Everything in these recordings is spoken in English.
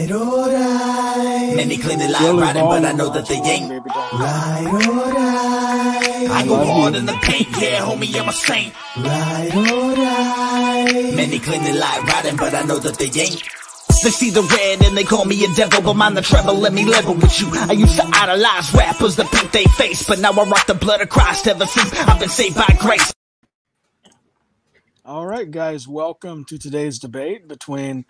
Right or die. Many claim they lie riding, but I know that they ain't. Right or die. I go hard in the paint, yeah, homie, I'm a saint. Right or die. Many claim they lie riding, but I know that they ain't. They see the red and they call me a devil, but mind the treble, let me level with you. I used to idolize rappers that paint they face, but now I rock the blood of Christ ever since I've been saved by grace. All right, guys, welcome to today's debate between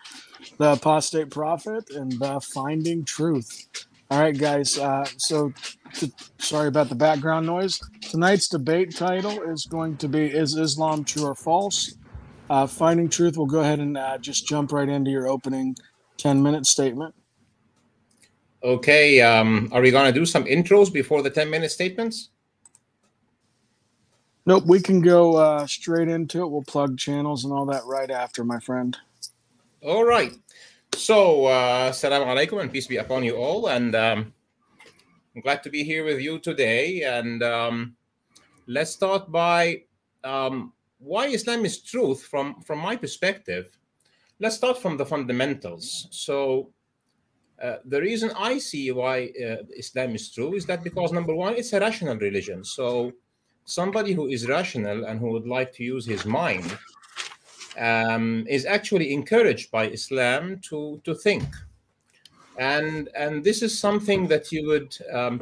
the Apostate Prophet and the Finding Truth. All right, guys, sorry about the background noise. Tonight's debate title is going to be, is Islam true or false? Finding Truth, we'll go ahead and just jump right into your opening 10-minute statement. Okay, are we going to do some intros before the 10-minute statements? Nope, we can go straight into it. We'll plug channels and all that right after, my friend. All right. So, assalamu alaikum and peace be upon you all. And I'm glad to be here with you today. And let's start by why Islam is truth from my perspective. Let's start from the fundamentals. So, the reason I see why Islam is true is that because, number one, it's a rational religion. So, somebody who is rational and who would like to use his mind is actually encouraged by Islam to think. And this is something that you would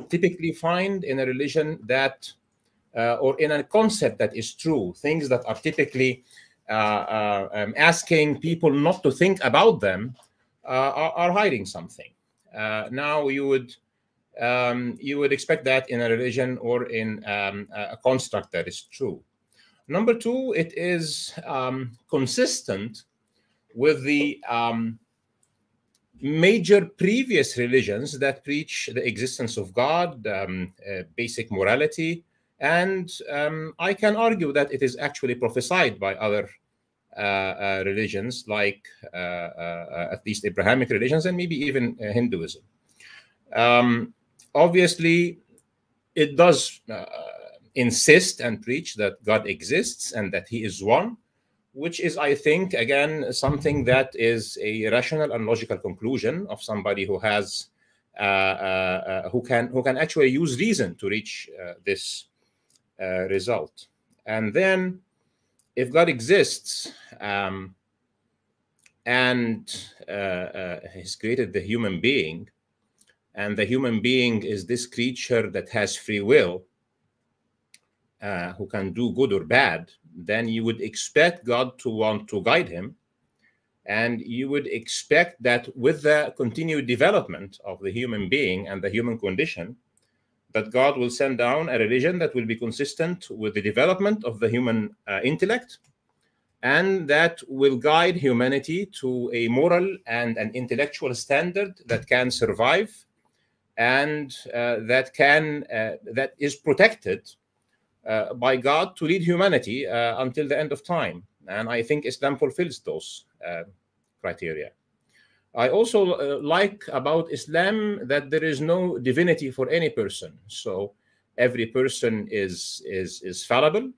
typically find in a religion that, or in a concept that is true, things that are typically asking people not to think about them are hiding something. Now you would expect that in a religion or in a construct that is true. Number two, it is consistent with the major previous religions that preach the existence of God, basic morality, and I can argue that it is actually prophesied by other religions, like at least Abrahamic religions and maybe even Hinduism. Obviously, it does insist and preach that God exists and that he is one, which is, I think, again, something that is a rational and logical conclusion of somebody who has who can actually use reason to reach this result. And then, if God exists and he's created the human being, and the human being is this creature that has free will, who can do good or bad, then you would expect God to want to guide him. And you would expect that with the continued development of the human being and the human condition, that God will send down a religion that will be consistent with the development of the human intellect, and that will guide humanity to a moral and an intellectual standard that can survive and that is protected by God to lead humanity until the end of time. And I think Islam fulfills those criteria. I also like about Islam that there is no divinity for any person. So every person is fallible.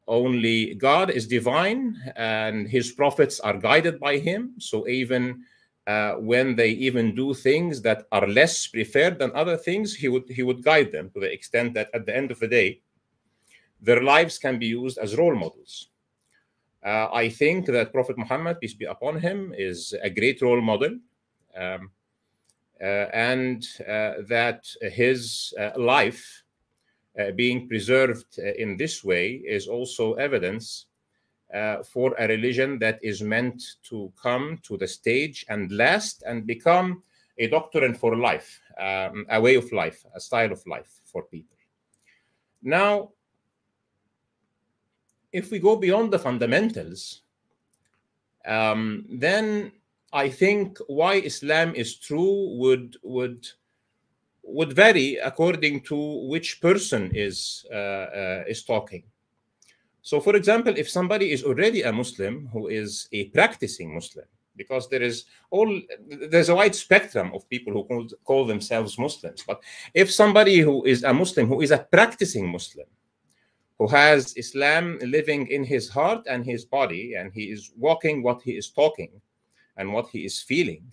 Only God is divine, and his prophets are guided by him. So even when they even do things that are less preferred than other things, he would guide them to the extent that at the end of the day, their lives can be used as role models. I think that Prophet Muhammad, peace be upon him, is a great role model, and that his life being preserved in this way is also evidence for a religion that is meant to come to the stage and last and become a doctrine for life, a way of life, a style of life for people. Now, if we go beyond the fundamentals, then I think why Islam is true would vary according to which person is talking. So, for example, if somebody is already a Muslim who is a practicing Muslim, because there's a wide spectrum of people who call themselves Muslims, but if somebody who is a Muslim who is a practicing Muslim, who has Islam living in his heart and his body, and he is walking what he is talking and what he is feeling,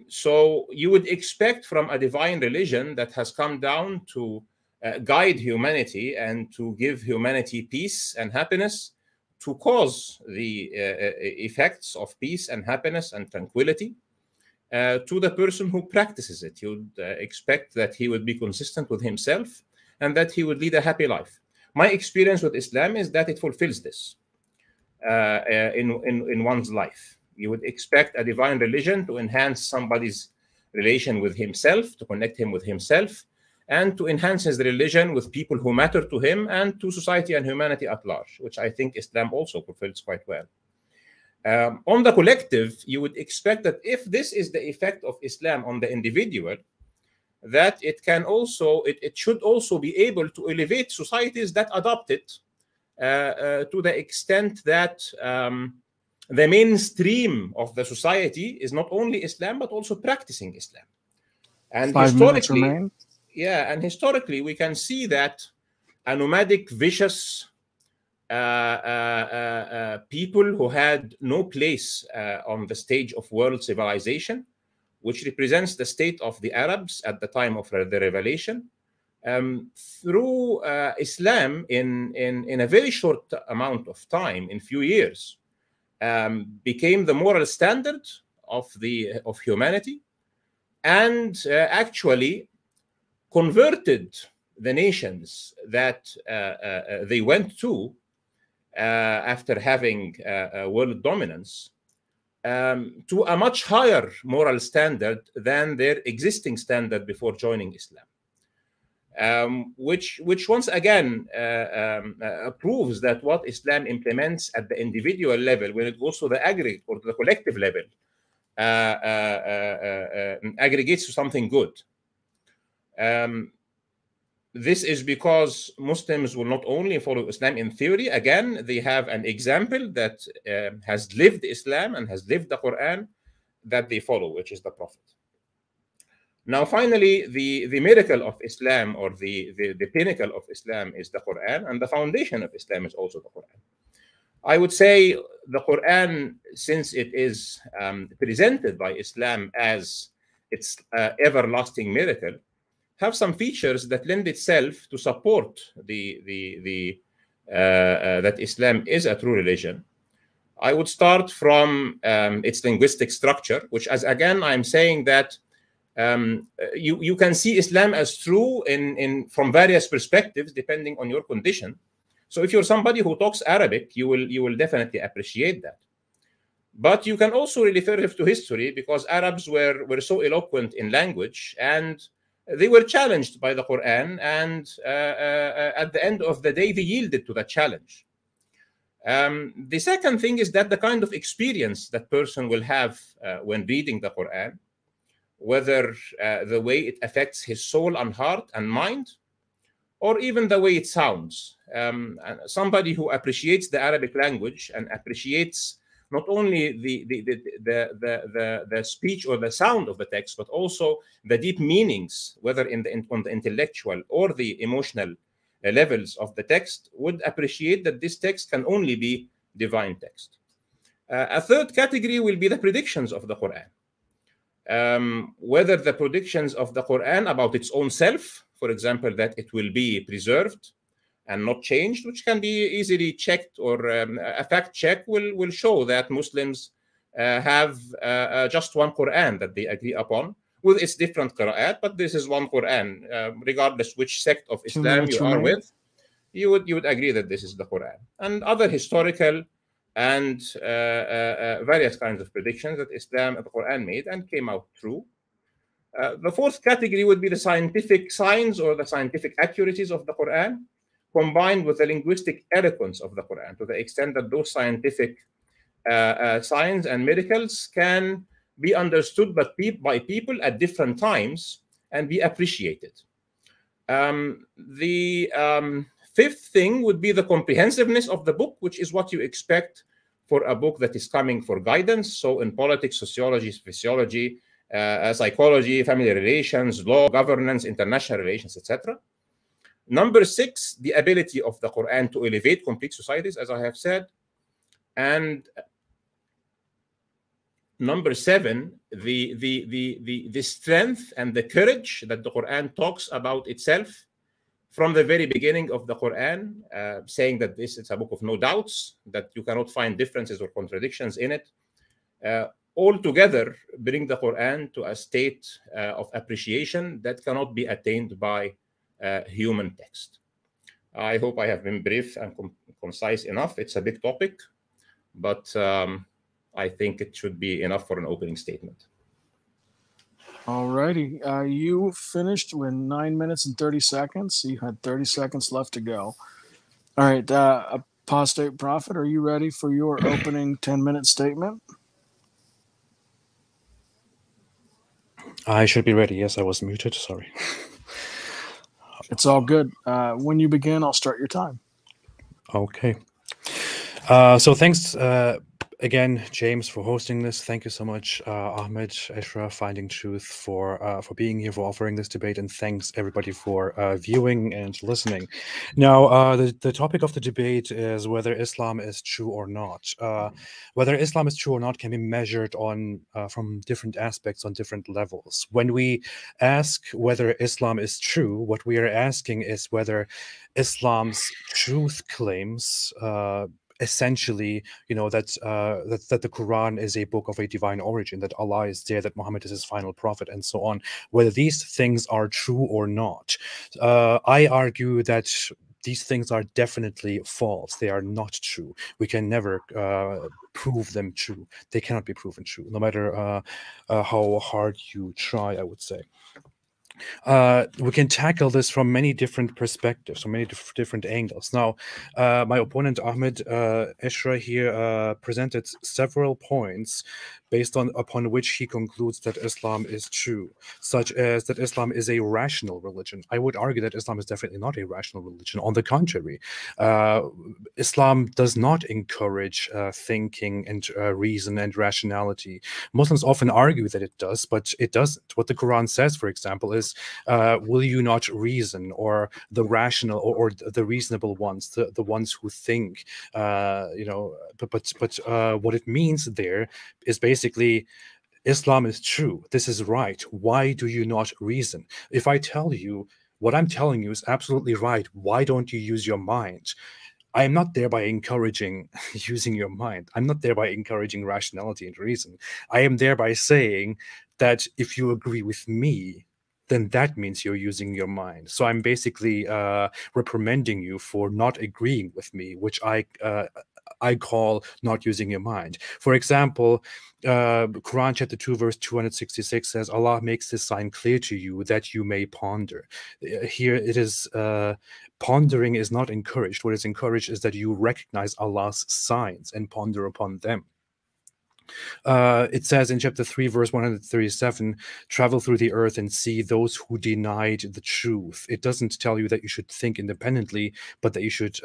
So you would expect from a divine religion that has come down to guide humanity and to give humanity peace and happiness, to cause the effects of peace and happiness and tranquility to the person who practices it. You would expect that he would be consistent with himself and that he would lead a happy life. My experience with Islam is that it fulfills this in one's life. You would expect a divine religion to enhance somebody's relation with himself, to connect him with himself, and to enhance his religion with people who matter to him and to society and humanity at large, which I think Islam also fulfills quite well. On the collective, you would expect that if this is the effect of Islam on the individual, that it can also, it should also be able to elevate societies that adopt it to the extent that the mainstream of the society is not only Islam, but also practicing Islam. And historically, yeah, and historically, we can see that a nomadic, vicious people who had no place on the stage of world civilization, which represents the state of the Arabs at the time of the revelation, through Islam in a very short amount of time, in few years, became the moral standard of humanity, and actually converted the nations that they went to after having world dominance to a much higher moral standard than their existing standard before joining Islam. Which once again proves that what Islam implements at the individual level, when it goes to the aggregate or to the collective level, aggregates to something good. This is because Muslims will not only follow Islam in theory. Again, they have an example that has lived Islam and has lived the Quran that they follow, which is the Prophet. Now, finally, the miracle of Islam, or the pinnacle of Islam, is the Quran, and the foundation of Islam is also the Quran. I would say the Quran, since it is presented by Islam as its everlasting miracle, have some features that lend itself to support that Islam is a true religion. I would start from its linguistic structure, which, as again, I'm saying that you can see Islam as true from various perspectives, depending on your condition. So if you're somebody who talks Arabic, you will definitely appreciate that. But you can also refer to history, because Arabs were so eloquent in language, and they were challenged by the Quran, and at the end of the day, they yielded to that challenge. The second thing is that the kind of experience that person will have when reading the Quran, whether the way it affects his soul and heart and mind, or even the way it sounds. Somebody who appreciates the Arabic language and appreciates not only the speech or the sound of the text, but also the deep meanings, whether on the intellectual or the emotional levels of the text, would appreciate that this text can only be divine text. A third category will be the predictions of the Quran. Whether the predictions of the Quran about its own self, for example, that it will be preserved and not changed, which can be easily checked, or a fact check will show that Muslims have just one Quran that they agree upon, with its different qira'at, but this is one Quran. Regardless which sect of Islam you are with, you would agree that this is the Quran. And other historical and various kinds of predictions that Islam and the Quran made and came out true. The fourth category would be the scientific signs or the scientific accuracies of the Quran, combined with the linguistic eloquence of the Quran, to the extent that those scientific signs and miracles can be understood by people at different times and be appreciated. The fifth thing would be the comprehensiveness of the book, which is what you expect for a book that is coming for guidance. So in politics, sociology, physiology, psychology, family relations, law, governance, international relations, etc. Number 6, the ability of the Quran to elevate complete societies, as I have said. And number 7, the strength and the courage that the Quran talks about itself from the very beginning of the Quran, saying that this is a book of no doubts, that you cannot find differences or contradictions in it. All together bring the Quran to a state of appreciation that cannot be attained by human text. I hope I have been brief and concise enough. It's a big topic, but I think it should be enough for an opening statement. All righty. You finished with 9 minutes and 30 seconds. You had 30 seconds left to go. All right. Apostate Prophet, are you ready for your opening 10-minute statement? I should be ready. Yes, I was muted. Sorry. It's all good. When you begin, I'll start your time. Okay. So thanks again, James, for hosting this. Thank you so much, Ahmed, Esra, Finding Truth, for being here, for offering this debate, and thanks everybody for viewing and listening. Now, the topic of the debate is whether Islam is true or not. Whether Islam is true or not can be measured on from different aspects on different levels. When we ask whether Islam is true, what we are asking is whether Islam's truth claims essentially, that the Quran is a book of a divine origin, that Allah is there, that Muhammad is his final prophet, and so on, whether these things are true or not. I argue that these things are definitely false. They are not true. We can never prove them true. They cannot be proven true, no matter how hard you try, I would say. We can tackle this from many different perspectives, from many different angles. Now, my opponent Ahmed Esra here presented several points based upon which he concludes that Islam is true, such as that Islam is a rational religion. I would argue that Islam is definitely not a rational religion. On the contrary, Islam does not encourage thinking and reason and rationality. Muslims often argue that it does, but it doesn't. What the Quran says, for example, is will you not reason, or the rational or the reasonable ones, the ones who think, but what it means there is basically Islam is true. This is right. Why do you not reason? If I tell you what I'm telling you is absolutely right, why don't you use your mind? I am not thereby encouraging using your mind. I'm not thereby encouraging rationality and reason. I am thereby saying that if you agree with me, then that means you're using your mind. So I'm basically reprimanding you for not agreeing with me, which I call not using your mind. For example, Quran chapter 2 verse 266 says, Allah makes this sign clear to you that you may ponder. Here it is, pondering is not encouraged. What is encouraged is that you recognize Allah's signs and ponder upon them. It says in chapter 3 verse 137, travel through the earth and see those who denied the truth. It doesn't tell you that you should think independently, but that you should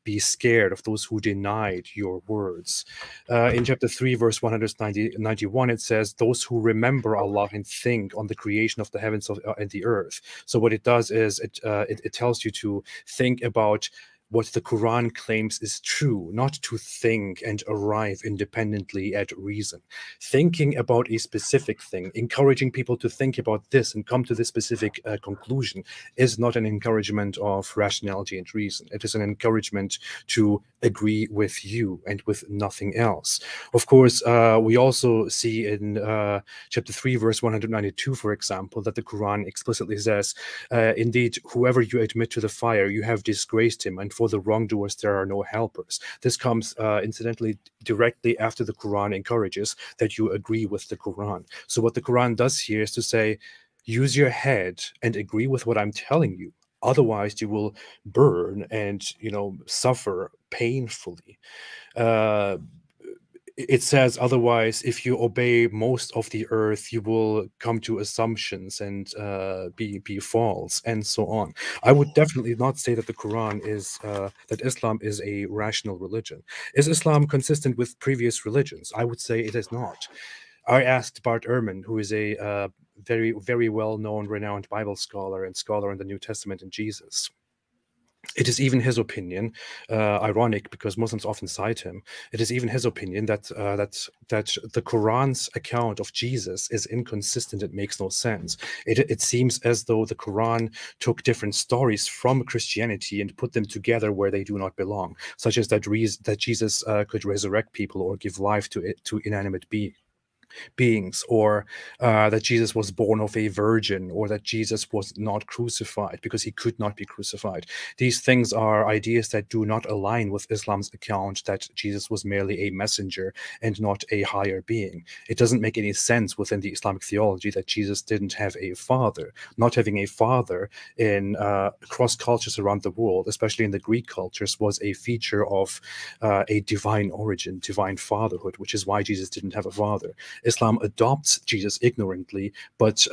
be scared of those who denied your words. In chapter 3 verse 191, it says those who remember Allah and think on the creation of the heavens and the earth. So what it does is it tells you to think about what the Quran claims is true, not to think and arrive independently at reason. Thinking about a specific thing, encouraging people to think about this and come to this specific conclusion is not an encouragement of rationality and reason. It is an encouragement to agree with you and with nothing else. Of course, we also see in chapter 3, verse 192, for example, that the Quran explicitly says, indeed, whoever you admit to the fire, you have disgraced him, and for the wrongdoers there are no helpers. This comes, incidentally, directly after the Quran encourages that you agree with the Quran. So what the Quran does here is to say, use your head and agree with what I'm telling you. Otherwise, you will burn and, suffer painfully. It says otherwise, if you obey most of the earth, you will come to assumptions and be false, and so on. I would definitely not say that the Quran is that Islam is a rational religion. Is Islam consistent with previous religions? I would say it is not. I asked Bart Ehrman, who is a very, very well-known, renowned Bible scholar and scholar in the New Testament and Jesus. It is even his opinion, ironic because Muslims often cite him. It is even his opinion that that the Quran's account of Jesus is inconsistent. It makes no sense. It seems as though the Quran took different stories from Christianity and put them together where they do not belong, such as that Jesus could resurrect people or give life to inanimate beings, or that Jesus was born of a virgin, or that Jesus was not crucified because he could not be crucified. These things are ideas that do not align with Islam's account that Jesus was merely a messenger and not a higher being. It doesn't make any sense within the Islamic theology that Jesus didn't have a father. Not having a father in cross cultures around the world, especially in the Greek cultures, was a feature of a divine origin, divine fatherhood, which is why Jesus didn't have a father. Islam adopts Jesus ignorantly, but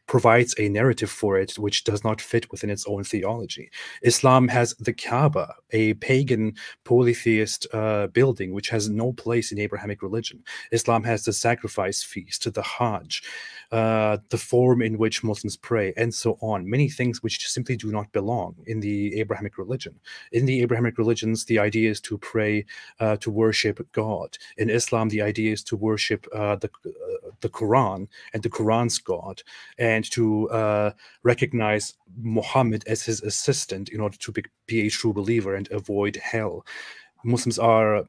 provides a narrative for it which does not fit within its own theology. Islam has the Kaaba, a pagan polytheist building which has no place in Abrahamic religion. Islam has the sacrifice feast, the Hajj, the form in which Muslims pray, and so on. Many things which simply do not belong in the Abrahamic religion. In the Abrahamic religions, the idea is to pray, to worship God. In Islam, the idea is to worship the Quran and the Quran's God, and to recognize Muhammad as his assistant in order to be a true believer and avoid hell. Muslims are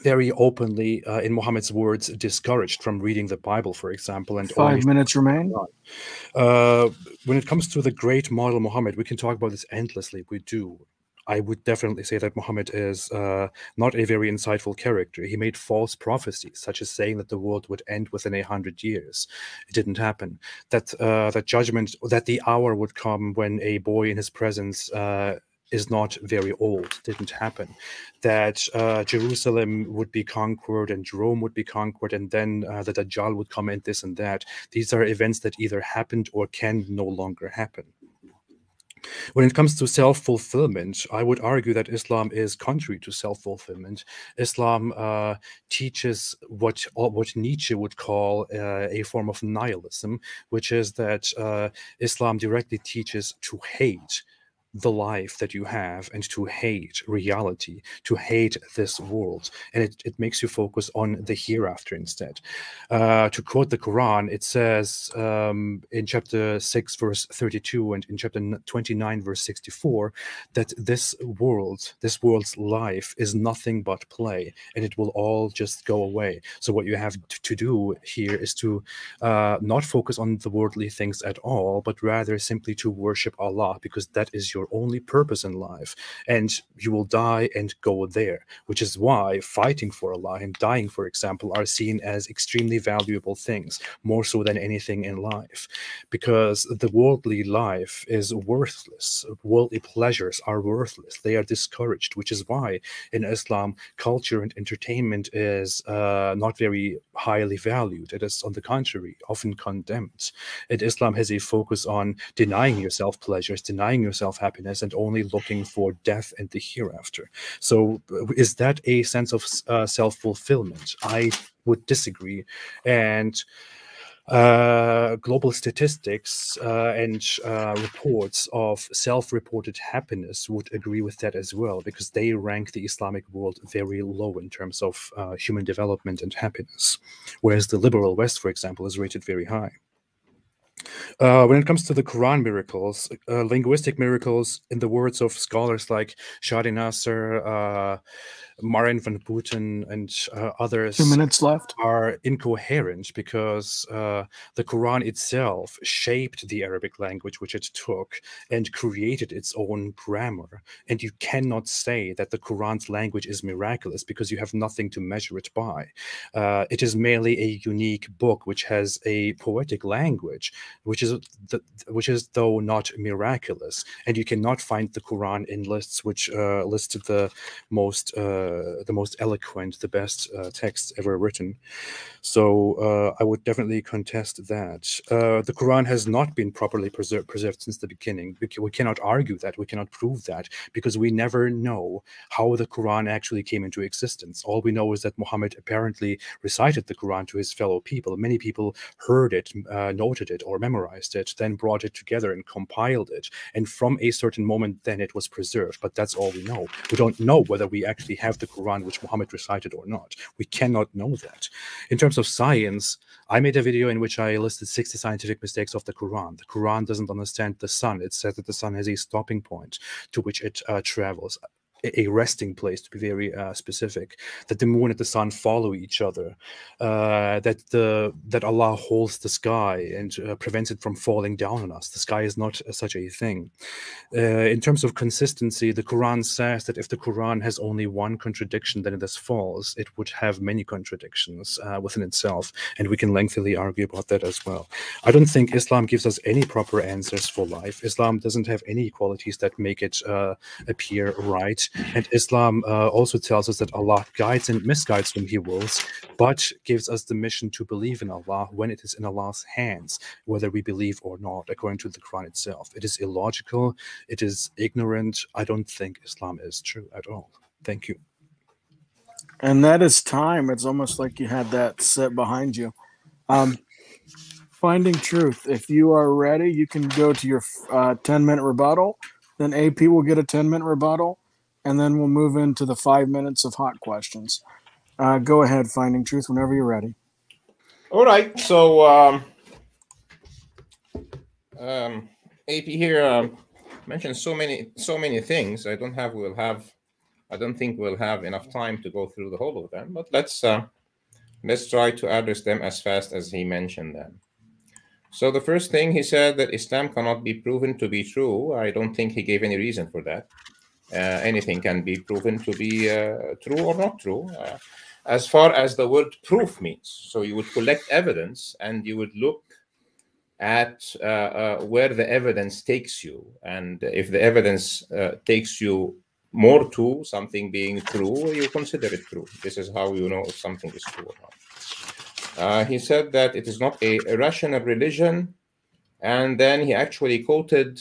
very openly, in Muhammad's words, discouraged from reading the Bible, for example, and 5 minutes remain. When it comes to the great model Muhammad, we can talk about this endlessly. We do. I would definitely say that Muhammad is not a very insightful character. He made false prophecies, such as saying that the world would end within 100 years. It didn't happen. That judgment, that the hour would come when a boy in his presence is not very old, didn't happen. That Jerusalem would be conquered and Rome would be conquered, and then the Dajjal would come and this and that. These are events that either happened or can no longer happen. When it comes to self-fulfillment, I would argue that Islam is contrary to self-fulfillment. Islam teaches what Nietzsche would call a form of nihilism, which is that Islam directly teaches to hate the life that you have and to hate reality, to hate this world. And it makes you focus on the hereafter instead. To quote the Quran, it says in chapter 6, verse 32, and in chapter 29, verse 64, that this world's life is nothing but play, and it will all just go away. So what you have to do here is to not focus on the worldly things at all, but rather simply to worship Allah, because that is your only purpose in life, and you will die and go there, which is why fighting for Allah and dying, for example, are seen as extremely valuable things, more so than anything in life, because the worldly life is worthless. Worldly pleasures are worthless. They are discouraged, which is why in Islam, culture and entertainment is not very highly valued. It is, on the contrary, often condemned. And Islam has a focus on denying yourself pleasures, denying yourself happiness, and only looking for death and the hereafter. So is that a sense of self-fulfillment? I would disagree. And global statistics and reports of self-reported happiness would agree with that as well, because they rank the Islamic world very low in terms of human development and happiness, whereas the liberal West, for example, is rated very high. When it comes to the Quran miracles, linguistic miracles, in the words of scholars like Shadi Nasser, Marin van Putten, and others, 2 minutes left, are incoherent because the Quran itself shaped the Arabic language which it took and created its own grammar. And you cannot say that the Quran's language is miraculous because you have nothing to measure it by. It is merely a unique book which has a poetic language, which is though not miraculous. And you cannot find the Quran in lists which list the most the most eloquent, the best text ever written. So I would definitely contest that. The Quran has not been properly preserved since the beginning. We cannot argue that. We cannot prove that, because we never know how the Quran actually came into existence. All we know is that Muhammad apparently recited the Quran to his fellow people. Many people heard it, noted it, or memorized it, then brought it together and compiled it. And from a certain moment, then it was preserved. But that's all we know. We don't know whether we actually have the Quran which Muhammad recited or not. We cannot know that. In terms of science, I made a video in which I listed 60 scientific mistakes of the Quran. The Quran doesn't understand the sun. It says that the sun has a stopping point to which it travels, a resting place, to be very specific, that the moon and the sun follow each other, that Allah holds the sky and prevents it from falling down on us. The sky is not such a thing. In terms of consistency, the Quran says that if the Quran has only one contradiction, then it is false. It would have many contradictions within itself, and we can lengthily argue about that as well. I don't think Islam gives us any proper answers for life. Islam doesn't have any qualities that make it appear right. And Islam also tells us that Allah guides and misguides whom He wills, but gives us the mission to believe in Allah when it is in Allah's hands, whether we believe or not, according to the Quran itself. It is illogical. It is ignorant. I don't think Islam is true at all. Thank you. And that is time. It's almost like you had that set behind you. Finding Truth. If you are ready, you can go to your 10-minute rebuttal. Then AP will get a 10-minute rebuttal. And then we'll move into the 5 minutes of hot questions. Go ahead, Finding Truth, whenever you're ready. All right. So AP here mentioned so many things. I don't think we'll have enough time to go through the whole of them. But let's try to address them as fast as he mentioned them. So the first thing he said, that Islam cannot be proven to be true. I don't think he gave any reason for that. Anything can be proven to be true or not true, as far as the word proof means. So you would collect evidence and you would look at where the evidence takes you. And if the evidence takes you more to something being true, you consider it true. This is how you know if something is true or not. He said that it is not a rational religion. And then he actually quoted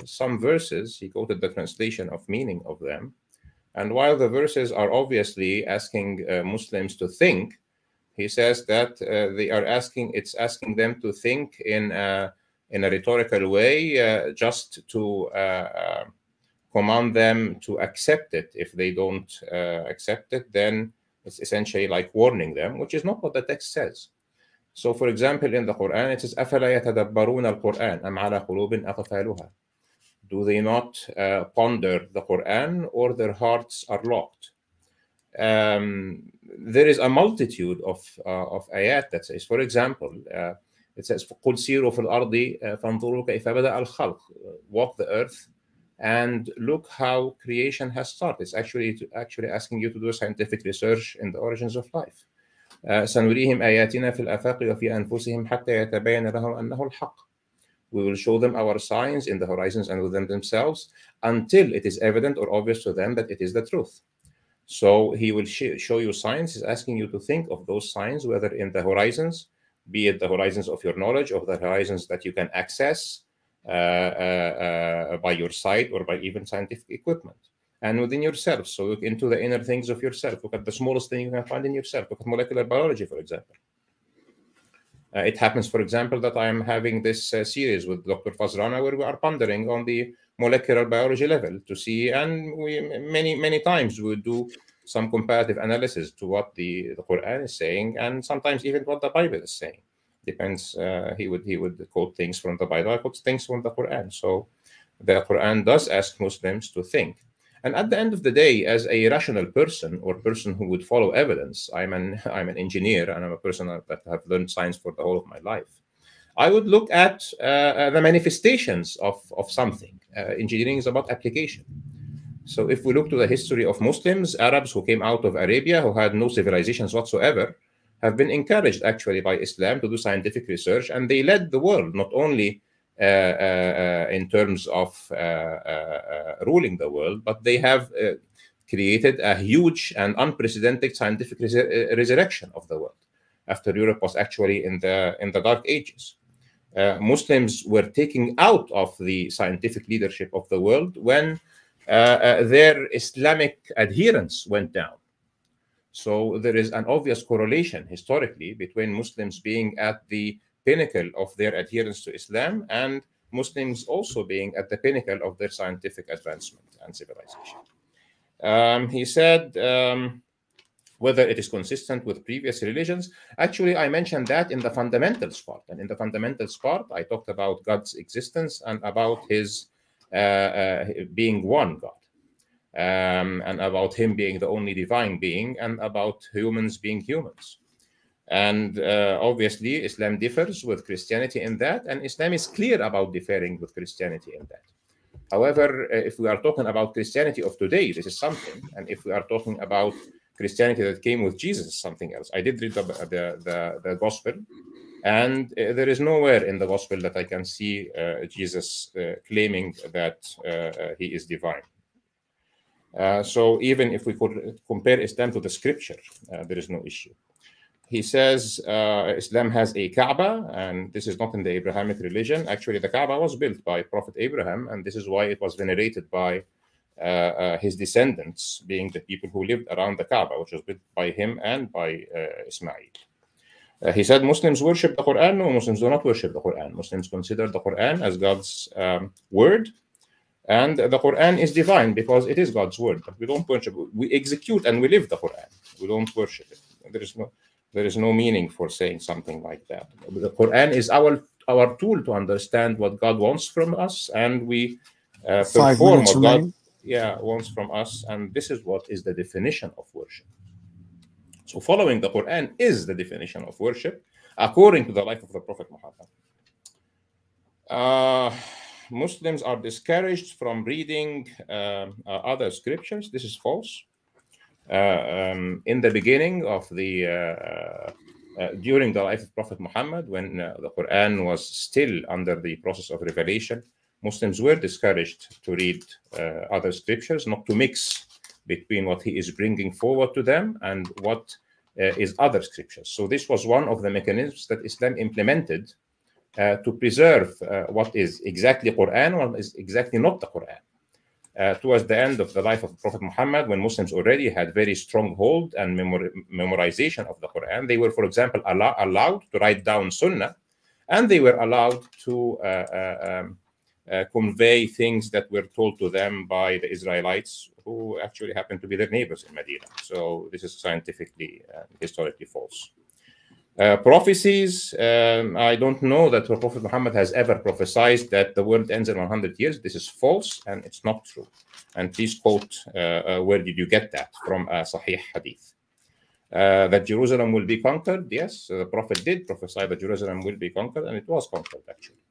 some verses. He quoted the translation of meaning of them. And while the verses are obviously asking Muslims to think, he says that it's asking them to think in a rhetorical way, just to command them to accept it. If they don't accept it, then it's essentially like warning them, which is not what the text says. So, for example, in the Quran, it says, أَفَلَا يَتَدَبَّرُونَ الْقُرْآنَ أَمْ عَلَى قُلُوبٍ أَقْفَالُهَا. Do they not ponder the Quran, or their hearts are locked? There is a multitude of ayat that says, for example, it says, قُلْ سِيرُوا فِي الْأَرْضِ فَانْظُرُوا كَيْفَ بَدَأَ الْخَلْقِ. Walk the earth and look how creation has started. It's actually asking you to do scientific research in the origins of life. سنريهم آياتنا في الآفاق وفي أنفسهم حتى يتبين لهم أنه الحق. We will show them our signs in the horizons and within themselves until it is evident or obvious to them that it is the truth. So he will show you signs. He's asking you to think of those signs, whether in the horizons, be it the horizons of your knowledge or the horizons that you can access by your sight or by even scientific equipment. And within yourself. So look into the inner things of yourself. Look at the smallest thing you can find in yourself. Look at molecular biology, for example. It happens, for example, that I am having this series with Dr. Fazrana where we are pondering on the molecular biology level to see, and we many times we do some comparative analysis to what the Quran is saying, and sometimes even what the Bible is saying. Depends. He would quote things from the Bible, I quote things from the Quran. So the Quran does ask Muslims to think. And at the end of the day, as a rational person or person who would follow evidence, I'm an engineer and I'm a person that have learned science for the whole of my life. I would look at the manifestations of something. Engineering is about application. So if we look to the history of Muslims, Arabs who came out of Arabia, who had no civilizations whatsoever, have been encouraged actually by Islam to do scientific research, and they led the world, not only in terms of ruling the world, but they have created a huge and unprecedented scientific resurrection of the world after Europe was actually in the Dark Ages. Muslims were taken out of the scientific leadership of the world when their Islamic adherence went down. So there is an obvious correlation historically between Muslims being at the pinnacle of their adherence to Islam and Muslims also being at the pinnacle of their scientific advancement and civilization. He said, whether it is consistent with previous religions. Actually, I mentioned that in the fundamentals part. And in the fundamentals part, I talked about God's existence and about his being one God. And about him being the only divine being, and about humans being humans. And obviously, Islam differs with Christianity in that, and Islam is clear about differing with Christianity in that. However, if we are talking about Christianity of today, this is something. And if we are talking about Christianity that came with Jesus, something else. I did read the gospel, and there is nowhere in the gospel that I can see Jesus claiming that he is divine. So even if we could compare Islam to the scripture, there is no issue. He says Islam has a Kaaba, and this is not in the Abrahamic religion. Actually, the Kaaba was built by Prophet Abraham, and this is why it was venerated by his descendants, being the people who lived around the Kaaba, which was built by him and by Ismail. He said Muslims worship the Quran. No, Muslims do not worship the Quran. Muslims consider the Quran as God's word. And the Quran is divine because it is God's word. But we don't worship it. We execute and we live the Quran. We don't worship it. There is no meaning for saying something like that. The Quran is our tool to understand what God wants from us, and we perform what God wants from us. And this is what is the definition of worship. So following the Quran is the definition of worship according to the life of the Prophet Muhammad. Muslims are discouraged from reading other scriptures. This is false. In the beginning of during the life of Prophet Muhammad, when the Quran was still under the process of revelation, Muslims were discouraged to read other scriptures, not to mix between what he is bringing forward to them and what is other scriptures. So this was one of the mechanisms that Islam implemented to preserve what is exactly Quran, what is exactly not the Quran. Towards the end of the life of Prophet Muhammad, when Muslims already had very strong hold and memorization of the Quran, they were, for example, allowed to write down Sunnah, and they were allowed to convey things that were told to them by the Israelites, who actually happened to be their neighbors in Medina. So this is scientifically and historically false. Prophecies, I don't know that the Prophet Muhammad has ever prophesied that the world ends in 100 years. This is false, and it's not true. And please quote, where did you get that from? A Sahih Hadith. That Jerusalem will be conquered, yes, the Prophet did prophesy that Jerusalem will be conquered, and it was conquered, actually.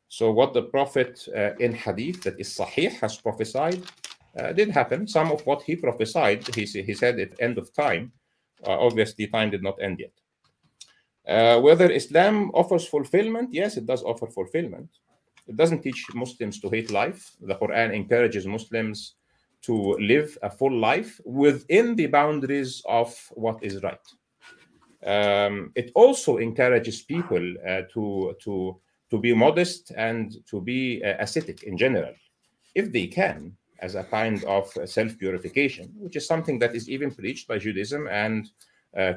So what the Prophet in Hadith, that is Sahih, has prophesied, did happen. Some of what he prophesied, he said at the end of time. Obviously, time did not end yet. Whether Islam offers fulfillment, yes, it does offer fulfillment. It doesn't teach Muslims to hate life. The Quran encourages Muslims to live a full life within the boundaries of what is right. It also encourages people to be modest and to be ascetic in general, if they can, as a kind of self-purification, which is something that is even preached by Judaism and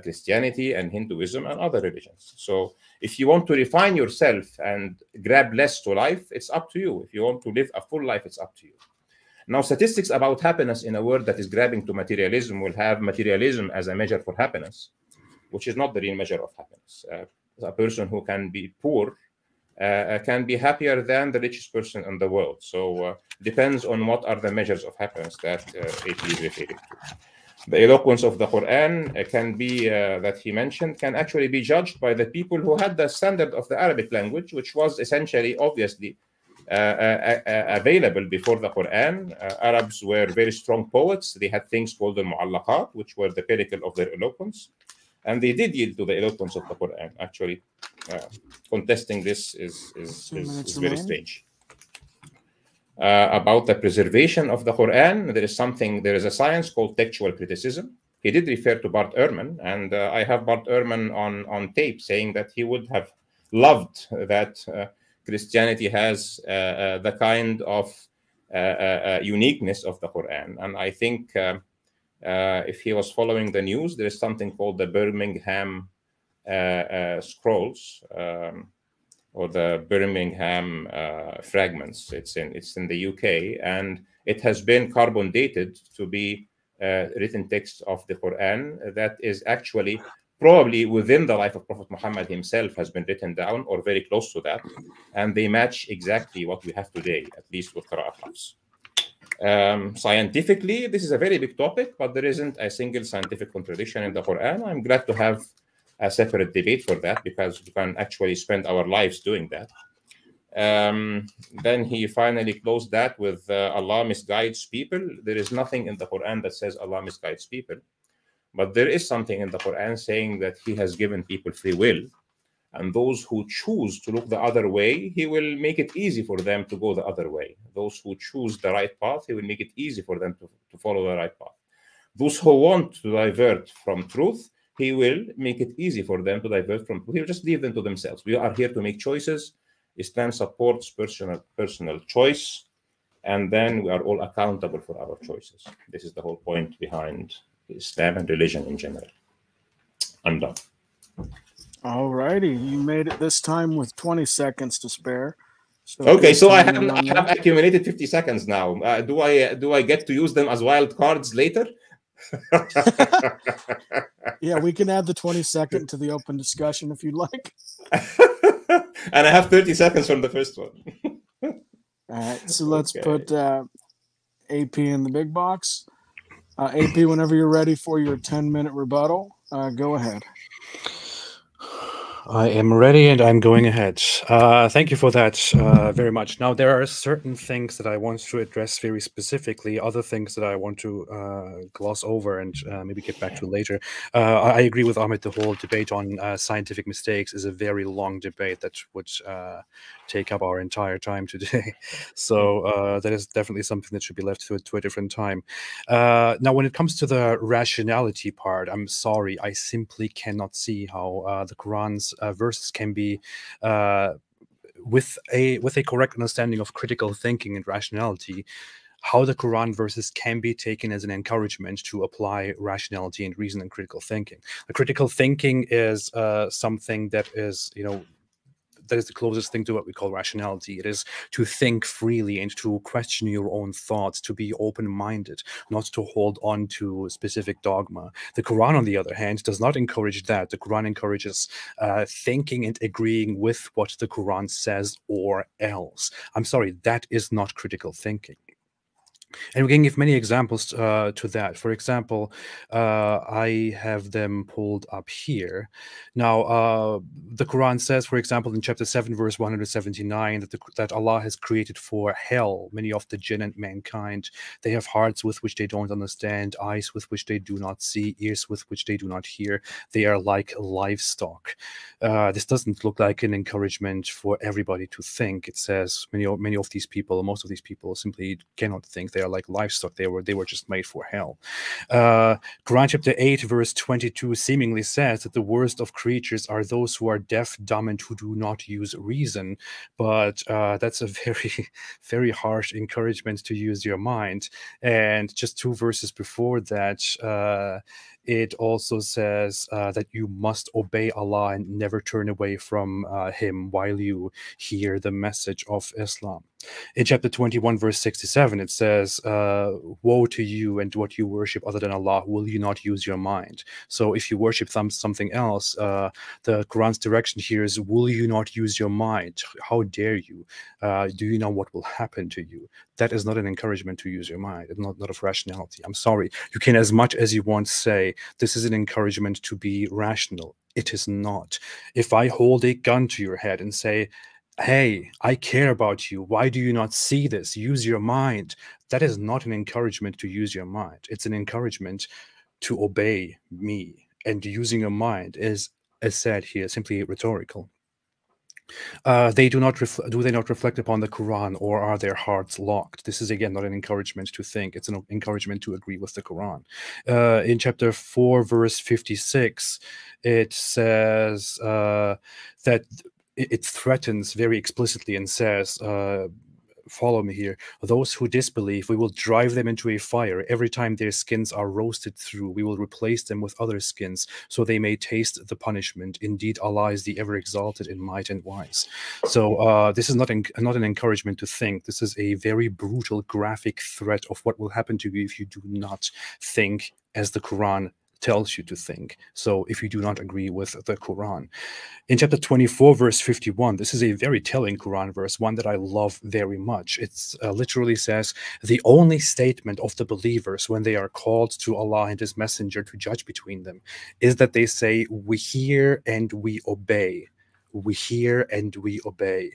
Christianity and Hinduism and other religions. So if you want to refine yourself and grab less to life, it's up to you. If you want to live a full life, it's up to you. Now, statistics about happiness in a world that is grabbing to materialism will have materialism as a measure for happiness, which is not the real measure of happiness. A person who can be poor can be happier than the richest person in the world. So depends on what are the measures of happiness that it is referring to. The eloquence of the Quran can be, that he mentioned, can actually be judged by the people who had the standard of the Arabic language, which was essentially, obviously, available before the Quran. Arabs were very strong poets. They had things called the mu'allaqat, which were the pinnacle of their eloquence. And they did yield to the eloquence of the Quran. Actually, contesting this is very strange. about the preservation of the Quran. There is a science called textual criticism. He did refer to Bart Ehrman, and I have Bart Ehrman on tape saying that he would have loved that Christianity has the kind of uniqueness of the Quran. And I think if he was following the news, there is something called the Birmingham Scrolls, or the Birmingham fragments. It's in the UK, and it has been carbon dated to be written text of the Quran that is actually probably within the life of Prophet Muhammad himself has been written down, or very close to that, and they match exactly what we have today, at least with Qira'at Hafs. Scientifically, this is a very big topic, but there isn't a single scientific contradiction in the Quran. I'm glad to have a separate debate for that, because we can actually spend our lives doing that. Then he finally closed that with Allah misguides people. There is nothing in the Quran that says Allah misguides people, but there is something in the Quran saying that he has given people free will, and those who choose to look the other way, he will make it easy for them to go the other way. Those who choose the right path, he will make it easy for them to follow the right path. Those who want to divert from truth, he will make it easy for them to divert from truth. He will just leave them to themselves. We are here to make choices. Islam supports personal choice, and then we are all accountable for our choices. This is the whole point behind Islam and religion in general. I'm done. All righty. You made it this time with 20 seconds to spare. So okay, so I have accumulated 50 seconds now. Do I get to use them as wild cards later? Yeah, we can add the 20-second to the open discussion if you'd like. And I have 30 seconds from the first one. All right, so let's put AP in the big box. AP, whenever you're ready for your 10-minute rebuttal, go ahead. I am ready and I'm going ahead. Thank you for that very much. Now, there are certain things that I want to address very specifically, other things that I want to gloss over and maybe get back to later. I agree with Ahmed. The whole debate on scientific mistakes is a very long debate that would take up our entire time today. So that is definitely something that should be left to a different time. Now, when it comes to the rationality part, I'm sorry, I simply cannot see how the Quran's verses can be with a correct understanding of critical thinking and rationality, how the Quran verses can be taken as an encouragement to apply rationality and reason and critical thinking. The critical thinking is something that is, that is the closest thing to what we call rationality. It is to think freely and to question your own thoughts, to be open-minded, not to hold on to specific dogma. The Quran, on the other hand, does not encourage that. The Quran encourages thinking and agreeing with what the Quran says or else. I'm sorry, that is not critical thinking. And we can give many examples to that. For example, I have them pulled up here. Now, the Quran says, for example, in chapter 7, verse 179, that Allah has created for hell many of the jinn and mankind. They have hearts with which they don't understand, eyes with which they do not see, ears with which they do not hear. They are like livestock. This doesn't look like an encouragement for everybody to think. It says many of these people, most of these people simply cannot think. They are like livestock. They were just made for hell. Quran chapter 8 verse 22 seemingly says that the worst of creatures are those who are deaf, dumb, and who do not use reason. But that's a very, very harsh encouragement to use your mind. And just 2 verses before that, it also says that you must obey Allah and never turn away from Him while you hear the message of Islam. In chapter 21, verse 67, it says, woe to you and what you worship other than Allah. Will you not use your mind? So if you worship something else, the Quran's direction here is, will you not use your mind? How dare you? Do you know what will happen to you? That is not an encouragement to use your mind. It's not of rationality. I'm sorry. You can as much as you want say, this is an encouragement to be rational. It is not. If I hold a gun to your head and say, hey, I care about you. Why do you not see this? Use your mind. That is not an encouragement to use your mind. It's an encouragement to obey me. And using your mind is, as said here, simply rhetorical. They do not do they not reflect upon the Quran, or are their hearts locked? This is again not an encouragement to think; it's an encouragement to agree with the Quran. In chapter 4, verse 56, it says that it threatens very explicitly and says, follow me here, those who disbelieve, we will drive them into a fire. Every time their skins are roasted through, we will replace them with other skins, so they may taste the punishment. Indeed, Allah is the ever exalted in might and wise. So this is not an encouragement to think. This is a very brutal, graphic threat of what will happen to you if you do not think as the Quran tells you to think. So if you do not agree with the Quran. In chapter 24, verse 51, this is a very telling Quran verse, one that I love very much. It literally says, the only statement of the believers when they are called to Allah and His Messenger to judge between them is that they say, we hear and we obey. We hear and we obey.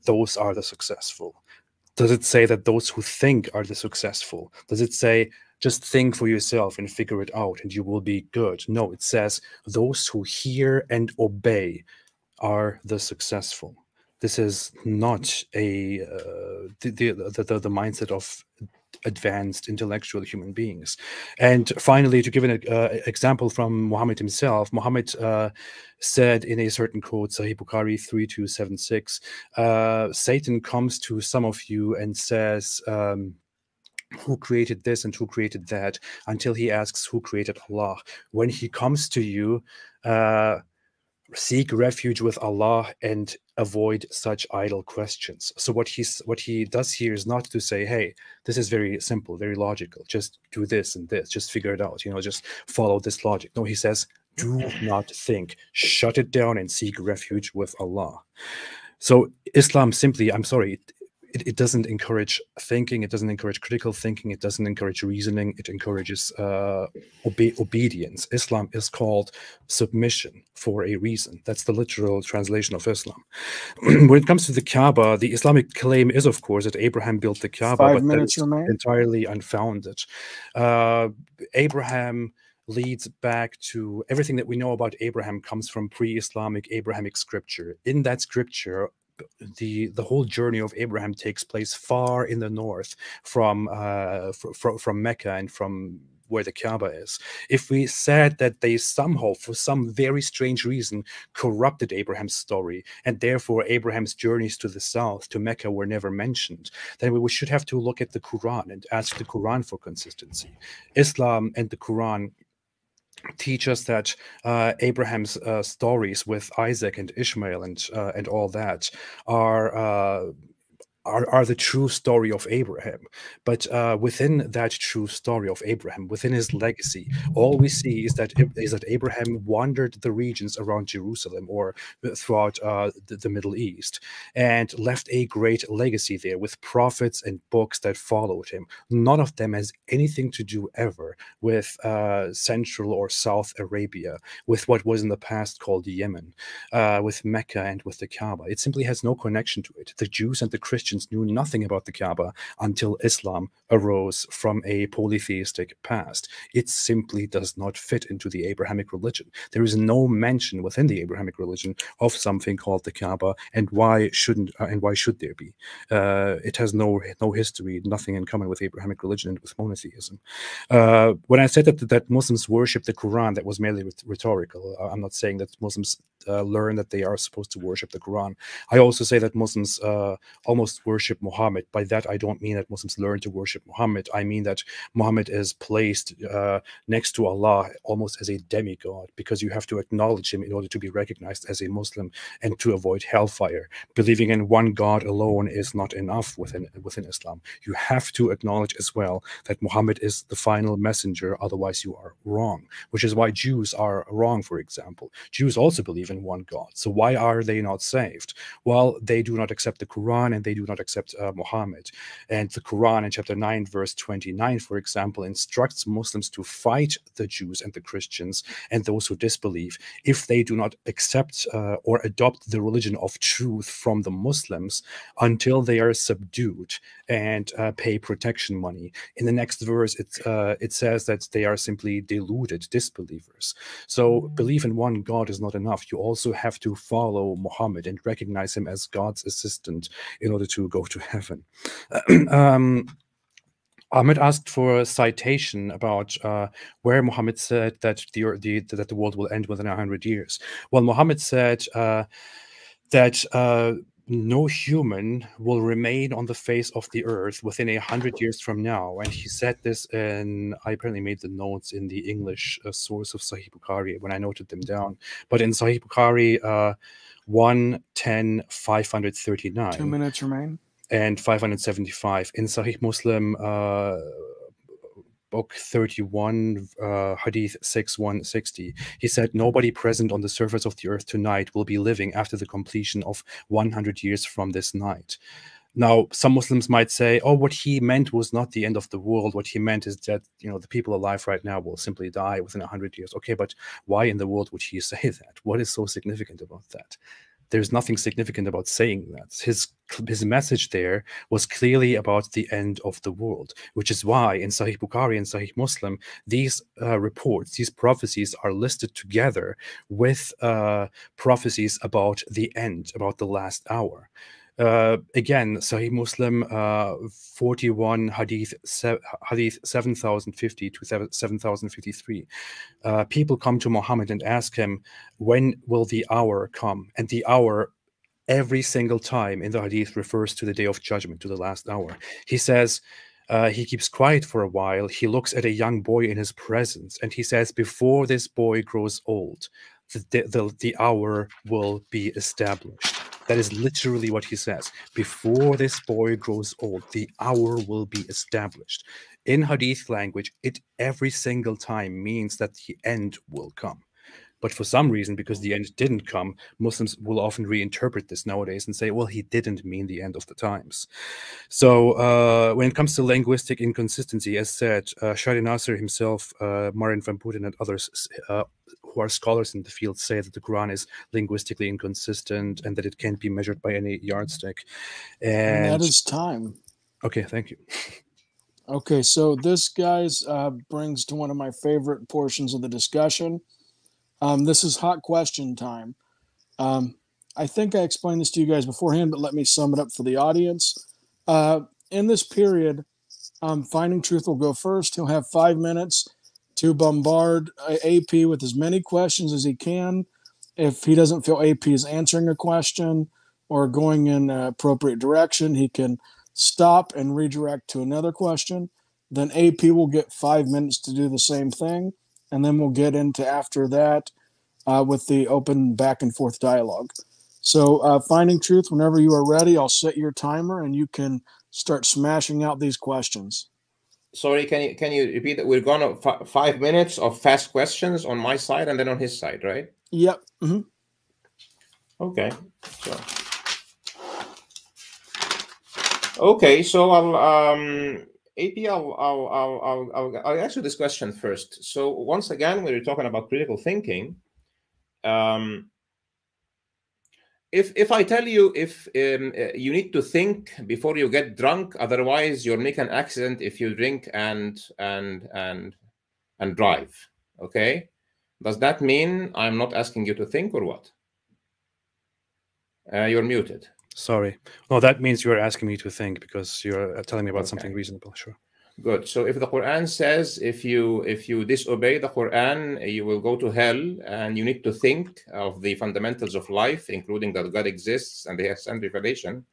Those are the successful. Does it say that those who think are the successful? Does it say, just think for yourself and figure it out and you will be good? No, it says those who hear and obey are the successful. This is not a the mindset of advanced intellectual human beings. And finally, to give an example from Muhammad himself, Muhammad said in a certain quote, Sahih Bukhari 3276, Satan comes to some of you and says, who created this and who created that, until he asks who created Allah. When he comes to you, seek refuge with Allah and avoid such idle questions. So what he does here is not to say, hey, this is very simple, very logical, just do this and this, just figure it out, just follow this logic. No, he says, do not think, shut it down and seek refuge with Allah. So Islam simply, I'm sorry, it doesn't encourage thinking, it doesn't encourage critical thinking, it doesn't encourage reasoning, it encourages obedience. Islam is called submission for a reason. That's the literal translation of Islam. When it comes to the Kaaba, the Islamic claim is, of course, that Abraham built the Kaaba, but that's entirely unfounded. Abraham leads back to everything that we know about Abraham comes from pre-Islamic Abrahamic scripture. In that scripture, the whole journey of Abraham takes place far in the north from Mecca and from where the Kaaba is. If we said that they somehow, for some very strange reason, corrupted Abraham's story, and therefore Abraham's journeys to the south, to Mecca, were never mentioned, then we should have to look at the Quran and ask the Quran for consistency. Islam and the Quran teach us that Abraham's stories with Isaac and Ishmael and all that are the true story of Abraham. But within that true story of Abraham, within his legacy, all we see is that Abraham wandered the regions around Jerusalem or throughout the Middle East and left a great legacy there with prophets and books that followed him. None of them has anything to do ever with Central or South Arabia, with what was in the past called Yemen, with Mecca and with the Kaaba. It simply has no connection to it. The Jews and the Christians knew nothing about the Kaaba until Islam arose from a polytheistic past. It simply does not fit into the Abrahamic religion. There is no mention within the Abrahamic religion of something called the Kaaba, and why should there be? It has no history, nothing in common with Abrahamic religion and with monotheism. When I said that Muslims worship the Quran, that was merely rhetorical. I'm not saying that Muslims learn that they are supposed to worship the Quran. I also say that Muslims almost worship Muhammad. By that, I don't mean that Muslims learn to worship Muhammad. I mean that Muhammad is placed next to Allah almost as a demigod, because you have to acknowledge him in order to be recognized as a Muslim and to avoid hellfire. Believing in one God alone is not enough within Islam. You have to acknowledge as well that Muhammad is the final messenger, otherwise you are wrong, which is why Jews are wrong, for example. Jews also believe in one God. So why are they not saved? Well, they do not accept the Quran and they do not accept Muhammad. And the Quran in chapter 9, verse 29, for example, instructs Muslims to fight the Jews and the Christians and those who disbelieve if they do not accept or adopt the religion of truth from the Muslims until they are subdued and pay protection money. In the next verse, it says that they are simply deluded disbelievers. So belief in one God is not enough. You also have to follow Muhammad and recognize him as God's assistant in order to go to heaven. Ahmed asked for a citation about where Muhammad said that that the world will end within 100 years. Well, Muhammad said that no human will remain on the face of the earth within 100 years from now. And he said this in, I apparently made the notes in the English source of Sahih Bukhari when I noted them down. But in Sahih Bukhari 1:10:539. 2 minutes remain. And 575 in Sahih Muslim, book 31, Hadith 6160. He said, "Nobody present on the surface of the earth tonight will be living after the completion of 100 years from this night." Now, some Muslims might say, "Oh, what he meant was not the end of the world. What he meant is that, you know, the people alive right now will simply die within 100 years." Okay, but why in the world would he say that? What is so significant about that? There's nothing significant about saying that. His message there was clearly about the end of the world, which is why in Sahih Bukhari and Sahih Muslim, these reports, these prophecies are listed together with prophecies about the end, about the last hour. Again, Sahih Muslim 41 Hadith 7050 to 7053. People come to Muhammad and ask him, when will the hour come? And the hour, every single time in the Hadith, refers to the day of judgment, to the last hour. He says, he keeps quiet for a while. He looks at a young boy in his presence, and he says, before this boy grows old, the hour will be established. That is literally what he says. Before this boy grows old, the hour will be established. In Hadith language, it every single time means that the end will come. But for some reason, because the end didn't come, Muslims will often reinterpret this nowadays and say, well, he didn't mean the end of the times. So when it comes to linguistic inconsistency, as said, Shari Nasser himself, Marin van Putten and others who are scholars in the field say that the Quran is linguistically inconsistent and that it can't be measured by any yardstick. And that is time. Okay, thank you. Okay, so this, guys, brings to one of my favorite portions of the discussion. This is hot question time. I think I explained this to you guys beforehand, but let me sum it up for the audience. In this period, Finding Truth will go first. He'll have 5 minutes to bombard AP with as many questions as he can. If he doesn't feel AP is answering a question or going in an appropriate direction, he can stop and redirect to another question. Then AP will get 5 minutes to do the same thing. And then we'll get into after that with the open back and forth dialogue. So Finding Truth, whenever you are ready, I'll set your timer and you can start smashing out these questions. Sorry, can you repeat that? We're going to 5 minutes of fast questions on my side and then on his side, right? Yep. Mm-hmm. Okay. So I'll I'll answer this question first. So once again, when we're talking about critical thinking, if I tell you you need to think before you get drunk, otherwise you'll make an accident if you drink and drive. Okay, does that mean I'm not asking you to think or what? You're muted. Sorry. No, that means you're asking me to think because you're telling me about something reasonable. Sure. Good. So if the Quran says if you disobey the Quran, you will go to hell, and you need to think of the fundamentals of life, including that God exists and He has sent revelation,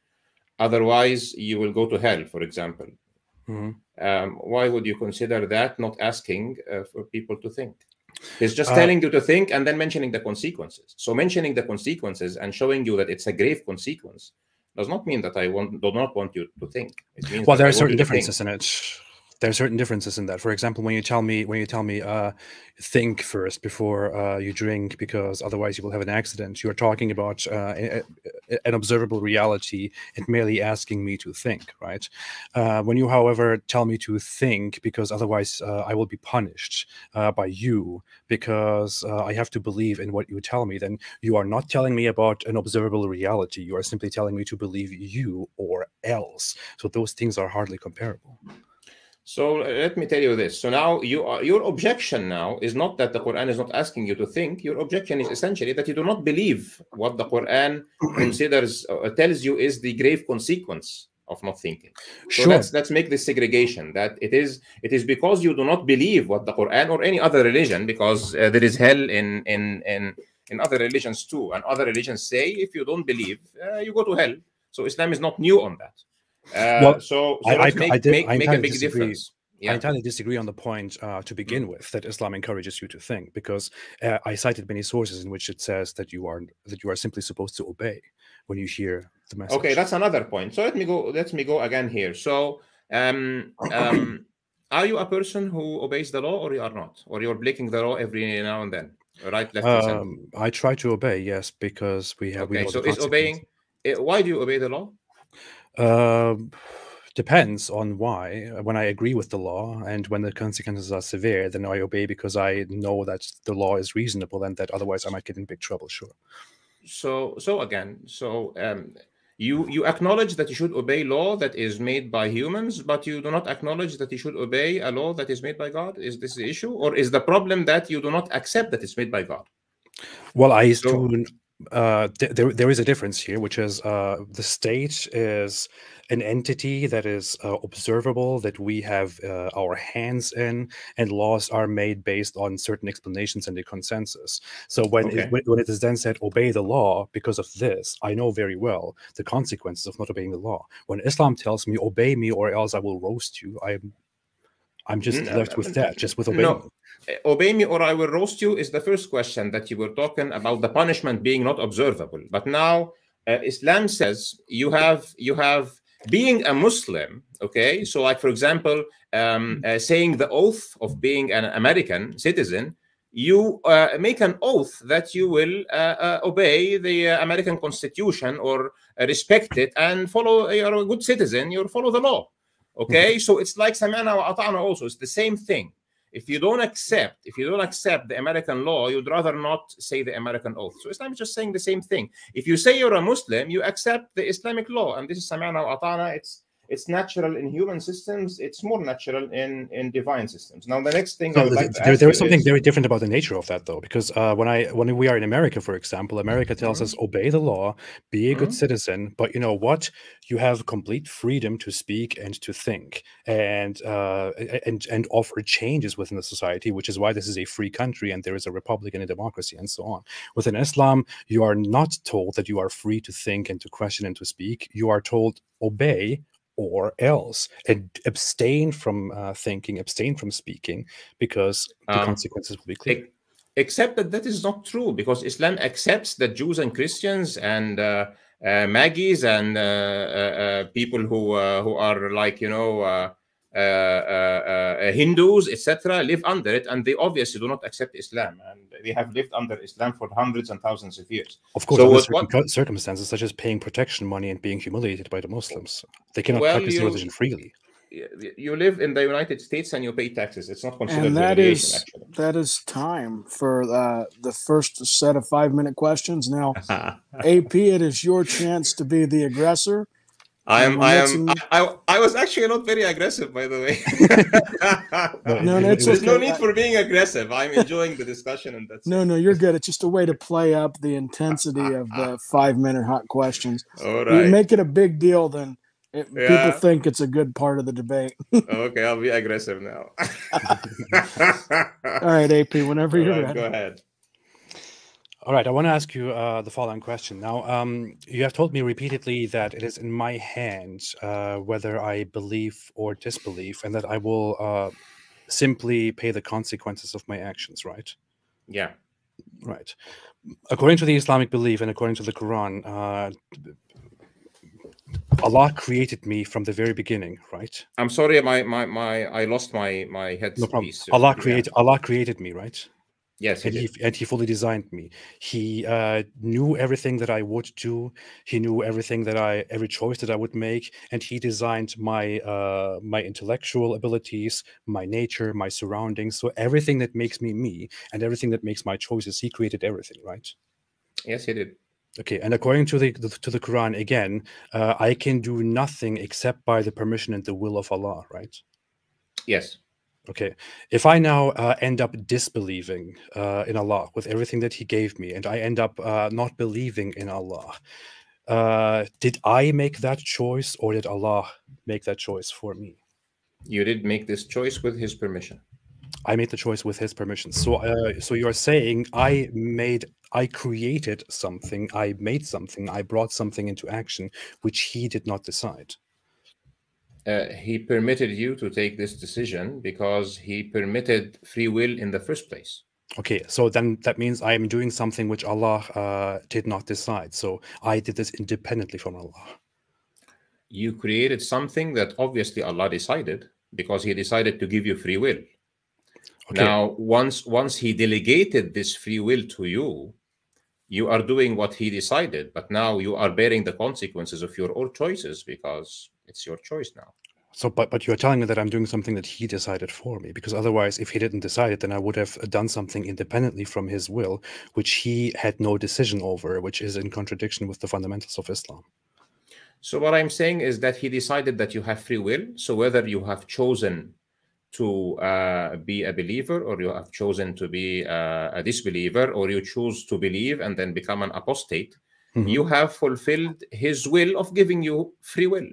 otherwise you will go to hell, for example. Mm-hmm. Why would you consider that not asking for people to think? He's just telling you to think and then mentioning the consequences. So mentioning the consequences and showing you that it's a grave consequence does not mean that I do not want you to think. It means well, there are certain differences in it. There are certain differences in that. For example, when you tell me think first before you drink, because otherwise you will have an accident, you're talking about an observable reality and merely asking me to think, right? When you, however, tell me to think because otherwise I will be punished by you because I have to believe in what you tell me, then you are not telling me about an observable reality. You are simply telling me to believe you or else. So those things are hardly comparable. So let me tell you this. So now your objection now is not that the Quran is not asking you to think. Your objection is essentially that you do not believe what the Quran considers tells you is the grave consequence of not thinking. So Sure. let's make this segregation, that it is because you do not believe what the Quran or any other religion, because there is hell in other religions too, and other religions say if you don't believe, you go to hell. So Islam is not new on that. Well, so I let's make a entirely big disagree. difference. I Yeah. entirely disagree on the point to begin with, that Islam encourages you to think, because I cited many sources in which it says that you are simply supposed to obey when you hear the message. Okay, that's another point. So let me go again here. So are you a person who obeys the law, or you are not, or you're breaking the law every now and then, right, left, and center? I try to obey, yes, because we know so the is obeying? Why do you obey the law? Depends on why. When I agree with the law and when the consequences are severe, then I obey because I know that the law is reasonable and that otherwise I might get in big trouble. Sure. So again, you acknowledge that you should obey law that is made by humans, but you do not acknowledge that you should obey a law that is made by God. Is this the issue, or is the problem that you do not accept that it's made by God? Well, there is a difference here, which is the state is an entity that is observable, that we have our hands in, and laws are made based on certain explanations and a consensus. So when it is then said, obey the law because of this, I know very well the consequences of not obeying the law. When Islam tells me, obey me or else I will roast you, I'm just left with that, just with obeying. No. Obey me or I will roast you is the first question that you were talking about, the punishment being not observable. But now Islam says you have being a Muslim, okay? So like, for example, saying the oath of being an American citizen, you make an oath that you will obey the American Constitution or respect it and follow. You're a good citizen, you'll follow the law. Okay, so it's like samana wa ata'na also. It's the same thing. If you don't accept the American law, you'd rather not say the American oath. So Islam is just saying the same thing. If you say you're a Muslim, you accept the Islamic law, and this is samana wa ata'na. It's natural in human systems. It's more natural in divine systems. Now, the next thing I would like to ask there is something very different about the nature of that, though, because when we are in America, for example, America tells us obey the law, be a good citizen, but you know what? You have complete freedom to speak and to think, and offer changes within the society, which is why this is a free country and there is a republic and a democracy and so on. Within Islam, you are not told that you are free to think and to question and to speak. You are told obey or else, and abstain from thinking, abstain from speaking, because the consequences will be clear. Except that is not true, because Islam accepts that Jews and Christians and Maggies and people who are like, you know, Hindus, etc., live under it, and they obviously do not accept Islam, and they have lived under Islam for hundreds and thousands of years. Of course, under certain circumstances, such as paying protection money and being humiliated by the Muslims, they cannot practice their religion freely. You live in the United States and you pay taxes. It's not considered and actually. That is time for the first set of 5-minute questions. Now, AP, it is your chance to be the aggressor. I was actually not very aggressive, by the way. There's no need for being aggressive. I'm enjoying the discussion, and that's no, you're good. It's just a way to play up the intensity of the 5-minute hot questions. All right. You make it a big deal, then people think it's a good part of the debate. Okay, I'll be aggressive now. All right, AP, whenever you're ready. Go ahead. All right, I want to ask you the following question. Now, you have told me repeatedly that it is in my hands whether I believe or disbelieve, and that I will simply pay the consequences of my actions, right? Yeah. Right. According to the Islamic belief and according to the Quran, Allah created me from the very beginning, right? I'm sorry, I lost my head. No problem. Allah created me, right? Yes, and he fully designed me. He knew everything that I would do. He knew every choice that I would make, and he designed my my intellectual abilities, my nature, my surroundings. So everything that makes me me, and everything that makes my choices, he created everything, right? Yes, he did. Okay, and according to the Quran, again, I can do nothing except by the permission and the will of Allah, right? Yes. Okay. If I now end up disbelieving in Allah with everything that He gave me, and I end up not believing in Allah, did I make that choice, or did Allah make that choice for me? You did make this choice with His permission. I made the choice with His permission. So, so you're saying I created something, I made something, I brought something into action, which He did not decide. He permitted you to take this decision because He permitted free will in the first place. Okay, so then that means I am doing something which Allah did not decide. So I did this independently from Allah. You created something that obviously Allah decided, because He decided to give you free will. Okay. Now, once He delegated this free will to you, you are doing what He decided, but now you are bearing the consequences of your own choices, because it's your choice now. So, but you're telling me that I'm doing something that He decided for me, because otherwise, if He didn't decide it, then I would have done something independently from His will, which He had no decision over, which is in contradiction with the fundamentals of Islam. So what I'm saying is that He decided that you have free will. So whether you have chosen to be a believer, or you have chosen to be a disbeliever, or you choose to believe and then become an apostate, you have fulfilled His will of giving you free will.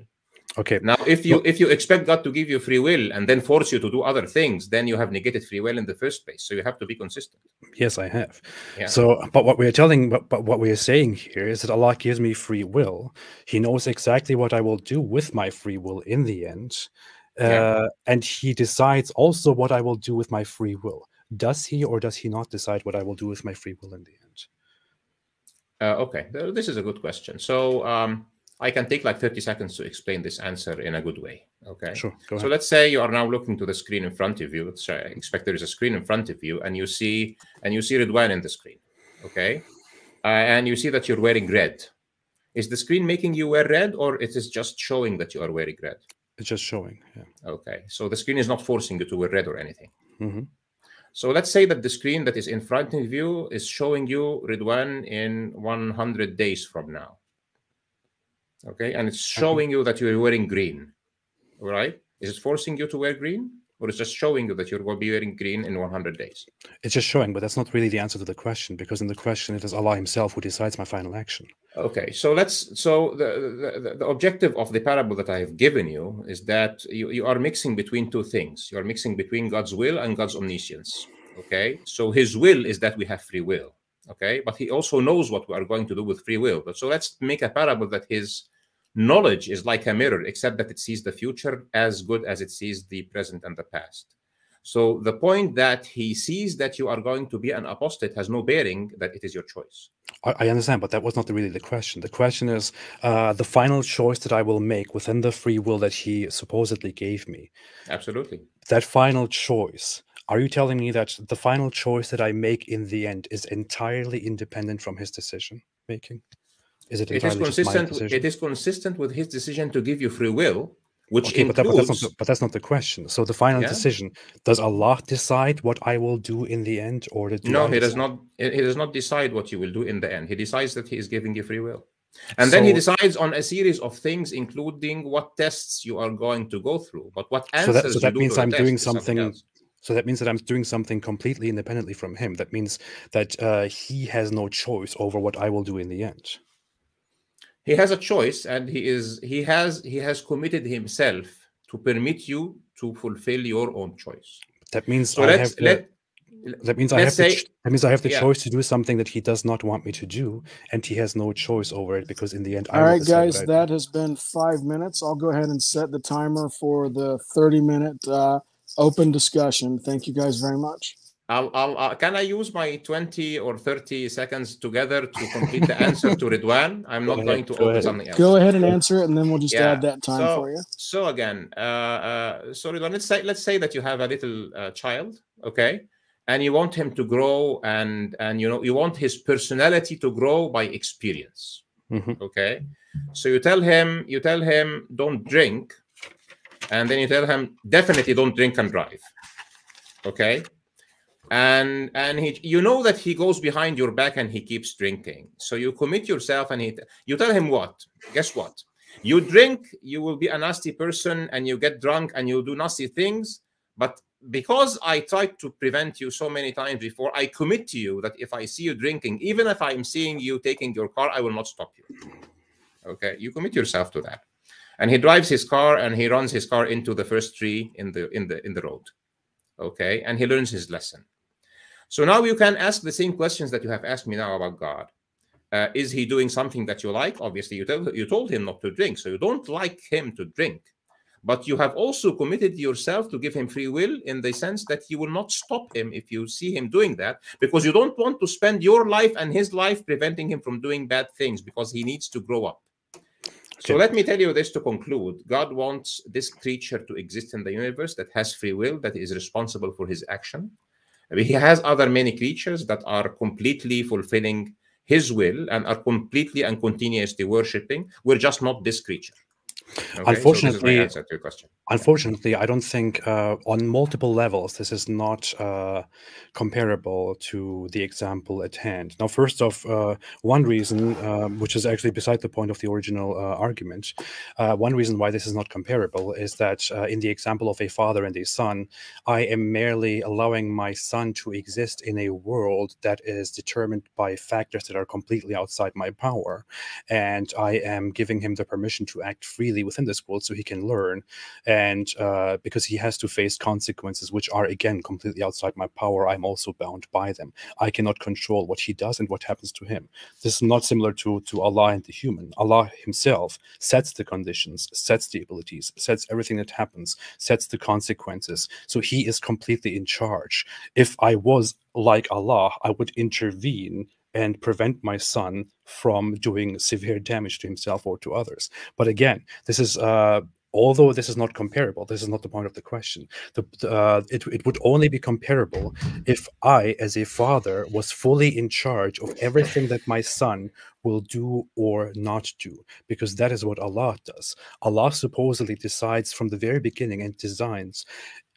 Okay. Now, if you expect God to give you free will and then force you to do other things, then you have negated free will in the first place. So you have to be consistent. Yes, I have. Yeah. So, but what we are saying here is that Allah gives me free will. He knows exactly what I will do with my free will in the end. And He decides also what I will do with my free will. Does He or does He not decide what I will do with my free will in the end? Okay, this is a good question. So I can take like 30 seconds to explain this answer in a good way. Okay, sure. Go ahead. So let's say you are now looking to the screen in front of you. Let's expect there is a screen in front of you, and you see Ridwan in the screen. Okay, and you see that you're wearing red. Is the screen making you wear red, or it is just showing that you are wearing red? It's just showing. Yeah. Okay, so the screen is not forcing you to wear red or anything. Mm-hmm. So let's say that the screen that is in front of you is showing you Ridwan in 100 days from now. Okay, and it's showing you that you're wearing green, right? Is it forcing you to wear green, or is it just showing you that you're going to be wearing green in 100 days? It's just showing, but that's not really the answer to the question, because in the question, it is Allah Himself who decides my final action. Okay, so the objective of the parable that I have given you is that you are mixing between two things. You are mixing between God's will and God's omniscience. Okay, so His will is that we have free will. Okay, but He also knows what we are going to do with free will. But so let's make a parable that His knowledge is like a mirror, except that it sees the future as good as it sees the present and the past. So the point that He sees that you are going to be an apostate has no bearing that it is your choice. I understand, but that was not really the question. The question is the final choice that I will make within the free will that He supposedly gave me. Absolutely. That final choice, are you telling me that the final choice that I make in the end is entirely independent from His decision making? Is it entirely just my decision? It is consistent with His decision to give you free will, which okay, includes... but that's not the question. So the final decision, does Allah decide what I will do in the end, or No, He does not. He does not decide what you will do in the end. He decides that He is giving you free will. And then He decides on a series of things, including what tests you are going to go through. But what answers so that means I'm doing something. So that means that I'm doing something completely independently from Him. That means that He has no choice over what I will do in the end. He has a choice, and he has committed Himself to permit you to fulfill your own choice. That means I have the choice to do something that He does not want me to do, and He has no choice over it, because in the end, all right, guys, that has been 5 minutes. I'll go ahead and set the timer for the 30-minute open discussion. Thank you guys very much. Can I use my 20 or 30 seconds together to complete the answer to Ridwan? I'm not going to open something else. Go ahead and answer it, and then we'll just add that time for you. So again, so Ridwan, let's say that you have a little child, okay, and you want him to grow, and you want his personality to grow by experience, okay. So you tell him don't drink, and then you tell him definitely don't drink and drive, okay. And he, that he goes behind your back and he keeps drinking. So you commit yourself, and you tell him what? Guess what? You drink, you will be a nasty person, and you get drunk and you do nasty things. But because I tried to prevent you so many times before, I commit to you that if I see you drinking, even if I'm seeing you taking your car, I will not stop you. Okay, you commit yourself to that. And he drives his car and he runs his car into the first tree in the road. Okay, and he learns his lesson. So now you can ask the same questions that you have asked me now about God. Is he doing something that you like? Obviously, you told him not to drink, so you don't like him to drink. But you have also committed yourself to give him free will in the sense that you will not stop him if you see him doing that, because you don't want to spend your life and his life preventing him from doing bad things, because he needs to grow up. So let me tell you this to conclude. God wants this creature to exist in the universe that has free will, that is responsible for his action. He has other many creatures that are completely fulfilling his will and are completely and continuously worshipping. We're just not this creature. Okay? Unfortunately, so this is my answer to your question. Unfortunately, I don't think on multiple levels this is not comparable to the example at hand. Now, first off, one reason, which is actually beside the point of the original argument, one reason why this is not comparable is that in the example of a father and a son, I am merely allowing my son to exist in a world that is determined by factors that are completely outside my power. And I am giving him the permission to act freely within this world so he can learn. And because he has to face consequences which are, again, completely outside my power, I'm also bound by them. I cannot control what he does and what happens to him. This is not similar to Allah and the human. Allah himself sets the conditions, sets the abilities, sets everything that happens, sets the consequences. So he is completely in charge. If I was like Allah, I would intervene and prevent my son from doing severe damage to himself or to others. But again, this is although this is not comparable, this is not the point of the question. It would only be comparable if I, as a father, was fully in charge of everything that my son will do or not do, because that is what Allah does. Allah supposedly decides from the very beginning and designs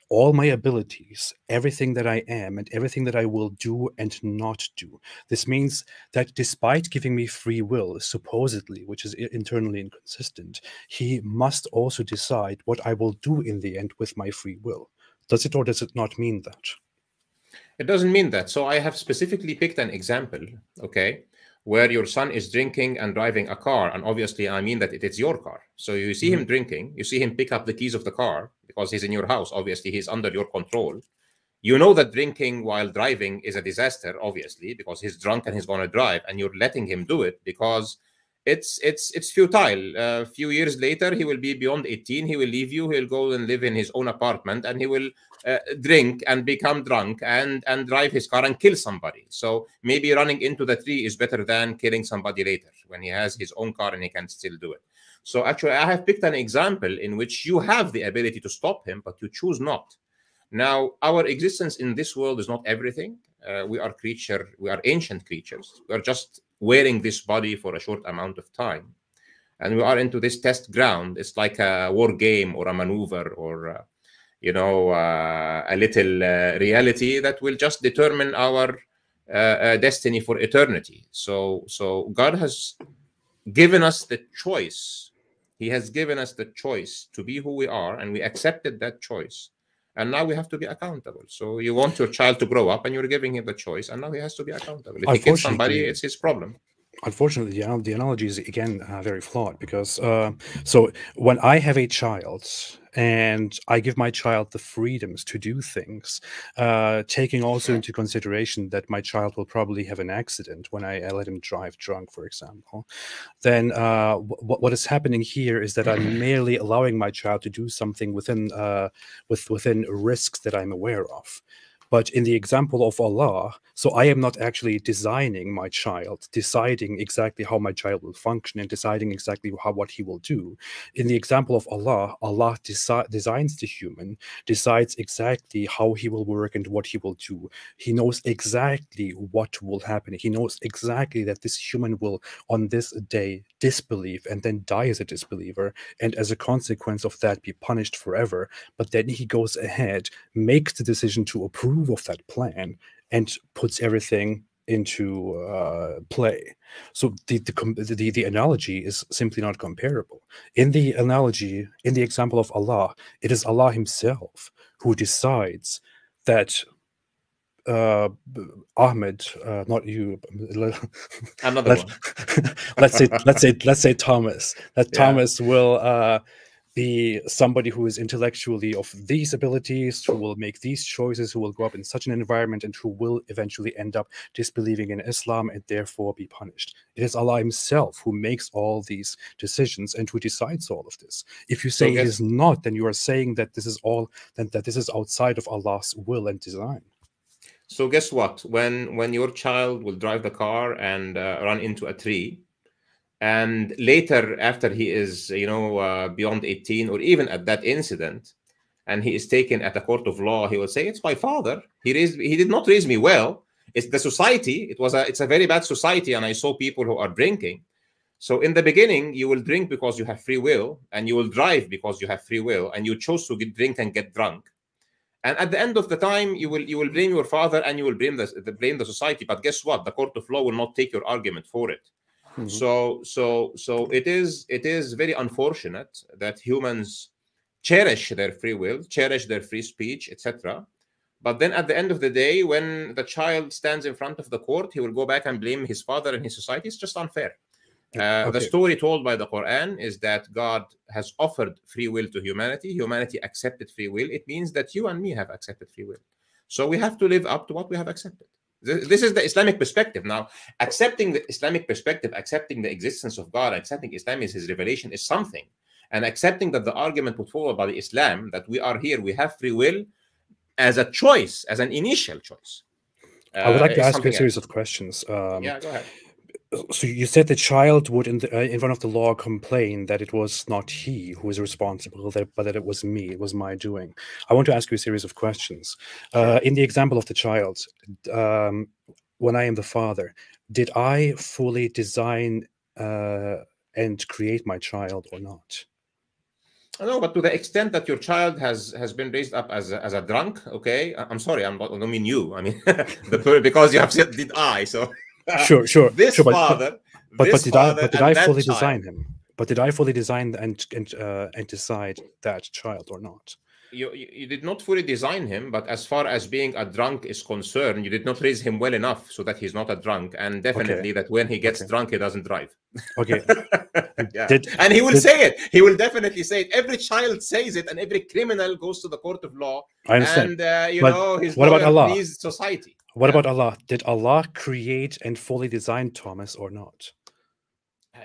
all my abilities, everything that I am, and everything that I will do and not do. This means that despite giving me free will, supposedly, which is internally inconsistent, he must also decide what I will do in the end with my free will. Does it or does it not mean that? It doesn't mean that. So I have specifically picked an example, okay, where your son is drinking and driving a car. And obviously, I mean that it's your car. So you see him drinking, you see him pick up the keys of the car because he's in your house. Obviously, he's under your control. You know that drinking while driving is a disaster, obviously, because he's drunk and he's going to drive, and you're letting him do it because it's futile. A few years later, he will be beyond 18. He will leave you. He'll go and live in his own apartment, and he will drink and become drunk and drive his car and kill somebody. So maybe running into the tree is better than killing somebody later when he has his own car and he can still do it. So actually, I have picked an example in which you have the ability to stop him, but you choose not. Now, our existence in this world is not everything. We are ancient creatures. We are just wearing this body for a short amount of time. And we are into this test ground. It's like a war game or a maneuver or, a little reality that will just determine our destiny for eternity. So God has given us the choice. He has given us the choice to be who we are, and we accepted that choice. And now we have to be accountable. So you want your child to grow up, and you're giving him the choice, and now he has to be accountable. If he kills somebody, it's his problem. Unfortunately, the analogy is, again, very flawed, because so when I have a child and I give my child the freedoms to do things, taking also into consideration that my child will probably have an accident when I let him drive drunk, for example, then what is happening here is that I'm merely allowing my child to do something within risks that I'm aware of. But in the example of Allah, so I am not actually designing my child, deciding exactly how my child will function and deciding exactly what he will do. In the example of Allah, Allah designs the human, decides exactly how he will work and what he will do. He knows exactly what will happen. He knows exactly that this human will, on this day, disbelieve and then die as a disbeliever, and as a consequence of that be punished forever. But then he goes ahead, makes the decision to approve of that plan, and puts everything into play. So the analogy is simply not comparable. In the analogy, in the example of Allah, it is Allah himself who decides that Ahmed, not you, Another one. let's say Thomas, that Yeah. Thomas will be somebody who is intellectually of these abilities, who will make these choices, who will grow up in such an environment, and who will eventually end up disbelieving in Islam and therefore be punished. It is Allah himself who makes all these decisions and who decides all of this. If you say it is not, then you are saying that this is all, that this is outside of Allah's will and design. So guess what? When your child will drive the car and run into a tree, and later, after he is, beyond 18, or even at that incident, and he is taken at a court of law, he will say, "It's my father. He did not raise me well. It's the society. It's a very bad society, and I saw people who are drinking." So in the beginning, you will drink because you have free will, and you will drive because you have free will, and you chose to drink and get drunk. And at the end of the time, you will blame your father, and you will blame the society. But guess what? The court of law will not take your argument for it. So it is very unfortunate that humans cherish their free will, cherish their free speech, etc. But then at the end of the day, when the child stands in front of the court, he will go back and blame his father and his society. It's just unfair. The story told by the Quran is that God has offered free will to humanity. Humanity accepted free will. It means that you and me have accepted free will. So we have to live up to what we have accepted. This is the Islamic perspective. Now, accepting the Islamic perspective, accepting the existence of God, accepting Islam is his revelation is something. And accepting that the argument put forward by the Islam, that we are here, we have free will as a choice, as an initial choice. I would like to ask you a series of questions. Yeah, go ahead. So you said the child would, in front of the law, complain that it was not he who was responsible, but that it was me, it was my doing. I want to ask you a series of questions. In the example of the child, when I am the father, did I fully design and create my child or not? No, but to the extent that your child has been raised up as a drunk, okay? I'm sorry, I don't mean you. I mean, because you have said, did I, so... Sure. This sure, father, but this did father, I? But did I fully child. design him? But did I fully design and decide that child or not? You did not fully design him, but as far as being a drunk is concerned, you did not raise him well enough so that he's not a drunk, and definitely that when he gets drunk, he doesn't drive. Okay. Yeah. And he will say it. He will definitely say it. Every child says it, and every criminal goes to the court of law. I understand. And his what about Allah? Please society. What about Allah? Did Allah create and fully design Thomas or not?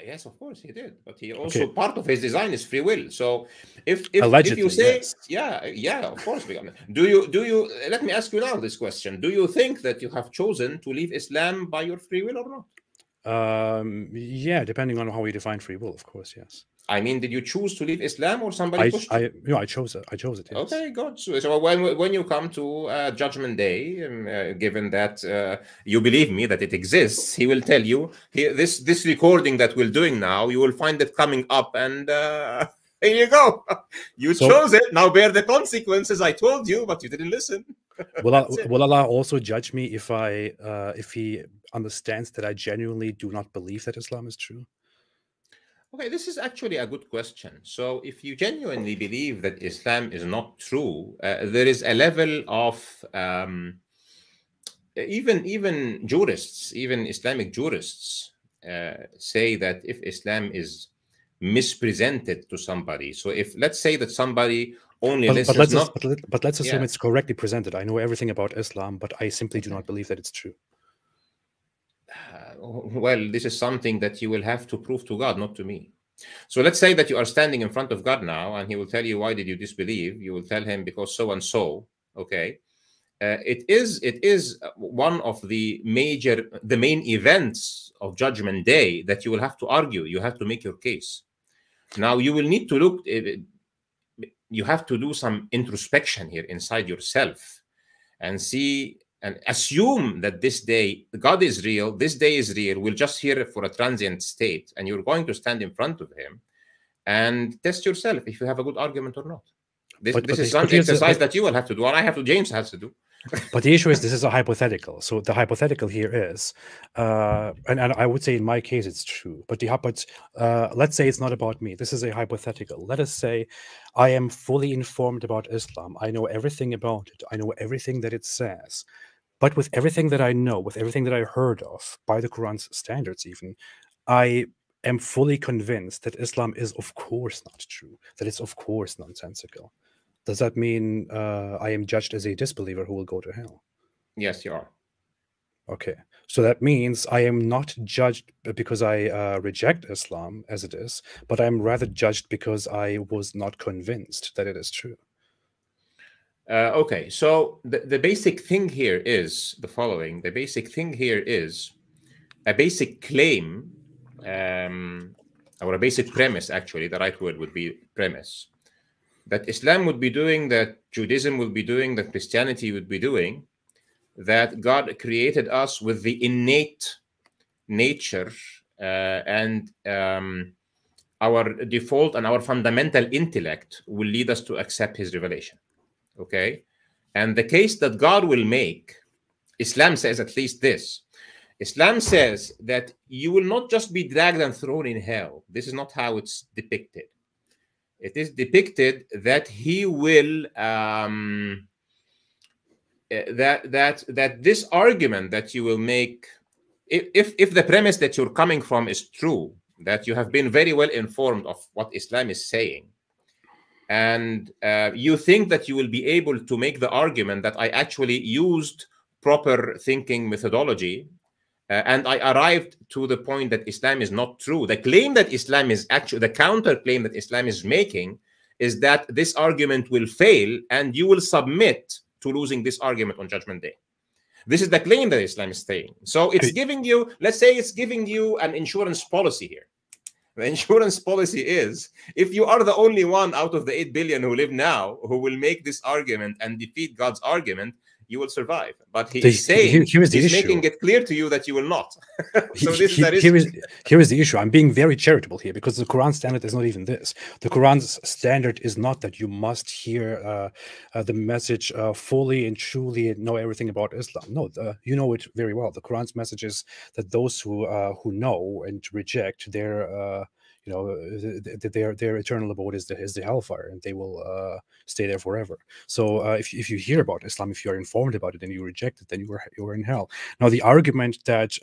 Yes, of course he did, but he also part of his design is free will. So if allegedly, you say yes. yeah, of course. Do you let me ask you now this question: do you think that you have chosen to leave Islam by your free will or not? Yeah, depending on how we define free will, of course, yes. I mean, did you choose to leave Islam or somebody pushed you? I chose it. Yes. Okay, good. So when you come to Judgment Day, given that you believe me that it exists, he will tell you this recording that we're doing now. You will find it coming up, and here you go. You chose it. Now bear the consequences. I told you, but you didn't listen. Will Allah also judge me if he understands that I genuinely do not believe that Islam is true? Okay, this is actually a good question. So if you genuinely believe that Islam is not true, there is a level of even jurists, even Islamic jurists say that if Islam is mispresented to somebody, so if let's say that somebody only listens... But let's assume it's correctly presented. I know everything about Islam, but I simply do not believe that it's true. Well, this is something that you will have to prove to God, not to me. So let's say that you are standing in front of God now, and he will tell you, why did you disbelieve? You will tell him, because so and so. Okay. It is one of the main events of Judgment Day that you will have to argue. You have to make your case. Now you will need to look, you have to do some introspection here inside yourself and see and assume that this day, God is real, this day is real, we're just here for a transient state, and you're going to stand in front of him and test yourself if you have a good argument or not. This is some exercise that you will have to do, and James has to do. But the issue is this is a hypothetical. So the hypothetical here is, and I would say in my case it's true. But let's say it's not about me. This is a hypothetical. Let us say I am fully informed about Islam. I know everything about it. I know everything that it says. But with everything that I know, with everything that I heard of by the Quran's standards, even, I am fully convinced that Islam is of course not true. That it's of course nonsensical. Does that mean I am judged as a disbeliever who will go to hell? Yes, you are. Okay. So that means I am not judged because I reject Islam as it is, but I'm rather judged because I was not convinced that it is true. Okay, so the basic thing here is the following. The basic thing here is a basic claim, or a basic premise, actually. The right word would be premise. That Islam would be doing, that Judaism will be doing, that Christianity would be doing, that God created us with the innate nature and our default and our fundamental intellect will lead us to accept his revelation. Okay? And the case that God will make, Islam says at least this. Islam says that you will not just be dragged and thrown in hell. This is not how it's depicted. It is depicted that he will that this argument that you will make, if the premise that you're coming from is true, that you have been very well informed of what Islam is saying, and you think that you will be able to make the argument that I actually used proper thinking methodology and I arrived to the point that Islam is not true. The claim that Islam is actually, the counter claim that Islam is making is that this argument will fail and you will submit to losing this argument on Judgment Day. This is the claim that Islam is saying. So it's giving you, let's say it's giving you an insurance policy here. The insurance policy is, if you are the only one out of the 8 billion who live now who will make this argument and defeat God's argument, you will survive. But he is saying, he's making it clear to you that you will not. So here is the issue. I'm being very charitable here because the Quran standard is not even this. The Quran's standard is not that you must hear the message fully and truly and know everything about Islam. No, you know it very well. The Quran's message is that those who know and reject their their eternal abode is the hellfire, and they will stay there forever. So if you hear about Islam, if you are informed about it and you reject it, then you are in hell. Now the argument that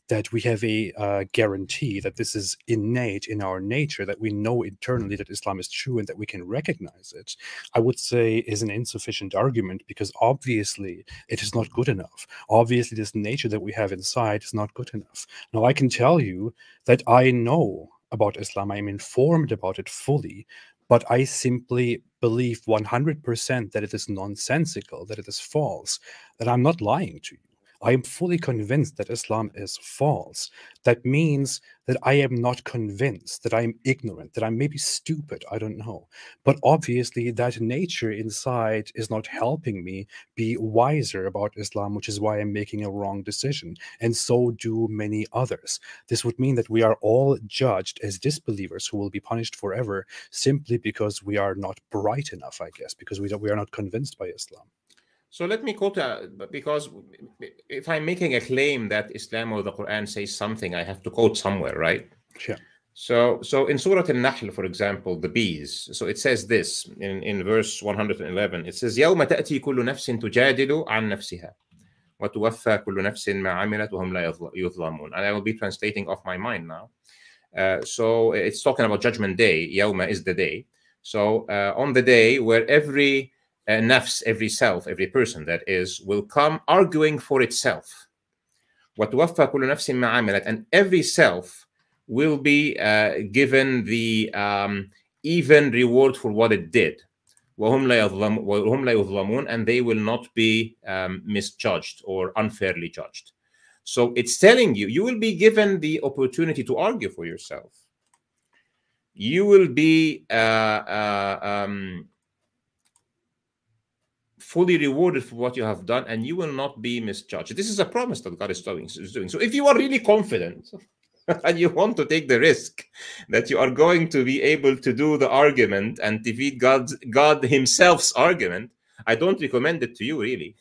that we have a guarantee that this is innate in our nature, that we know internally that Islam is true and that we can recognize it, I would say is an insufficient argument, because obviously it is not good enough. Obviously this nature that we have inside is not good enough. Now I can tell you that I know about Islam, I am informed about it fully, but I simply believe 100% that it is nonsensical, that it is false, that I'm not lying to you. I am fully convinced that Islam is false. That means that I am not convinced, that I'm ignorant, that I'm maybe stupid, I don't know. But obviously that nature inside is not helping me be wiser about Islam, which is why I'm making a wrong decision. And so do many others. This would mean that we are all judged as disbelievers who will be punished forever simply because we are not bright enough, I guess, because we are not convinced by Islam. So let me quote, because if I'm making a claim that Islam or the Quran says something, I have to quote somewhere, right? Sure. So in Surah Al-Nahl, for example, the bees. So it says this in verse 111. It says, يَوْمَ تَأْتِي كُلُّ نَفْسٍ تُجَادِلُ عَنْ نَفْسِهَا وَتُوَفَّى كُلُّ نَفْسٍ مَا عَمِلَتْ وَهُمْ لَا يُظْلَمُونَ. And I will be translating off my mind now. So it's talking about Judgment Day. Yawma is the day. So on the day where every nafs, every self, every person that is, will come arguing for itself. وَتُوَفَّى كُلُّ نَفْسٍ مَا عَمِلَتْ. And every self will be given the even reward for what it did. وَهُمْ لَا يُظْلَمُونَ. And they will not be misjudged or unfairly judged. So it's telling you, you will be given the opportunity to argue for yourself. You will be fully rewarded for what you have done, and you will not be misjudged. This is a promise that God is doing. So if you are really confident and you want to take the risk that you are going to be able to do the argument and defeat God himself's argument, I don't recommend it to you, really.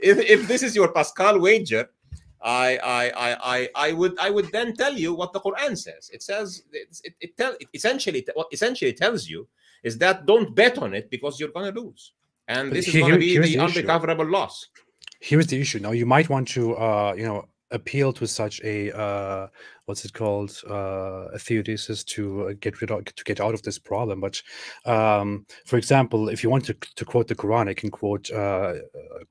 if this is your Pascal wager, I would then tell you what the Quran says. It says it essentially tells you is that don't bet on it because you're going to lose, and this is going to be the unrecoverable loss. Here's the issue. Now you might want to appeal to such a what's it called, a theodesis to get out of this problem. But for example, if you want to quote the Quran, I can quote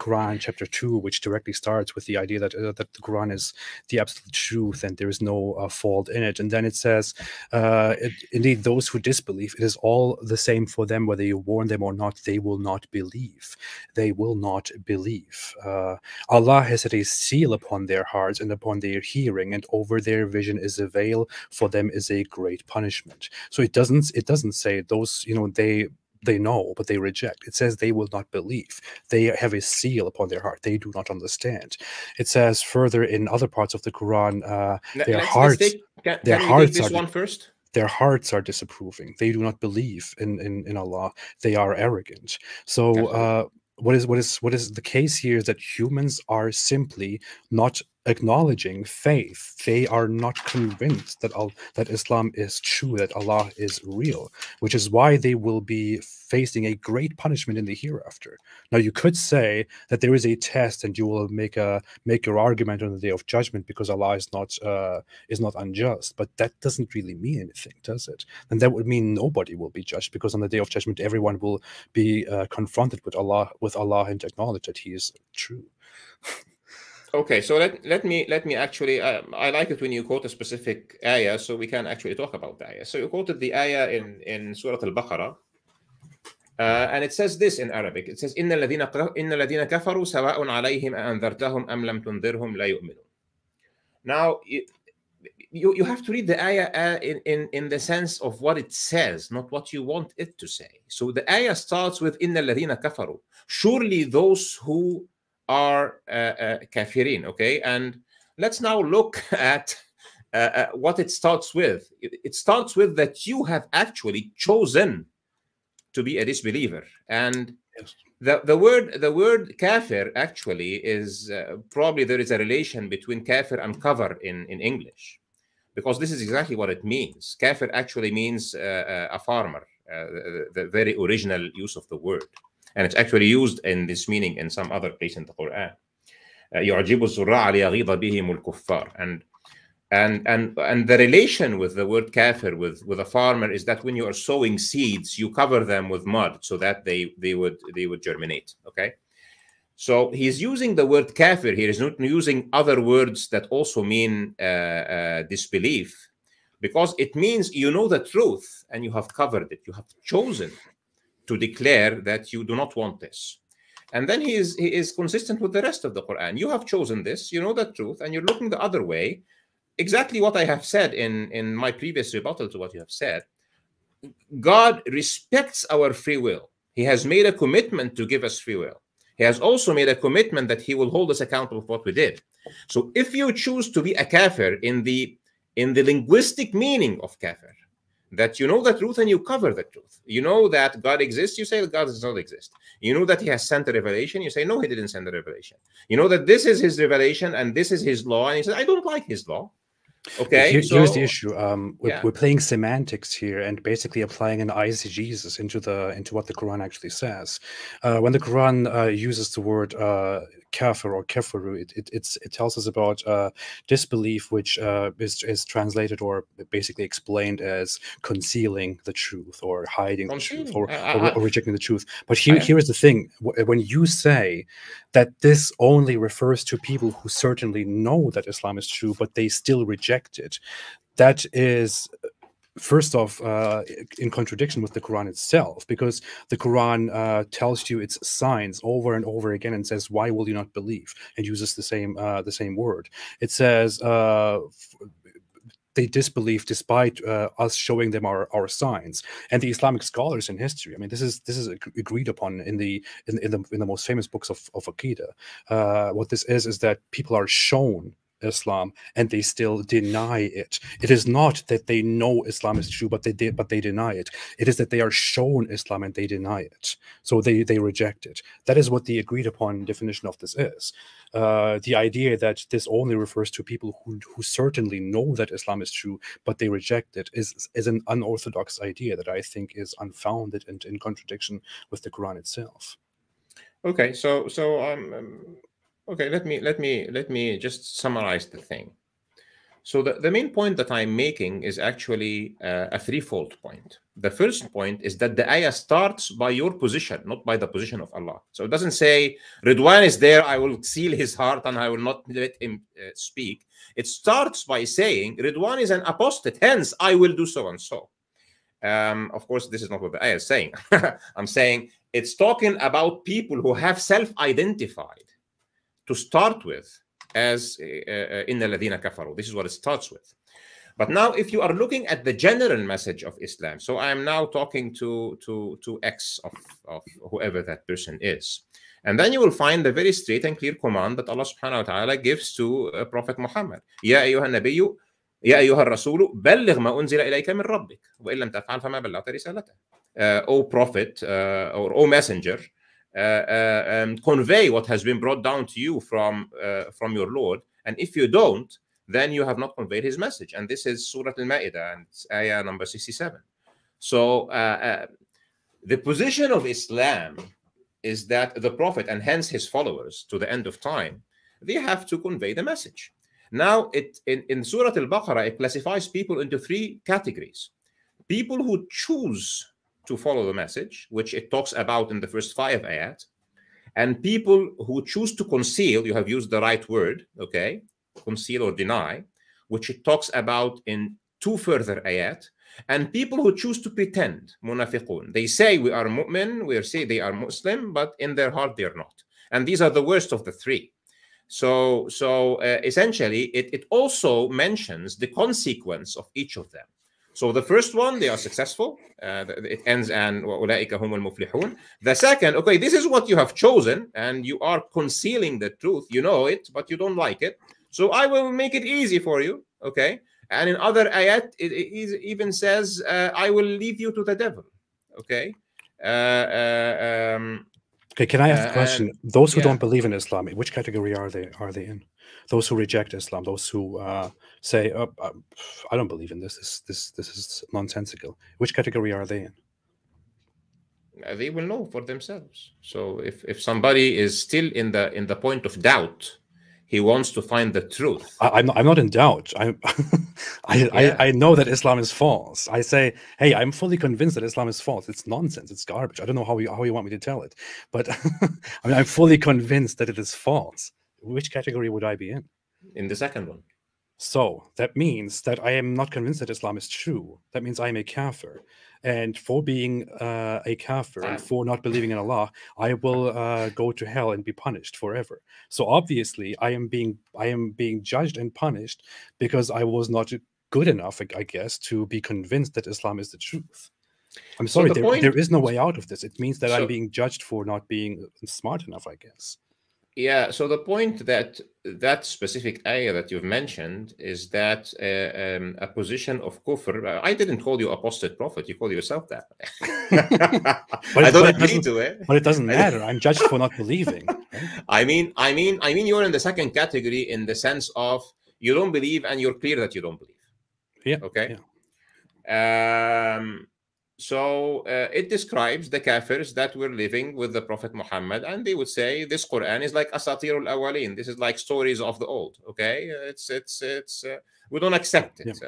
Quran chapter 2, which directly starts with the idea that that the Quran is the absolute truth and there is no fault in it. And then it says, indeed, those who disbelieve, it is all the same for them whether you warn them or not. They will not believe. They will not believe. Allah has set a seal upon their hearts and upon their hearing, and over their vision is a veil. For them is a great punishment. So it doesn't say those, they know, but they reject. It says they will not believe. They have a seal upon their heart. They do not understand. It says further in other parts of the Quran, their hearts are disapproving. They do not believe in Allah. They are arrogant. So what is the case here is that humans are simply not acknowledging faith. They are not convinced that Islam is true, that Allah is real, which is why they will be facing a great punishment in the hereafter. Now, you could say that there is a test, and you will make your argument on the Day of Judgment because Allah is not unjust. But that doesn't really mean anything, does it? And that would mean nobody will be judged, because on the Day of Judgment, everyone will be confronted with Allah and acknowledge that He is true. Okay, so let me actually, I like it when you quote a specific ayah, so we can actually talk about the ayah. So you quoted the ayah in Surah Al-Baqarah, and it says this in Arabic. It says, إِنَّ الَّذِينَ كَفَرُوا سَوَاءٌ عَلَيْهِمْ أَأَنذَرْتَهُمْ أَمْ لَمْ تُنذِرْهُمْ لَا يُؤْمِنُونَ. Now, you have to read the ayah in the sense of what it says, not what you want it to say. So the ayah starts with إِنَّ الَّذِينَ كَفَرُوا. Surely those who are kafirin, okay? And let's now look at what it starts with. It starts with that you have actually chosen to be a disbeliever. And yes, the word kafir actually is probably there is a relation between kafir and cover in English, because this is exactly what it means. Kafir actually means a farmer, the very original use of the word. And it's actually used in this meaning in some other place in the Quran. يُعْجِبُ الزُّرَّاعَ لِيَغِيظَ بِهِمُ الْكُفَّارِ. And the relation with the word kafir with a farmer is that when you are sowing seeds, you cover them with mud so that they would germinate. Okay, so he's using the word kafir here. He's not using other words that also mean disbelief, because it means you know the truth and you have covered it. You have chosen to declare that you do not want this. And then he is consistent with the rest of the Quran. You have chosen this, you know the truth, and you're looking the other way. Exactly what I have said in my previous rebuttal to what you have said. God respects our free will. He has made a commitment to give us free will. He has also made a commitment that he will hold us accountable for what we did. So if you choose to be a kafir in the linguistic meaning of kafir, that you know the truth and you cover the truth. You know that God exists, you say that God does not exist. You know that he has sent a revelation, you say no, he didn't send a revelation. You know that this is his revelation and this is his law, and he says I don't like his law. Okay, here's the issue. We're playing semantics here and basically applying an eisegesis into what the Quran actually says. When the Quran uses the word kafir or kafaru, it tells us about disbelief, which is translated or basically explained as concealing the truth or hiding the truth or rejecting the truth. But here is the thing: when you say that this only refers to people who certainly know that Islam is true, but they still reject it, that is, first off, in contradiction with the Quran itself, because the Quran tells you its signs over and over again and says, "Why will you not believe?" and uses the same word. It says they disbelieve despite us showing them our signs. And the Islamic scholars in history, I mean, this is agreed upon in the most famous books of Aqidah. What this is that people are shown Islam and they still deny it. It is not that they know Islam is true, but they deny it. It is that they are shown Islam and they deny it. So they reject it. That is what the agreed upon definition of this is. The idea that this only refers to people who certainly know that Islam is true, but they reject it is an unorthodox idea that I think is unfounded and in contradiction with the Quran itself. Okay, okay, let me just summarize the thing. So the main point that I'm making is actually a threefold point. The first point is that the ayah starts by your position, not by the position of Allah. So it doesn't say, Ridwan is there, I will seal his heart and I will not let him speak. It starts by saying, Ridwan is an apostate, hence I will do so and so. Of course, this is not what the ayah is saying. I'm saying it's talking about people who have self-identified to start with as Inna Ladina Kafaru. This is what it starts with. But now, if you are looking at the general message of Islam, so I am now talking to X of whoever that person is. And then you will find the very straight and clear command that Allah subhanahu wa ta'ala gives to Prophet Muhammad. Ya ayyuha nabiyyu, ya ayyuha rasulu, balligh ma unzila ilayka min rabbik, wa illam taf'al fama ballaghta risalatahu. O Prophet, or O Messenger, convey what has been brought down to you from your Lord, and if you don't, then you have not conveyed his message. And this is Surah Al-Ma'idah, and it's ayah number 67. So the position of Islam is that the Prophet, and hence his followers to the end of time, they have to convey the message. Now, in Surah Al-Baqarah, it classifies people into three categories. People who choose to follow the message, which it talks about in the first 5 ayat, and people who choose to conceal, you have used the right word, okay, conceal or deny, which it talks about in 2 further ayat, and people who choose to pretend, munafiqun. They say we are mu'min, we say they are Muslim, but in their heart they are not. And these are the worst of the 3. So essentially, it also mentions the consequence of each of them. So the first one, they are successful. It ends and وَأُولَٰئِكَ هُمُ الْمُفْلِحُونَ. The second, okay, this is what you have chosen, and you are concealing the truth. You know it, but you don't like it. So I will make it easy for you, okay? And in other ayat, it even says, I will leave you to the devil, okay? Okay, can I ask a question? Those who don't believe in Islam, which category are they in? Those who reject Islam, those who say, oh, I don't believe in this. This is nonsensical. Which category are they in? They will know for themselves. So if somebody is still in the point of doubt, he wants to find the truth. I'm not in doubt. I know that Islam is false. I say, hey, I'm fully convinced that Islam is false. It's nonsense. It's garbage. I don't know how you want me to tell it, but I mean, I'm fully convinced that it is false. Which category would I be in? In the second one. So that means that I am not convinced that Islam is true. That means I am a kafir. And for being a kafir and for not believing in Allah, I will go to hell and be punished forever. So obviously, I am being judged and punished because I was not good enough, I guess, to be convinced that Islam is the truth. I'm sorry, there is no way out of this. It means that I'm being judged for not being smart enough, I guess. Yeah, so the point that specific ayah that you've mentioned is that a position of kufr. I didn't call you apostate prophet. You call yourself that. I don't agree to it. But it doesn't matter. I'm judged for not believing. Right? I mean, you're in the second category in the sense of you don't believe and you're clear that you don't believe. Yeah. Okay. Yeah. So it describes the kafirs that were living with the Prophet Muhammad, and they would say this Quran is like asatirul awwalin. This is like stories of the old. Okay, it's we don't accept it,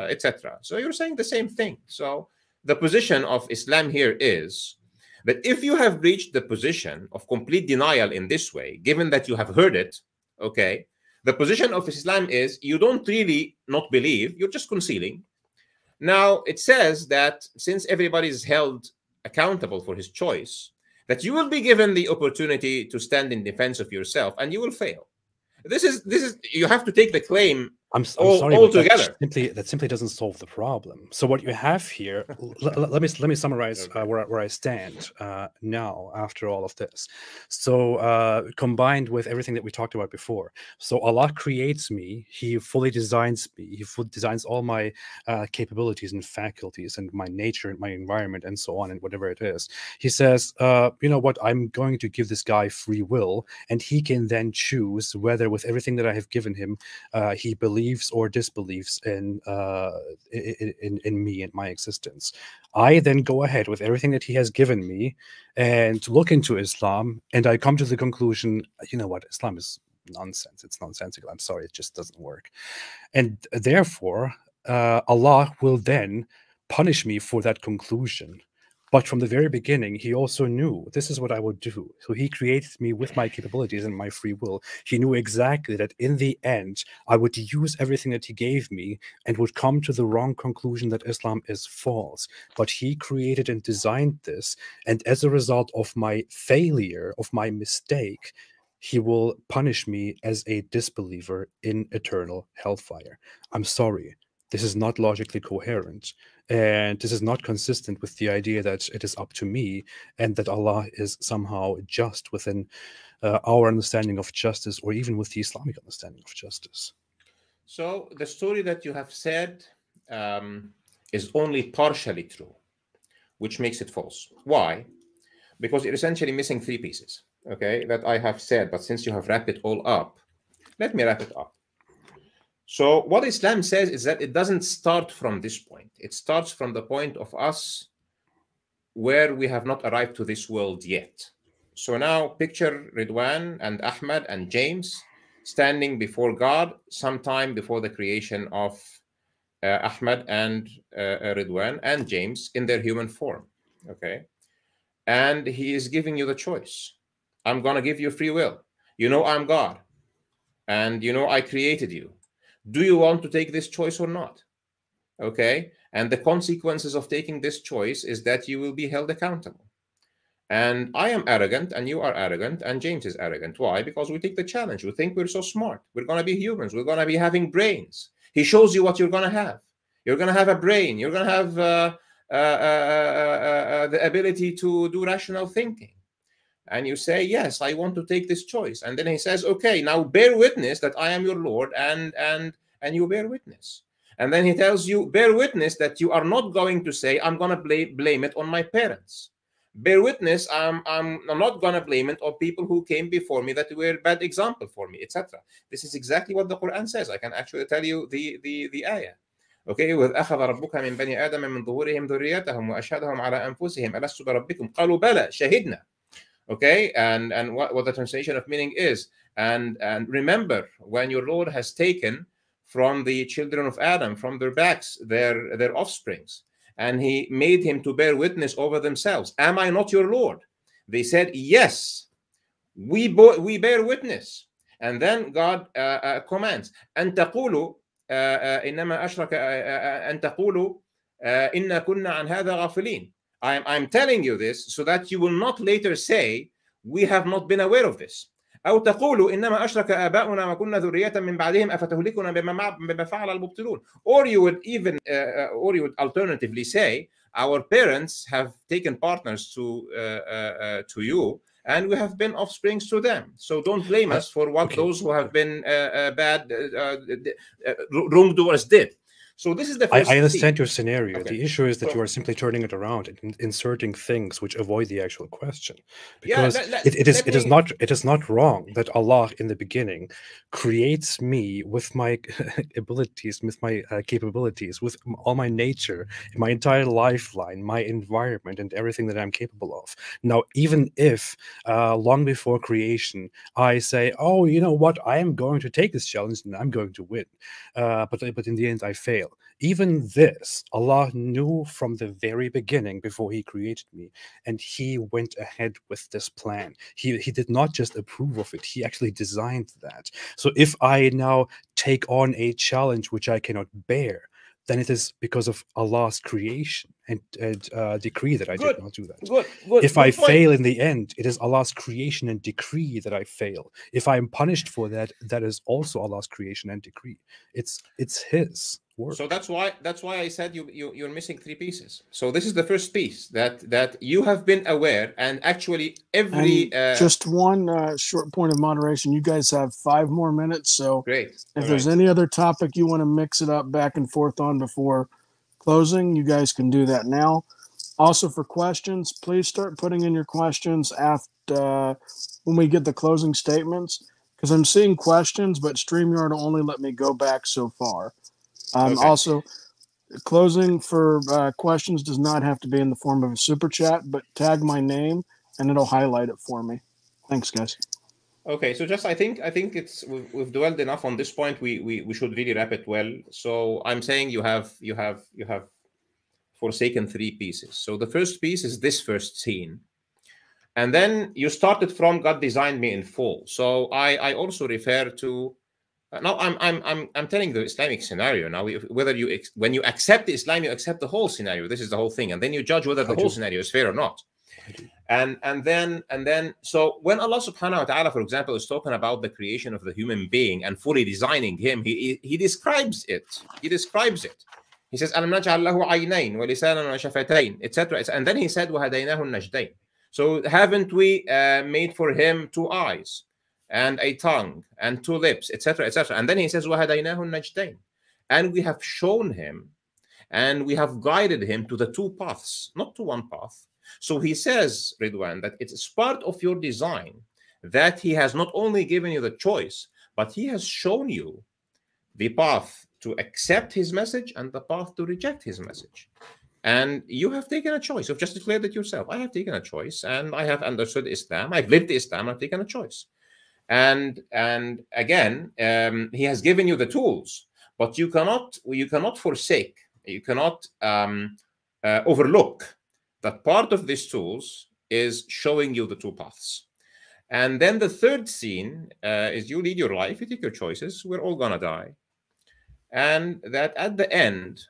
etc. So you're saying the same thing. So the position of Islam here is that if you have reached the position of complete denial in this way, given that you have heard it, okay, the position of Islam is you don't really not believe, you're just concealing. Now, it says that since everybody is held accountable for his choice, that you will be given the opportunity to stand in defense of yourself, and you will fail. This is you have to take the claim I'm sorry, all but together. that simply doesn't solve the problem. So what you have here, let me summarize where I stand now after all of this. So combined with everything that we talked about before, so Allah creates me. He fully designs me. He fully designs all my capabilities and faculties and my nature and my environment and so on and whatever it is. He says, you know what? I'm going to give this guy free will, and he can then choose whether, with everything that I have given him, he believes or disbelieves in me and my existence. I then go ahead with everything that he has given me and look into Islam, and I come to the conclusion, you know what, Islam is nonsense. It's nonsensical. I'm sorry, it just doesn't work. And therefore, Allah will then punish me for that conclusion. But from the very beginning, he also knew this is what I would do. So he created me with my capabilities and my free will. He knew exactly that in the end, I would use everything that he gave me and would come to the wrong conclusion that Islam is false. But he created and designed this. And as a result of my failure, of my mistake, he will punish me as a disbeliever in eternal hellfire. I'm sorry. This is not logically coherent. And this is not consistent with the idea that it is up to me and that Allah is somehow just within our understanding of justice, or even with the Islamic understanding of justice. So the story that you have said is only partially true, which makes it false. Why? Because you're essentially missing three pieces, okay, that I have said. But since you have wrapped it all up, let me wrap it up. So what Islam says is that it doesn't start from this point. It starts from the point of us where we have not arrived to this world yet. So now picture Ridwan and Ahmad and James standing before God sometime before the creation of Ahmad and Ridwan and James in their human form, okay? And he is giving you the choice. I'm going to give you free will. You know I'm God, and you know I created you. Do you want to take this choice or not? Okay. And the consequences of taking this choice is that you will be held accountable. And I am arrogant, and you are arrogant, and James is arrogant. Why? Because we take the challenge. We think we're so smart. We're going to be humans. We're going to be having brains. He shows you what you're going to have. You're going to have a brain. You're going to have the ability to do rational thinking. And you say, yes, I want to take this choice. And then he says, okay, now bear witness that I am your Lord, and you bear witness. And then he tells you, bear witness that you are not going to say, I'm going to blame it on my parents. Bear witness, I'm not going to blame it on people who came before me that were a bad example for me, etc. This is exactly what the Quran says. I can actually tell you the ayah. Okay, with أخذ ربك من بني آدم من ظهورهم ذريتهم وأشهدهم على أنفسهم ألست بربكم قالوا بلى شهدنا. Okay, and what the translation of meaning is, and remember when your Lord has taken from the children of Adam, from their backs, their offsprings, and he made him to bear witness over themselves. Am I not your Lord? They said, yes, we bear witness. And then God commands, أن تقولوا إنما أشرك أن تقولوا إنا كنا عن هذا غافلين. I'm telling you this so that you will not later say, we have not been aware of this. أو تقولوا إنما أشرك آباؤنا وكنا ذرية من بعدهم أفتهلكنا بما فعل المبطلون. Or you would even, or you would alternatively say, our parents have taken partners to you, and we have been offsprings to them. So don't blame us for what those who have been bad wrongdoers did. So this is the first I understand your scenario. Okay. The issue is that you are simply turning it around and inserting things which avoid the actual question. Because it is not wrong that Allah in the beginning creates me with my abilities, with my capabilities, with all my nature, my entire lifeline, my environment, and everything that I'm capable of. Now, even if long before creation I say, oh, you know what, I am going to take this challenge and I'm going to win, but in the end I fail. Even this, Allah knew from the very beginning before he created me, and he went ahead with this plan. He did not just approve of it, he actually designed that. So if I now take on a challenge which I cannot bear, then it is because of Allah's creation. and decree that I Good. did not do that. Good. If Good I point. fail in the end, it is Allah's creation and decree that I fail. If I am punished for that, that is also Allah's creation and decree. It's His work. So that's why I said you're missing 3 pieces. So this is the first piece, that you have been aware, and actually every just one short point of moderation. You guys have 5 more minutes, so great. if there's any other topic you want to mix it up back and forth on before closing, you guys can do that now. Also, for questions, please start putting in your questions after when we get the closing statements, because I'm seeing questions, but StreamYard will only let me go back so far. Okay. Also, closing for questions does not have to be in the form of a super chat, but tag my name and it'll highlight it for me. Thanks, guys. Okay, so just I think it's we've dwelled enough on this point. We should really wrap it well. So I'm saying you have forsaken 3 pieces. So the first piece is this first scene, and then you started from God designed me in full. So I also refer to now I'm telling the Islamic scenario now. Whether when you accept Islam, you accept the whole scenario. This is the whole thing, and then you judge whether the whole scenario is fair or not. And then so when Allah subhanahu wa ta'ala, for example, is talking about the creation of the human being and fully designing him, he describes it. He says, "Alam naj'al lahu 'aynayn wa lisanan wa shafatayn," etc. And then he said, "Wahadaynahu an-najdayn." So haven't we made for him 2 eyes and a tongue and 2 lips, etc., etc. And then he says, "Wahadaynahu an-najdayn," and we have shown him and we have guided him to the 2 paths, not to 1 path. So he says, Ridwan, that it's part of your design that he has not only given you the choice, but he has shown you the path to accept his message and the path to reject his message. And you have taken a choice. You've just declared it yourself. I have taken a choice, and I have understood Islam. I've lived Islam. I've taken a choice. And again, he has given you the tools, but you cannot forsake. You cannot overlook that part of these tools is showing you the 2 paths. And then the third scene is you lead your life, you take your choices. We're all gonna die, and that at the end,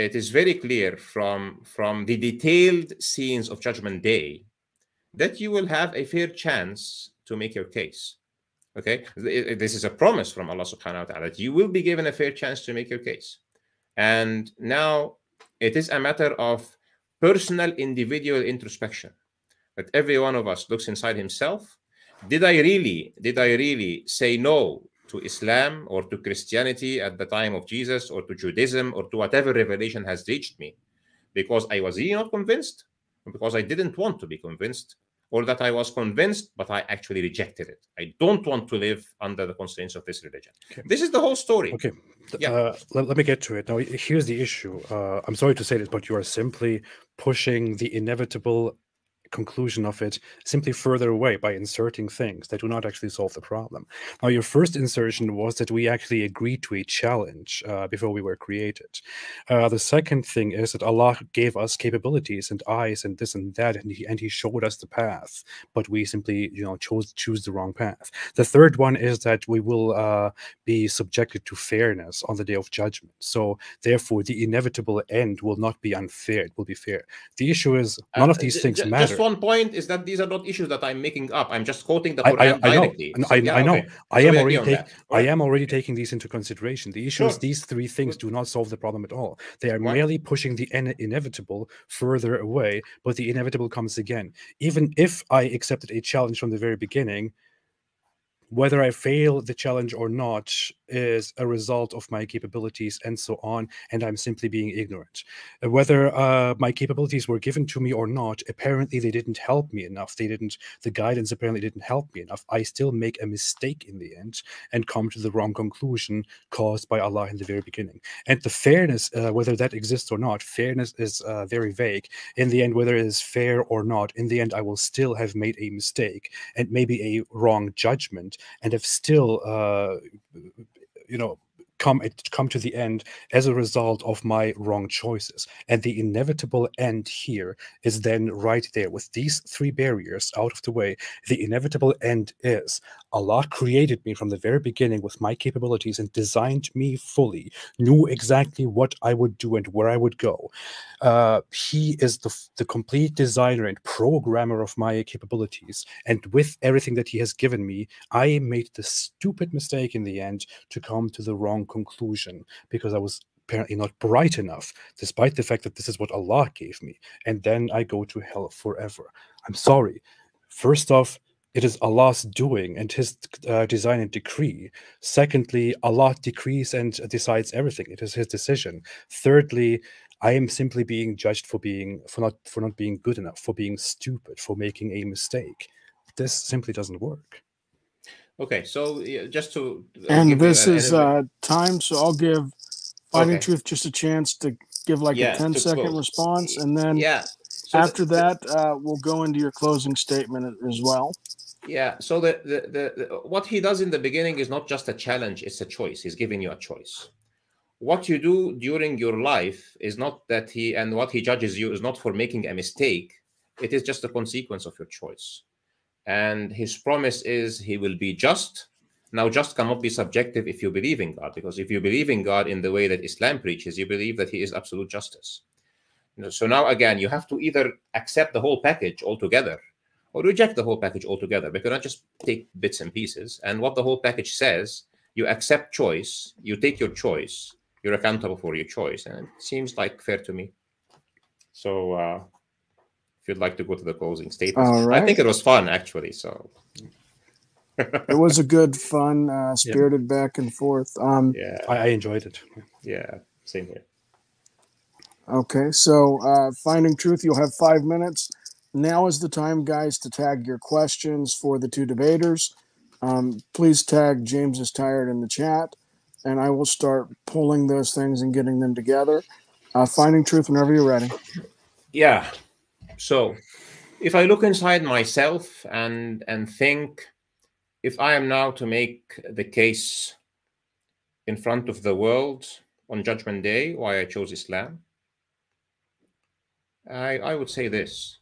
it is very clear from the detailed scenes of Judgment Day that you will have a fair chance to make your case. Okay, this is a promise from Allah subhanahu wa ta'ala that you will be given a fair chance to make your case. And now it is a matter of personal, individual introspection, that every one of us looks inside himself. Did I really say no to Islam or to Christianity at the time of Jesus, or to Judaism, or to whatever revelation has reached me, because I was really not convinced, or because I didn't want to be convinced, or that I was convinced but I actually rejected it? I don't want to live under the constraints of this religion. Okay. This is the whole story. Okay, let me get to it. Now, here's the issue. I'm sorry to say this, but you are simply pushing the inevitable conclusion of it simply further away by inserting things that do not actually solve the problem. Now, your first insertion was that we actually agreed to a challenge before we were created. The second thing is that Allah gave us capabilities and eyes and this and that, and he showed us the path, but we simply choose the wrong path. The third one is that we will be subjected to fairness on the day of judgment. So therefore, the inevitable end will not be unfair; it will be fair. The issue is none of these things matter. Just one point is that these are not issues that I'm making up. I'm just quoting the Quran directly. I know. I am already taking these into consideration. The issue is these 3 things do not solve the problem at all. They are merely pushing the inevitable further away, but the inevitable comes again. Even if I accepted a challenge from the very beginning, whether I fail the challenge or not is a result of my capabilities and so on, and I'm simply being ignorant. Whether my capabilities were given to me or not, apparently they didn't help me enough. The guidance apparently didn't help me enough. I still make a mistake in the end and come to the wrong conclusion caused by Allah in the very beginning. And the fairness, whether that exists or not, fairness is very vague. In the end, whether it is fair or not, in the end, I will still have made a mistake and maybe a wrong judgment, and have still come to the end as a result of my wrong choices. And the inevitable end here is then right there. With these 3 barriers out of the way, the inevitable end is Allah created me from the very beginning with my capabilities and designed me fully, knew exactly what I would do and where I would go. He is the complete designer and programmer of my capabilities. And with everything that he has given me, I made the stupid mistake in the end to come to the wrong conclusion because I was apparently not bright enough, despite the fact that this is what Allah gave me. And then I go to hell forever. I'm sorry. First off, it is Allah's doing and his design and decree. Secondly, Allah decrees and decides everything. It is his decision. Thirdly, I am simply being judged for not being good enough, for being stupid, for making a mistake. This simply doesn't work. Okay, so just to and this is time, so I'll give Finding Truth just a chance to give like a 10-second response, and then so after that we'll go into your closing statement as well. Yeah, so the what he does in the beginning is not just a challenge, it's a choice. He's giving you a choice. What you do during your life is not that what he judges you is not for making a mistake. It is just a consequence of your choice. And his promise is he will be just. Now, just cannot be subjective if you believe in God, because if you believe in God in the way that Islam preaches, you believe that he is absolute justice. So now, again, you have to either accept the whole package altogether or reject the whole package altogether. We cannot just take bits and pieces. And what the whole package says, you accept choice, you take your choice, you're accountable for your choice. And it seems like fair to me. So if you'd like to go to the closing statements. All right. I think it was fun, actually. So it was a good, fun, spirited back and forth. Yeah, I enjoyed it. Yeah, same here. Okay, so Finding Truth, you'll have 5 minutes. Now is the time, guys, to tag your questions for the two debaters. Please tag James is Tired in the chat, and I will start pulling those things and getting them together. Finding Truth whenever you're ready. Yeah. So if I look inside myself and think, if I am now to make the case in front of the world on Judgment Day why I chose Islam, I would say this.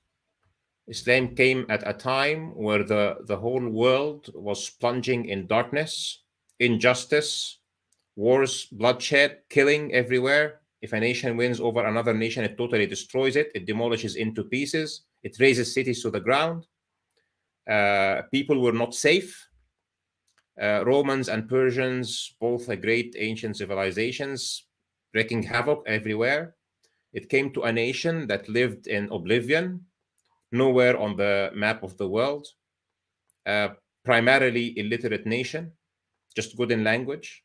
Islam came at a time where the whole world was plunging in darkness, injustice, wars, bloodshed, killing everywhere. If a nation wins over another nation, it totally destroys it. It demolishes into pieces. It razes cities to the ground. People were not safe. Romans and Persians, both great ancient civilizations, wreaking havoc everywhere. It came to a nation that lived in oblivion, nowhere on the map of the world, primarily illiterate nation, just good in language,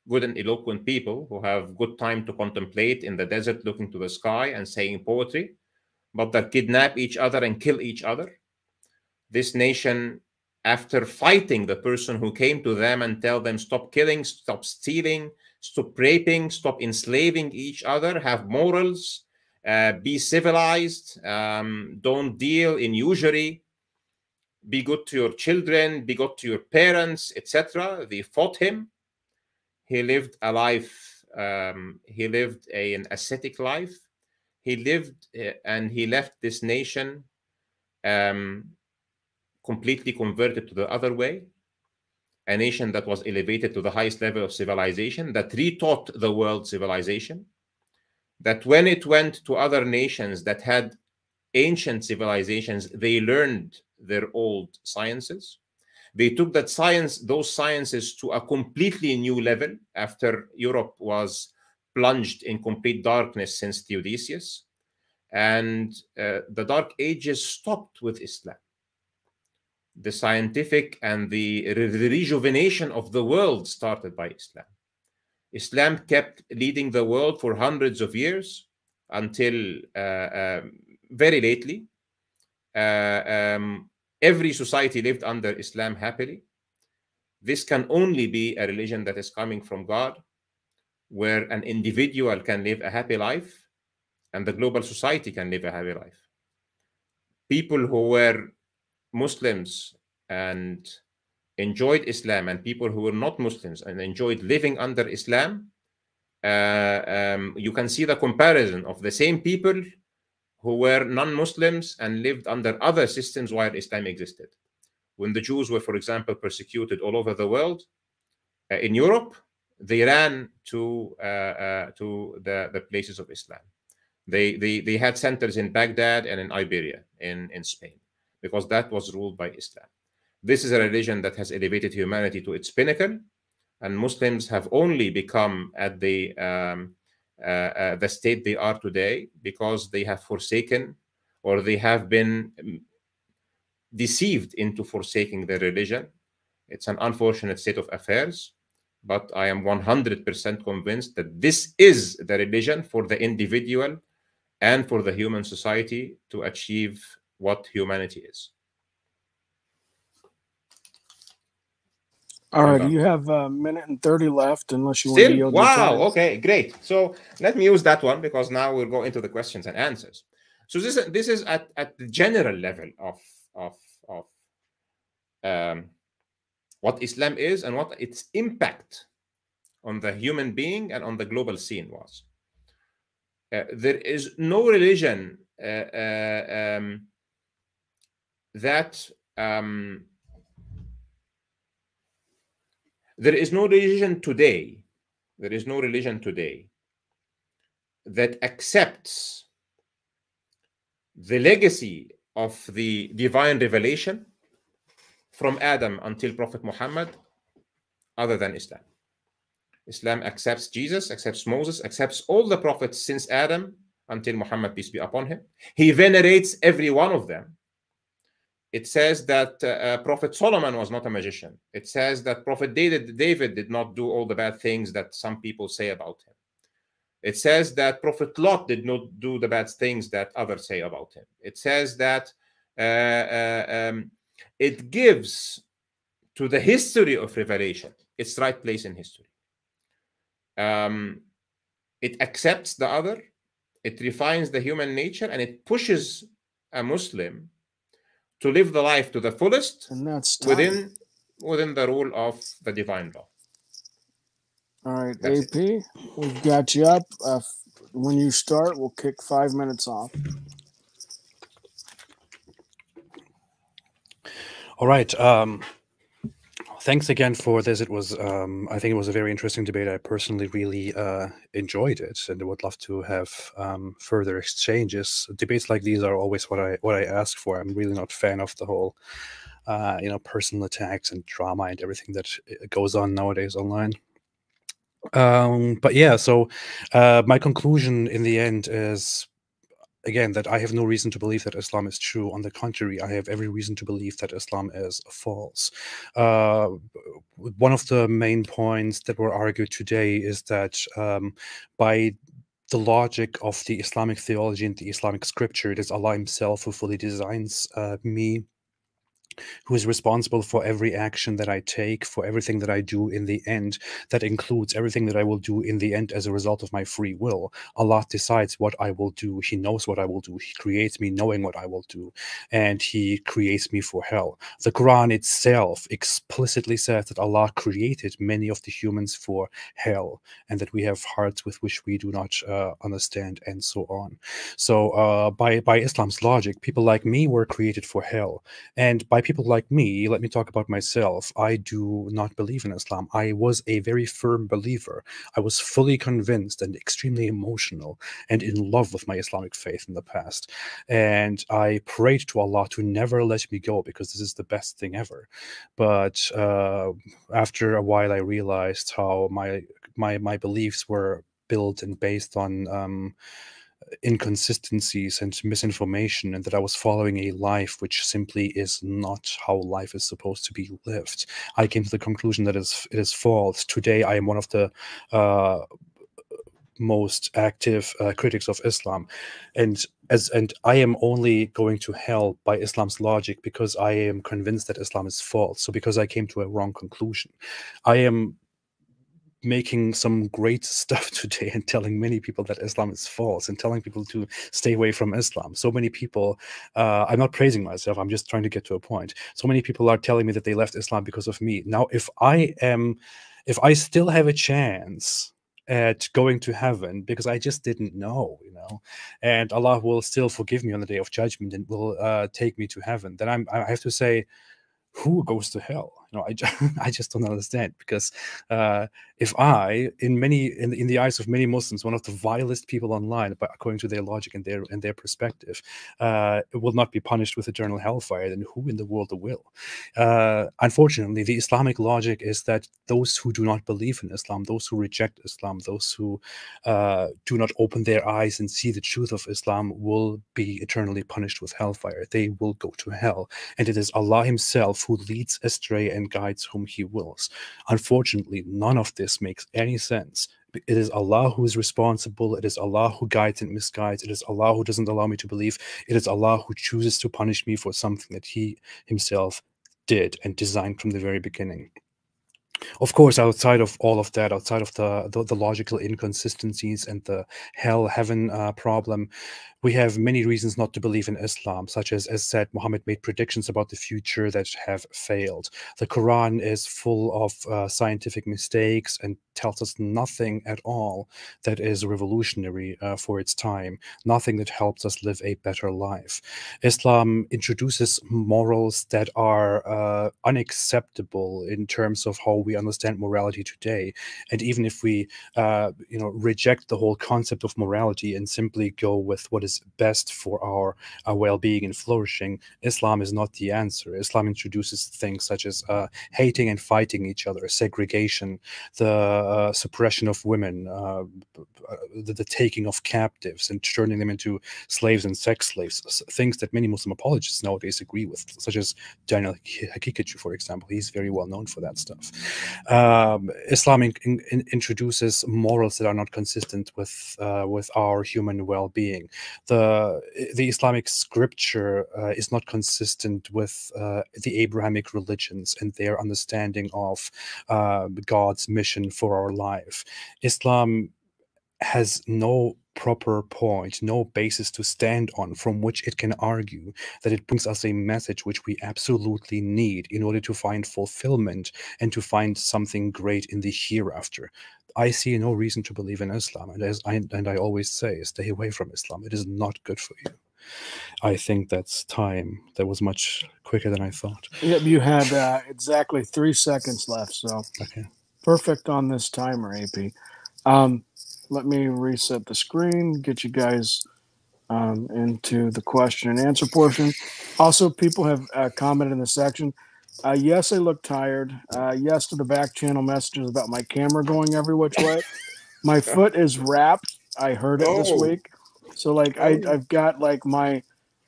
good and eloquent people who have good time to contemplate in the desert, looking to the sky and saying poetry, but that kidnap each other and kill each other. This nation, after fighting the person who came to them and tell them, stop killing, stop stealing, stop raping, stop enslaving each other, have morals, be civilized, don't deal in usury, be good to your children, be good to your parents, etc. They fought him. He lived a life, he lived an ascetic life. He lived and he left this nation completely converted to the other way, a nation that was elevated to the highest level of civilization, that retaught the world civilization, that when it went to other nations that had ancient civilizations, they learned their old sciences. They took that science, those sciences, to a completely new level after Europe was plunged in complete darkness since Theodosius. And the Dark Ages stopped with Islam. The scientific and the rejuvenation of the world started by Islam. Islam kept leading the world for hundreds of years until very lately. Every society lived under Islam happily. This can only be a religion that is coming from God, where an individual can live a happy life and the global society can live a happy life. People who were Muslims and enjoyed Islam and people who were not Muslims and enjoyed living under Islam, you can see the comparison of the same people who were non-Muslims and lived under other systems while Islam existed. When the Jews were, for example, persecuted all over the world, in Europe, they ran to the places of Islam. They had centers in Baghdad and in Iberia, in Spain, because that was ruled by Islam. This is a religion that has elevated humanity to its pinnacle, and Muslims have only become at the state they are today because they have forsaken, or they have been deceived into forsaking their religion. It's an unfortunate state of affairs, but I am 100% convinced that this is the religion for the individual and for the human society to achieve what humanity is. All right, you have a minute and 30 left, unless you want to Still? yield your time. Wow, okay, great. So let me use that one, because now we'll go into the questions and answers. So this is at the general level of what Islam is and what its impact on the human being and on the global scene was. There is no religion there is no religion today. There is no religion today that accepts the legacy of the divine revelation from Adam until Prophet Muhammad other than Islam. Islam accepts Jesus, accepts Moses, accepts all the prophets since Adam until Muhammad, peace be upon him. He venerates every one of them. It says that Prophet Solomon was not a magician. It says that Prophet David did not do all the bad things that some people say about him. It says that Prophet Lot did not do the bad things that others say about him. It says that it gives to the history of revelation its right place in history. It accepts the other, it refines the human nature, and it pushes a Muslim to live the life to the fullest, and that's within the rule of the divine law. All right, That's AP, we've got you up. When you start, we'll kick 5 minutes off. All right. Thanks again for this. It was, I think it was a very interesting debate. I personally really enjoyed it, and I would love to have further exchanges. Debates like these are always what I ask for. I'm really not a fan of the whole, personal attacks and drama and everything that goes on nowadays online. But yeah, so my conclusion in the end is, again, that I have no reason to believe that Islam is true. On the contrary, I have every reason to believe that Islam is false. One of the main points that were argued today is that by the logic of the Islamic theology and the Islamic scripture, it is Allah himself who fully designs me, who is responsible for every action that I take, for everything that I do in the end. That includes everything that I will do in the end as a result of my free will. Allah decides what I will do. He knows what I will do. He creates me knowing what I will do, and He creates me for hell. The Quran itself explicitly says that Allah created many of the humans for hell, and that we have hearts with which we do not understand, and so on. So by Islam's logic, people like me were created for hell, and by people like me, let me talk about myself. I do not believe in Islam. I was a very firm believer. I was fully convinced and extremely emotional and in love with my Islamic faith in the past. And I prayed to Allah to never let me go, because this is the best thing ever. But after a while, I realized how my beliefs were built and based on inconsistencies and misinformation, and that I was following a life which simply is not how life is supposed to be lived. I came to the conclusion that it is false. Today, I am one of the most active critics of Islam, and I am only going to hell by Islam's logic because I am convinced that Islam is false. So because I came to a wrong conclusion, I am making some great stuff today and telling many people that Islam is false and telling people to stay away from Islam. So many people, I'm not praising myself, I'm just trying to get to a point. So many people are telling me that they left Islam because of me. Now, if I still have a chance at going to heaven because I just didn't know, and Allah will still forgive me on the day of judgment and will take me to heaven, then I have to say, who goes to hell? I just don't understand, because if I, in the eyes of many Muslims, one of the vilest people online, but according to their logic and their perspective, will not be punished with eternal hellfire, then who in the world will? Unfortunately, the Islamic logic is that those who do not believe in Islam, those who reject Islam, those who do not open their eyes and see the truth of Islam, will be eternally punished with hellfire. They will go to hell, and it is Allah Himself who leads astray and guides whom He wills. Unfortunately, none of this makes any sense. It is Allah who is responsible. It is Allah who guides and misguides. It is Allah who doesn't allow me to believe. It is Allah who chooses to punish me for something that He Himself did and designed from the very beginning. Of course, outside of all of that, outside of the logical inconsistencies and the hell-heaven problem, we have many reasons not to believe in Islam, such as said, Muhammad made predictions about the future that have failed. The Quran is full of scientific mistakes and tells us nothing at all that is revolutionary for its time, nothing that helps us live a better life. Islam introduces morals that are unacceptable in terms of how we understand morality today. And even if we reject the whole concept of morality and simply go with what is best for our well-being and flourishing, Islam is not the answer. Islam introduces things such as hating and fighting each other, segregation, the suppression of women, the taking of captives and turning them into slaves and sex slaves, things that many Muslim apologists nowadays agree with, such as Daniel Hakikachu, for example. He's very well known for that stuff. Islam introduces morals that are not consistent with our human well-being. The Islamic scripture is not consistent with the Abrahamic religions and their understanding of God's mission for our life. Islam has no proper point, no basis to stand on from which it can argue that it brings us a message which we absolutely need in order to find fulfillment and to find something great in the hereafter. I see no reason to believe in Islam, and I always say, stay away from Islam. It is not good for you. I think that's time. That was much quicker than I thought. Yep, you had exactly 3 seconds left, so okay. Perfect on this timer, AP. Let me reset the screen, get you guys into the question and answer portion. Also, people have commented in the section. Yes, I look tired. Yes to the back channel messages about my camera going every which way. My foot is wrapped. I heard it this week. So like I've got like my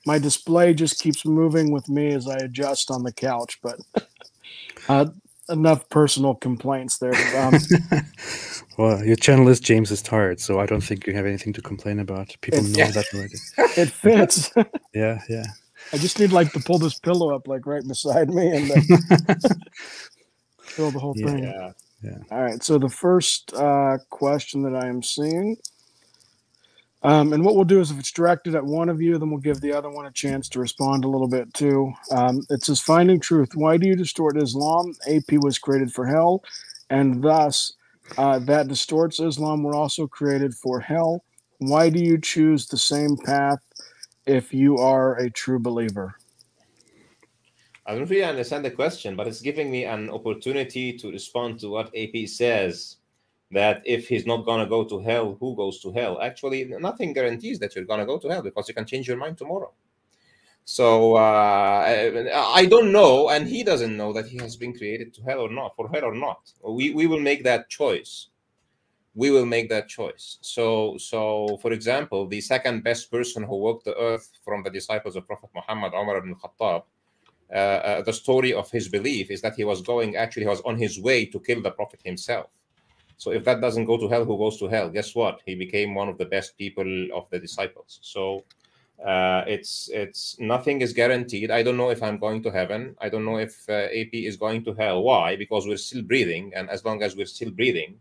display just keeps moving with me as I adjust on the couch, but enough personal complaints there. Well, your channel is James is Tired, so I don't think you have anything to complain about. People know that already. It fits. Yeah. I just need like to pull this pillow up like right beside me and fill the whole thing. Yeah. All right. So the first question that I am seeing, and what we'll do is if it's directed at one of you, then we'll give the other one a chance to respond a little bit too. It says, finding truth. Why do you distort Islam? AP was created for hell, and thus that distorts Islam. We're also created for hell. Why do you choose the same path if you are a true believer? I don't really understand the question, but it's giving me an opportunity to respond to what AP says, that if he's not going to go to hell, who goes to hell? Actually, nothing guarantees that you're going to go to hell, because you can change your mind tomorrow. So I don't know, and he doesn't know that he has been created to hell or not, for hell or not. We will make that choice. We will make that choice. So for example, the second best person who walked the earth from the disciples of Prophet Muhammad, Umar ibn Khattab, the story of his belief is that he was on his way to kill the Prophet himself. So if that doesn't go to hell, who goes to hell? Guess what? He became one of the best people of the disciples. So it's nothing is guaranteed. I don't know if I'm going to heaven. I don't know if AP is going to hell. Why? Because we're still breathing, and as long as we're still breathing,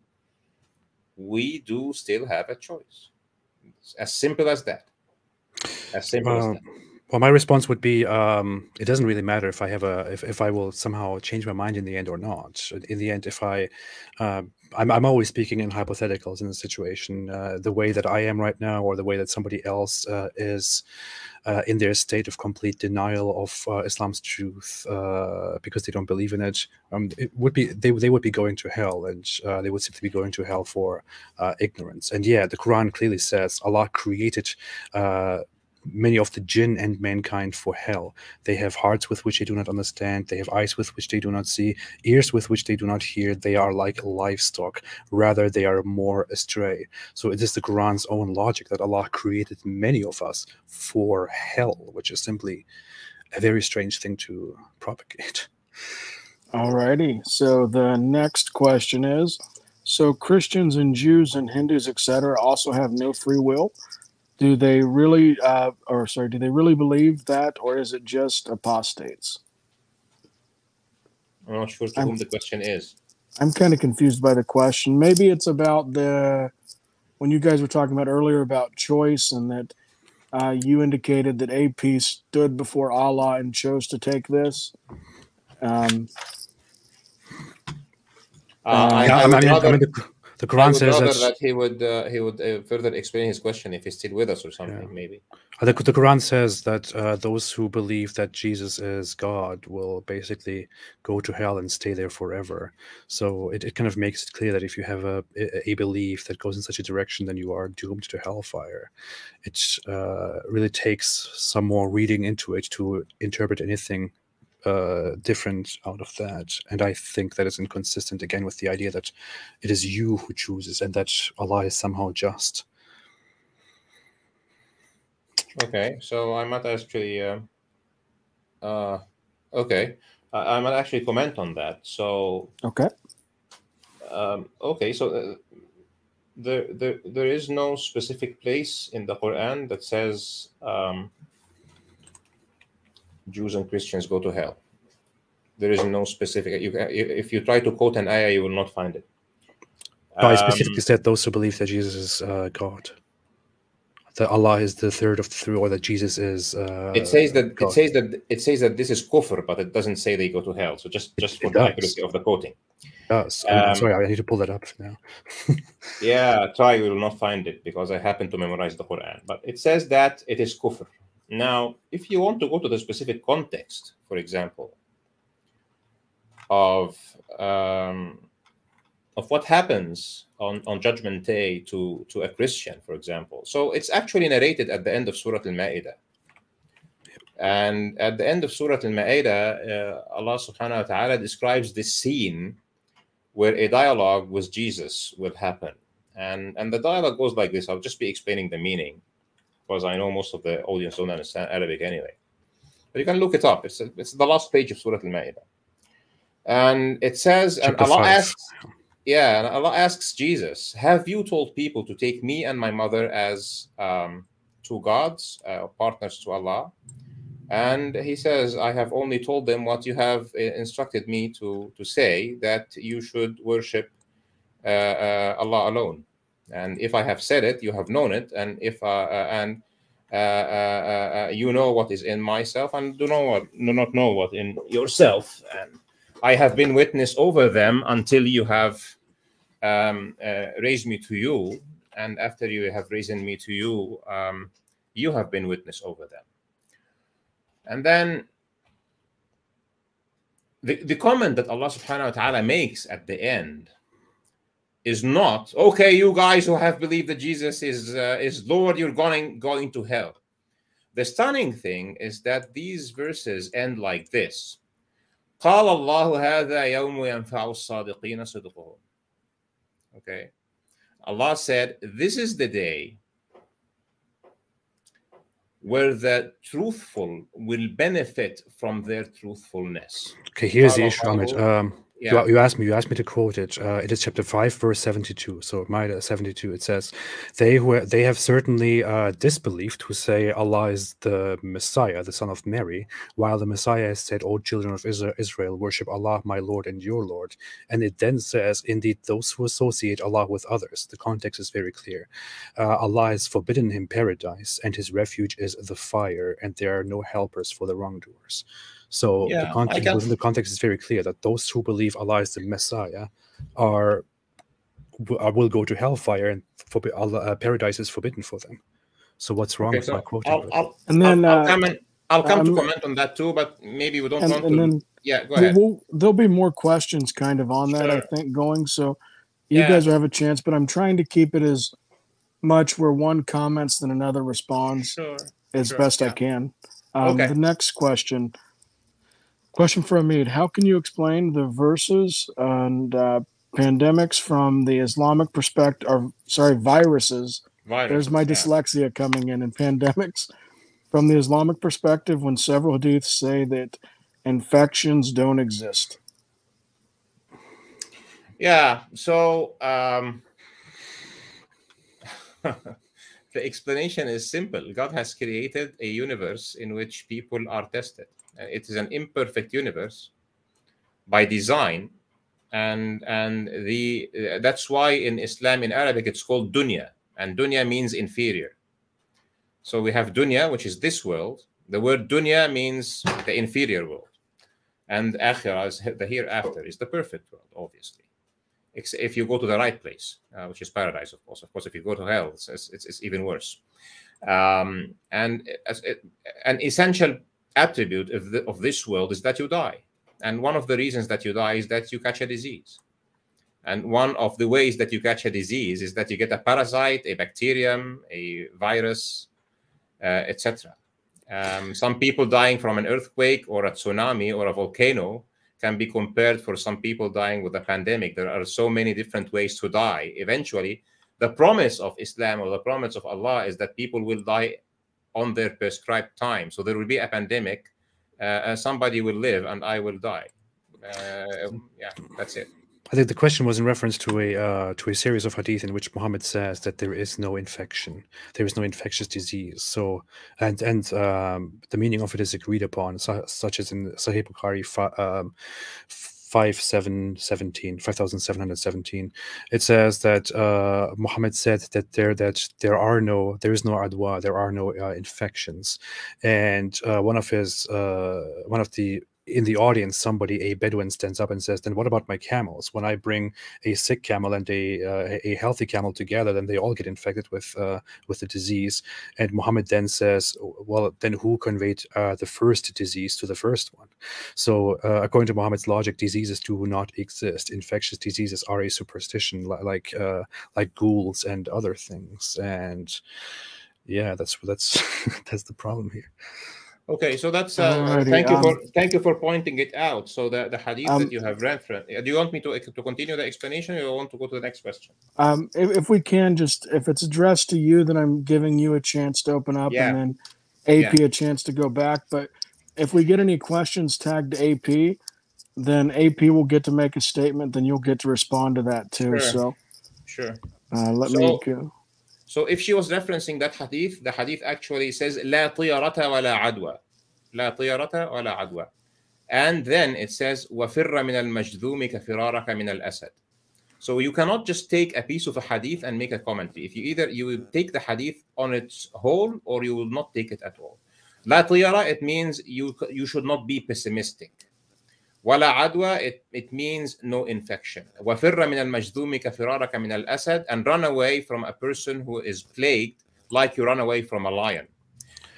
we do still have a choice. It's as simple as that. As simple as that. Well, my response would be, it doesn't really matter if I have if I will somehow change my mind in the end or not. In the end, if I'm always speaking in hypotheticals in the situation, the way that I am right now, or the way that somebody else is in their state of complete denial of Islam's truth because they don't believe in it. It would be they would be going to hell, and they would simply be going to hell for ignorance. And yeah, the Quran clearly says Allah created many of the jinn and mankind for hell. They have hearts with which they do not understand. They have eyes with which they do not see, ears with which they do not hear. They are like livestock. Rather, they are more astray. So it is the Quran's own logic that Allah created many of us for hell, which is simply a very strange thing to propagate. Alrighty. So the next question is, so Christians and Jews and Hindus, etc., also have no free will? Do they really, do they really believe that, or is it just apostates? I'm not sure to whom the question is. I'm kind of confused by the question. Maybe it's about when you guys were talking about earlier about choice, and that you indicated that AP stood before Allah and chose to take this. The Quran says that he would further explain his question if he's still with us or something, maybe. The Quran says that those who believe that Jesus is God will basically go to hell and stay there forever. So it kind of makes it clear that if you have a belief that goes in such a direction, then you are doomed to hellfire. It really takes some more reading into it to interpret anything different out of that. And I think that is inconsistent again with the idea that it is you who chooses and that Allah is somehow just. Okay, so I might actually I might actually comment on that. So so there is no specific place in the Quran that says Jews and Christians go to hell. There is no specific. If you try to quote an ayah, you will not find it. I specifically said those who believe that Jesus is God, that Allah is the third of the three, or that Jesus is. It says that God. it says that this is kufr, but it doesn't say they go to hell. So just for the accuracy of the quoting. Yes, I'm sorry, I need to pull that up now. Yeah, try. You will not find it because I happen to memorize the Quran. But it says that it is kufr. Now, if you want to go to the specific context, for example, of what happens on Judgment Day to a Christian, for example, so it's actually narrated at the end of Surah Al-Ma'idah. And at the end of Surah Al-Ma'idah, Allah subhanahu wa ta'ala describes this scene where a dialogue with Jesus will happen. And the dialogue goes like this. I'll just be explaining the meaning, because I know most of the audience don't understand Arabic anyway. But you can look it up. It's the last page of Surah Al-Ma'idah. And it says, and Allah asks Jesus, have you told people to take me and my mother as two gods, partners to Allah? And he says, I have only told them what you have instructed me to say, that you should worship Allah alone. And if I have said it, you have known it, and if you know what is in myself, and do not know what in yourself, and I have been witness over them until you have raised me to you, and after you have risen me to you, you have been witness over them. And then the comment that Allah subhanahu wa ta'ala makes at the end is not, okay, you guys who have believed that Jesus is Lord, you're going to hell. The stunning thing is that these verses end like this. قال الله هذا يوم ينفع الصادقين صدقهم. Okay, Allah said, this is the day where the truthful will benefit from their truthfulness. Okay, here's the issue, Ahmed. Yeah. You asked me to quote it. It is chapter 5, verse 72. So Maida 72, it says, they have certainly disbelieved who say Allah is the Messiah, the son of Mary, while the Messiah has said, O children of Israel, worship Allah, my Lord and your Lord. And it then says, indeed, those who associate Allah with others. The context is very clear. Allah has forbidden him paradise, and his refuge is the fire, and there are no helpers for the wrongdoers. So Yeah, the context within the context is very clear that those who believe Allah is the Messiah will go to hellfire, and paradise is forbidden for them. So what's wrong with my quoting? I'll come to comment on that too, but maybe we don't want to. Then, yeah, go ahead. There'll be more questions kind of on that, I think, going. So you guys will have a chance, but I'm trying to keep it as much where one comments than another responds as best I can. The next question for Hamid: how can you explain the verses and pandemics from the Islamic perspective? Viruses. There's my dyslexia coming in, and pandemics from the Islamic perspective when several hadiths say that infections don't exist. Yeah. So the explanation is simple. God has created a universe in which people are tested. It is an imperfect universe by design, and that's why in Islam, in Arabic, it's called dunya, and dunya means inferior. So we have dunya, which is this world. The word dunya means the inferior world, and akhirah, the hereafter, is the perfect world, obviously. If you go to the right place, which is paradise, of course. Of course, if you go to hell, it's even worse. And an essential attribute of this world is that you die. And one of the reasons that you die is that you catch a disease. And one of the ways that you catch a disease is that you get a parasite, a bacterium, a virus, etc. Some people dying from an earthquake or a tsunami or a volcano can be compared for some people dying with a pandemic. There are so many different ways to die. Eventually, the promise of Islam or the promise of Allah is that people will die on their prescribed time. So there will be a pandemic, somebody will live and I will die. Yeah, that's it. I think the question was in reference to a series of hadith in which Muhammad says that there is no infection, there is no infectious disease. So, and the meaning of it is agreed upon, such as in Sahih Bukhari 5717. It says that Muhammad said that there is no adwa, there are no infections, and in the audience, a Bedouin stands up and says, then what about my camels? When I bring a sick camel and a healthy camel together, then they all get infected with the disease. And Muhammad then says, well, then who conveyed the first disease to the first one? So according to Muhammad's logic, diseases do not exist. Infectious diseases are a superstition, like ghouls and other things. And yeah, that's that's the problem here. Okay, so that's thank you for pointing it out. So the hadith that you have read, do you want me to continue the explanation, or you want to go to the next question? If we can, just if it's addressed to you, then I'm giving you a chance to open up, and then AP a chance to go back. But if we get any questions tagged to AP, then AP will get to make a statement. Then you'll get to respond to that too. Sure. Let me go. So if she was referencing that hadith, the hadith actually says لا طيرة ولا عدوى. لا طيرة ولا عدوى. And then it says وفر من المجذوم كفرارك من الأسد. So you cannot just take a piece of a hadith and make a commentary. If you will take the hadith on its whole, or you will not take it at all. لا طيرة, it means you should not be pessimistic. ولا عدوى, it means no infection. وفر من المجذوم كفرارك من الأسد, and run away from a person who is plagued like you run away from a lion.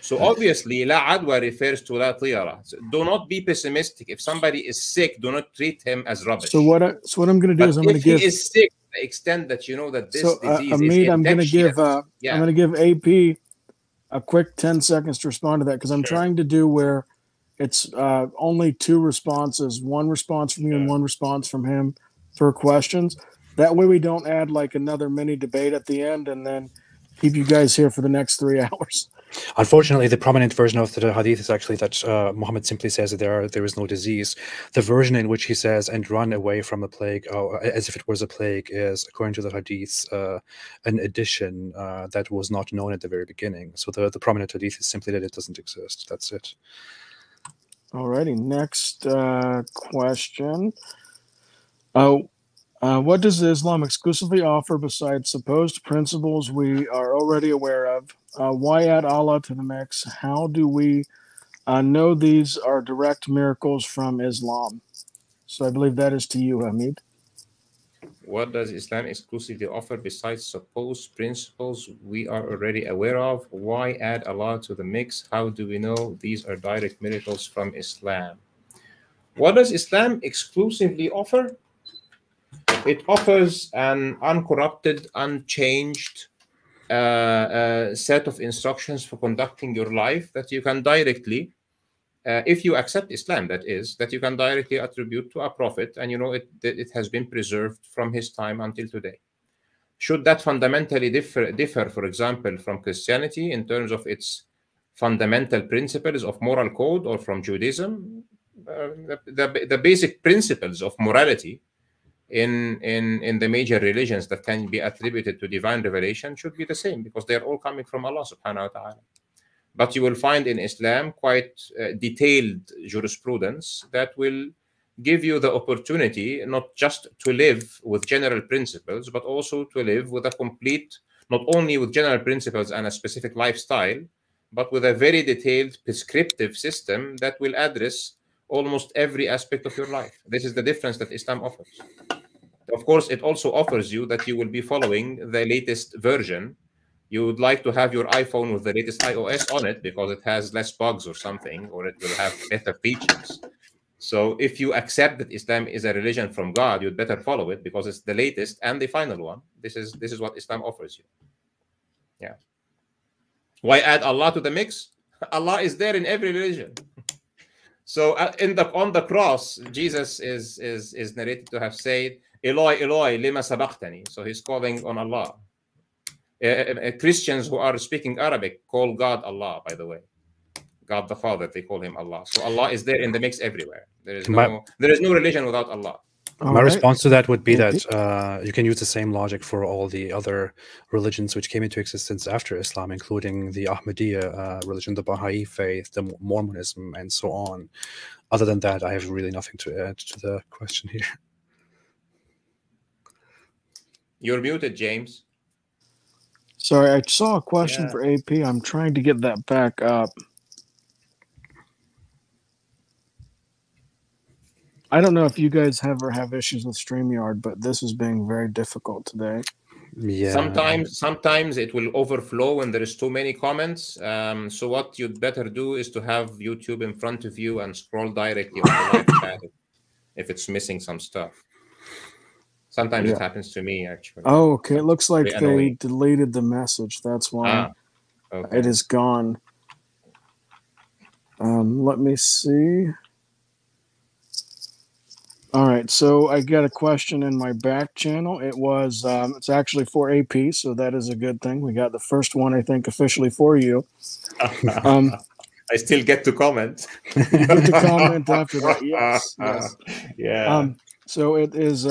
So obviously لا عدوى refers to لا طيرة. So do not be pessimistic. If somebody is sick, do not treat him as rubbish. So what I'm going to do is I'm going to give. If he is sick, to the extent that you know that this disease is infectious. I'm going to give AP a quick 10 seconds to respond to that, because I'm trying to do where it's only two responses, one response from you and one response from him for questions. That way we don't add like another mini debate at the end and then keep you guys here for the next 3 hours. Unfortunately, the prominent version of the hadith is actually that Muhammad simply says that there is no disease. The version in which he says, and run away from the plague, as if it was a plague, is, according to the hadith, an addition that was not known at the very beginning. So the prominent hadith is simply that it doesn't exist. That's it. Alrighty, next question. What does Islam exclusively offer besides supposed principles we are already aware of? Why add Allah to the mix? How do we know these are direct miracles from Islam? So I believe that is to you, Hamid. What does Islam exclusively offer besides supposed principles we are already aware of? Why add Allah to the mix? How do we know these are direct miracles from Islam? What does Islam exclusively offer? It offers an uncorrupted, unchanged set of instructions for conducting your life that you can directly, if you accept Islam, that is, that you can directly attribute to a prophet, and you know it has been preserved from his time until today. Should that fundamentally differ, for example, from Christianity in terms of its fundamental principles of moral code, or from Judaism? The basic principles of morality in the major religions that can be attributed to divine revelation should be the same, because they are all coming from Allah subhanahu wa ta'ala. But you will find in Islam quite detailed jurisprudence that will give you the opportunity not just to live with general principles, but also to live with a complete, not only with general principles and a specific lifestyle, but with a very detailed prescriptive system that will address almost every aspect of your life. This is the difference that Islam offers. Of course, it also offers you that you will be following the latest version. You would like to have your iPhone with the latest iOS on it because it has less bugs or something, or it will have better features. So if you accept that Islam is a religion from God, you'd better follow it because it's the latest and the final one. This is what Islam offers you. Yeah. Why add Allah to the mix? Allah is there in every religion. So on the cross, Jesus is narrated to have said, Eloi, Eloi, lima sabaqtani. So he's calling on Allah. Christians who are speaking Arabic call God Allah, by the way. God the Father, they call him Allah. So Allah is there in the mix everywhere. There is no religion without Allah. My response to that would be that you can use the same logic for all the other religions which came into existence after Islam, including the Ahmadiyya religion, the Baha'i faith, the Mormonism, and so on. Other than that, I have really nothing to add to the question here. You're muted, James. Sorry, I saw a question for AP. I'm trying to get that back up. I don't know if you guys ever have issues with StreamYard, but this is being very difficult today. Yeah. Sometimes it will overflow when there is too many comments. So what you'd better do is to have YouTube in front of you and scroll directly on the live chat if it's missing some stuff. Sometimes it happens to me, actually. Oh, okay. It looks like they deleted the message. That's why it is gone. Let me see. All right. So I got a question in my back channel. It was, it's actually for AP, so that is a good thing. We got the first one, I think, officially for you. I still get to comment. You get to comment after that. Yes. Yeah. So it is,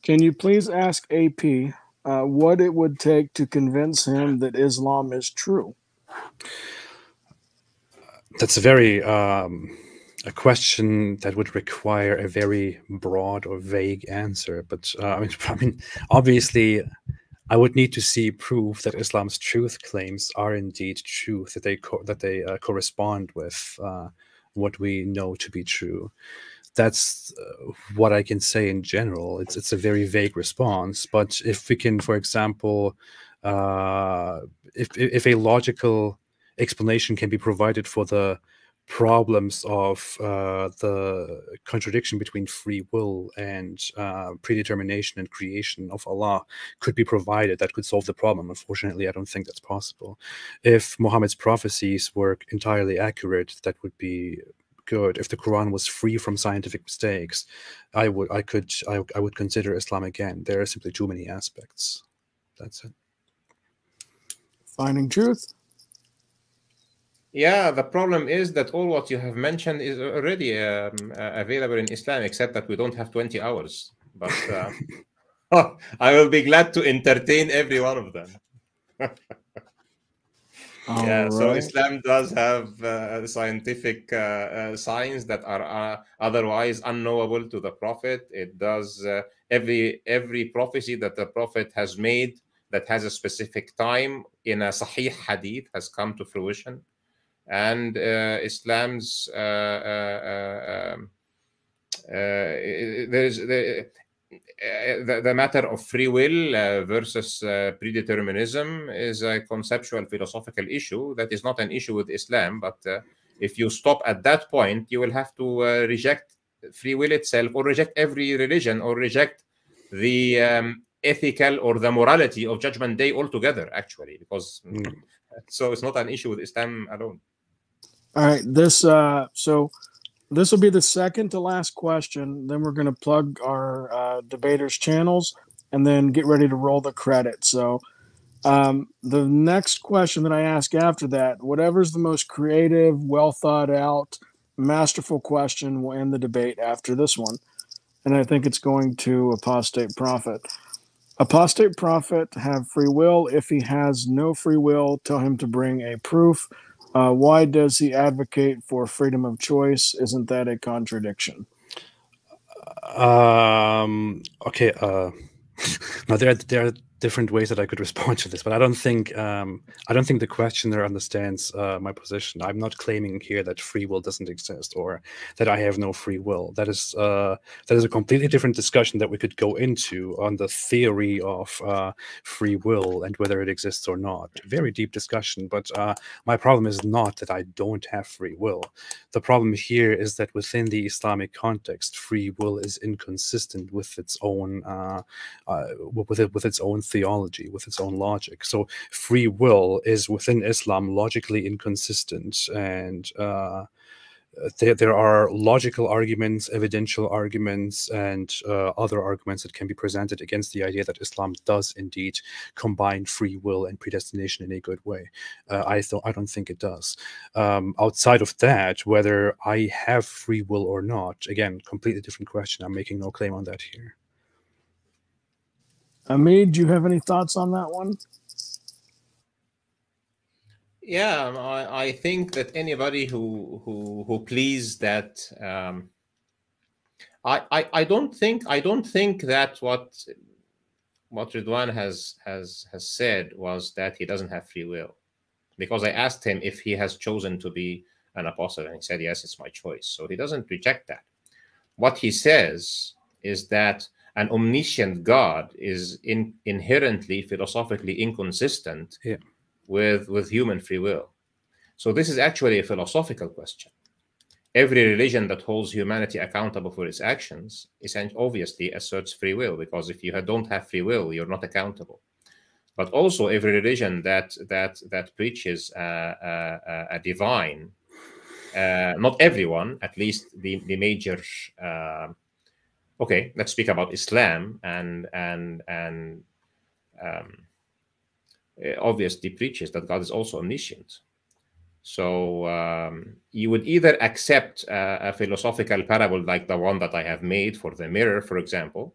can you please ask AP what it would take to convince him that Islam is true? That's a very a question that would require a very broad or vague answer. But I mean, obviously, I would need to see proof that Islam's truth claims are indeed truth, that they correspond with what we know to be true. That's what I can say in general. It's a very vague response. But if we can, for example, if a logical explanation can be provided for the problems of the contradiction between free will and predetermination and creation of Allah could be provided, that could solve the problem. Unfortunately, I don't think that's possible. If Muhammad's prophecies were entirely accurate, that would be good. If the Quran was free from scientific mistakes, I would consider Islam again. There are simply too many aspects. That's it. Finding truth. Yeah, the problem is that all what you have mentioned is already available in Islam, except that we don't have 20 hours. But I will be glad to entertain every one of them. Yeah, so Islam does have scientific signs that are otherwise unknowable to the Prophet. It does every prophecy that the Prophet has made that has a specific time in a Sahih Hadith has come to fruition. And Islam's there's the matter of free will versus predeterminism is a conceptual philosophical issue that is not an issue with Islam. But if you stop at that point, you will have to reject free will itself, or reject every religion, or reject the ethical or the morality of Judgment Day altogether, actually, because so it's not an issue with Islam alone. All right, so this will be the second to last question. Then we're going to plug our debaters' channels and then get ready to roll the credits. So the next question that I ask after that, whatever's the most creative, well thought out, masterful question will end the debate after this one. And I think it's going to Apostate Prophet. Apostate Prophet have free will? If he has no free will, tell him to bring a proof. Why does he advocate for freedom of choice? Isn't that a contradiction? Okay. Now there are different ways that I could respond to this, but I don't think the questioner understands my position. I'm not claiming here that free will doesn't exist or that I have no free will. That is a completely different discussion that we could go into on the theory of free will and whether it exists or not. Very deep discussion, but my problem is not that I don't have free will. The problem here is that within the Islamic context, free will is inconsistent with its own with its own theology, with its own logic. So free will is within Islam logically inconsistent, and there are logical arguments, evidential arguments, and other arguments that can be presented against the idea that Islam does indeed combine free will and predestination in a good way. I don't think it does. Outside of that, whether I have free will or not, again, completely different question. I'm making no claim on that here. Hamid, do you have any thoughts on that one? Yeah, I think that anybody who pleads that I don't think that what Ridwan has said was that he doesn't have free will, because I asked him if he has chosen to be an apostle, and he said yes, it's my choice. So he doesn't reject that. What he says is that an omniscient God is inherently philosophically inconsistent with human free will. So this is actually a philosophical question. Every religion that holds humanity accountable for its actions obviously asserts free will, because if you don't have free will, you're not accountable. But also every religion that preaches a divine, not everyone, at least the major. Okay, let's speak about Islam and obviously preaches that God is also omniscient. So you would either accept a philosophical parable like the one that I have made for the mirror, for example,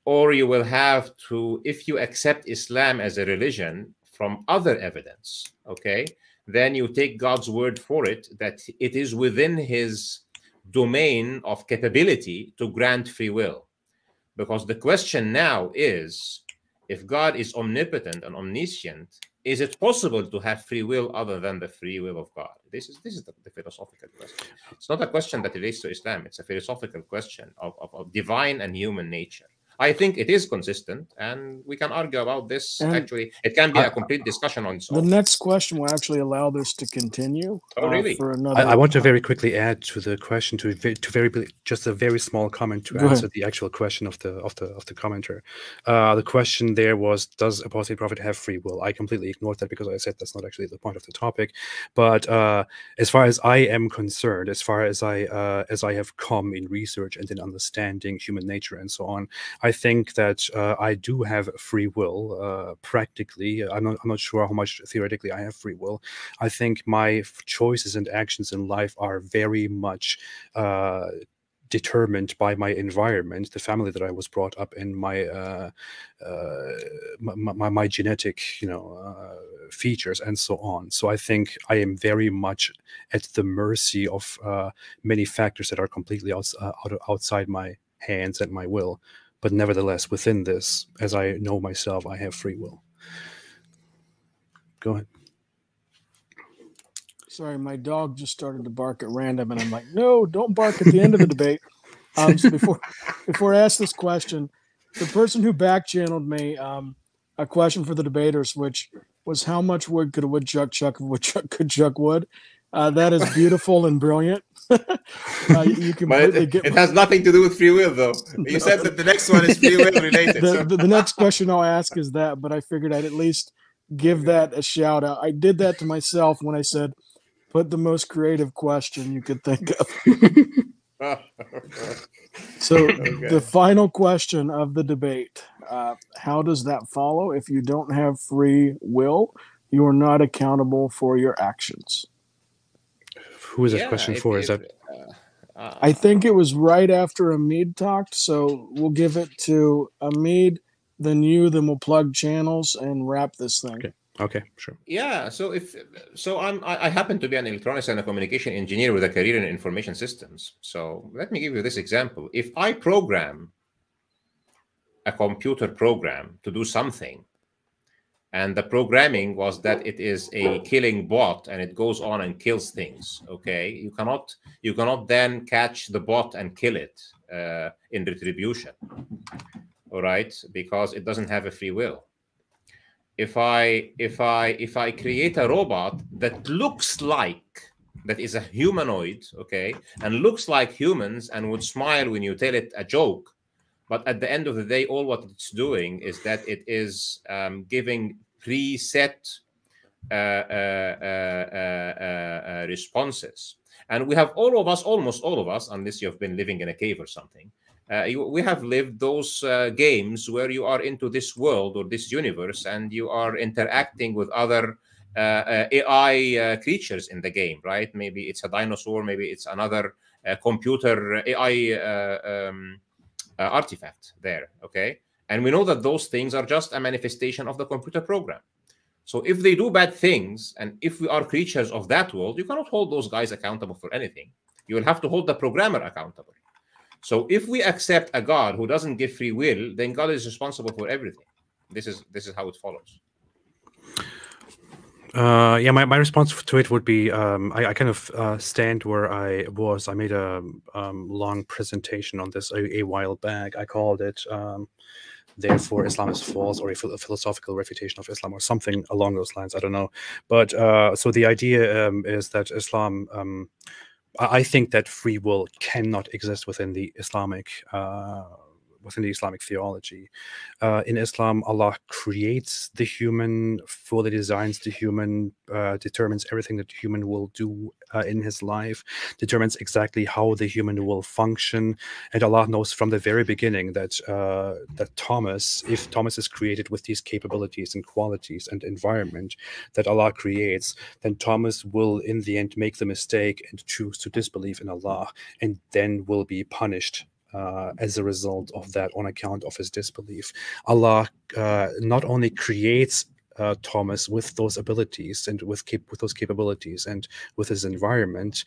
or you will have to, if you accept Islam as a religion from other evidence, okay, then you take God's word for it, that it is within his domain of capability to grant free will. Because the question now is, if God is omnipotent and omniscient, is it possible to have free will other than the free will of God? This is the philosophical question. It's not a question that relates to Islam. It's a philosophical question of divine and human nature. I think it is consistent, and we can argue about this. And actually, it can be a complete discussion on its own. The next question will actually allow this to continue. Oh, really? For another... I want to very quickly add to the question just a very small comment to answer the actual question of the commenter. The question there was, does Apostate Prophet have free will? I completely ignored that because I said that's not actually the point of the topic. But as far as I am concerned, as far as I have come in research and in understanding human nature and so on, I I think that I do have free will. Practically, I'm not sure how much theoretically I have free will. I think my choices and actions in life are very much determined by my environment, the family that I was brought up in, my genetic, features, and so on. So I think I am very much at the mercy of many factors that are completely outside my hands and my will. But nevertheless, within this, as I know myself, I have free will. Go ahead. Sorry, my dog just started to bark at random, and I'm like, no, don't bark at the end of the debate. So before I ask this question, the person who back-channeled me a question for the debaters, which was how much wood could a woodchuck chuck if a woodchuck could chuck wood? That is beautiful and brilliant. You completely it has nothing to do with free will, though. You said that the next one is free will related. The next question I'll ask is that, but I figured I'd at least give that a shout out. I did that to myself when I said, put the most creative question you could think of. So the final question of the debate, how does that follow? If you don't have free will, you are not accountable for your actions. Who is this question for? Is that? I think it was right after Amid talked, so we'll give it to Amid, then you, then we'll plug channels and wrap this thing. Okay, sure. Yeah, I happen to be an electronics and a communication engineer with a career in information systems. So let me give you this example. If I program a computer program to do something, and the programming was that it is a killing bot and it goes on and kills things, okay, you cannot then catch the bot and kill it in retribution, all right, because it doesn't have a free will. If I create a robot that looks like, that is a humanoid, okay, and looks like humans and would smile when you tell it a joke, but at the end of the day, all what it's doing is that it is giving preset responses. And we have almost all of us, unless you've been living in a cave or something, we have lived those games where you are into this world or this universe and you are interacting with other AI creatures in the game, right? Maybe it's a dinosaur, maybe it's another computer AI artifact there, okay? And we know that those things are just a manifestation of the computer program. So if they do bad things, and if we are creatures of that world, you cannot hold those guys accountable for anything. You will have to hold the programmer accountable. So if we accept a God who doesn't give free will, then God is responsible for everything. This is how it follows. Yeah, my response to it would be I kind of stand where I was. I made a long presentation on this a while back. I called it "Therefore Islam is False" or a philosophical refutation of Islam or something along those lines. I don't know. But so the idea is that Islam, I think that free will cannot exist within the Islamic theology. In Islam, Allah creates the human, fully designs the human, determines everything that the human will do in his life, determines exactly how the human will function. And Allah knows from the very beginning that if Thomas is created with these capabilities and qualities and environment that Allah creates, then Thomas will in the end make the mistake and choose to disbelieve in Allah, and then will be punished as a result of that, on account of his disbelief. Allah not only creates Thomas with those abilities and with those capabilities and with his environment,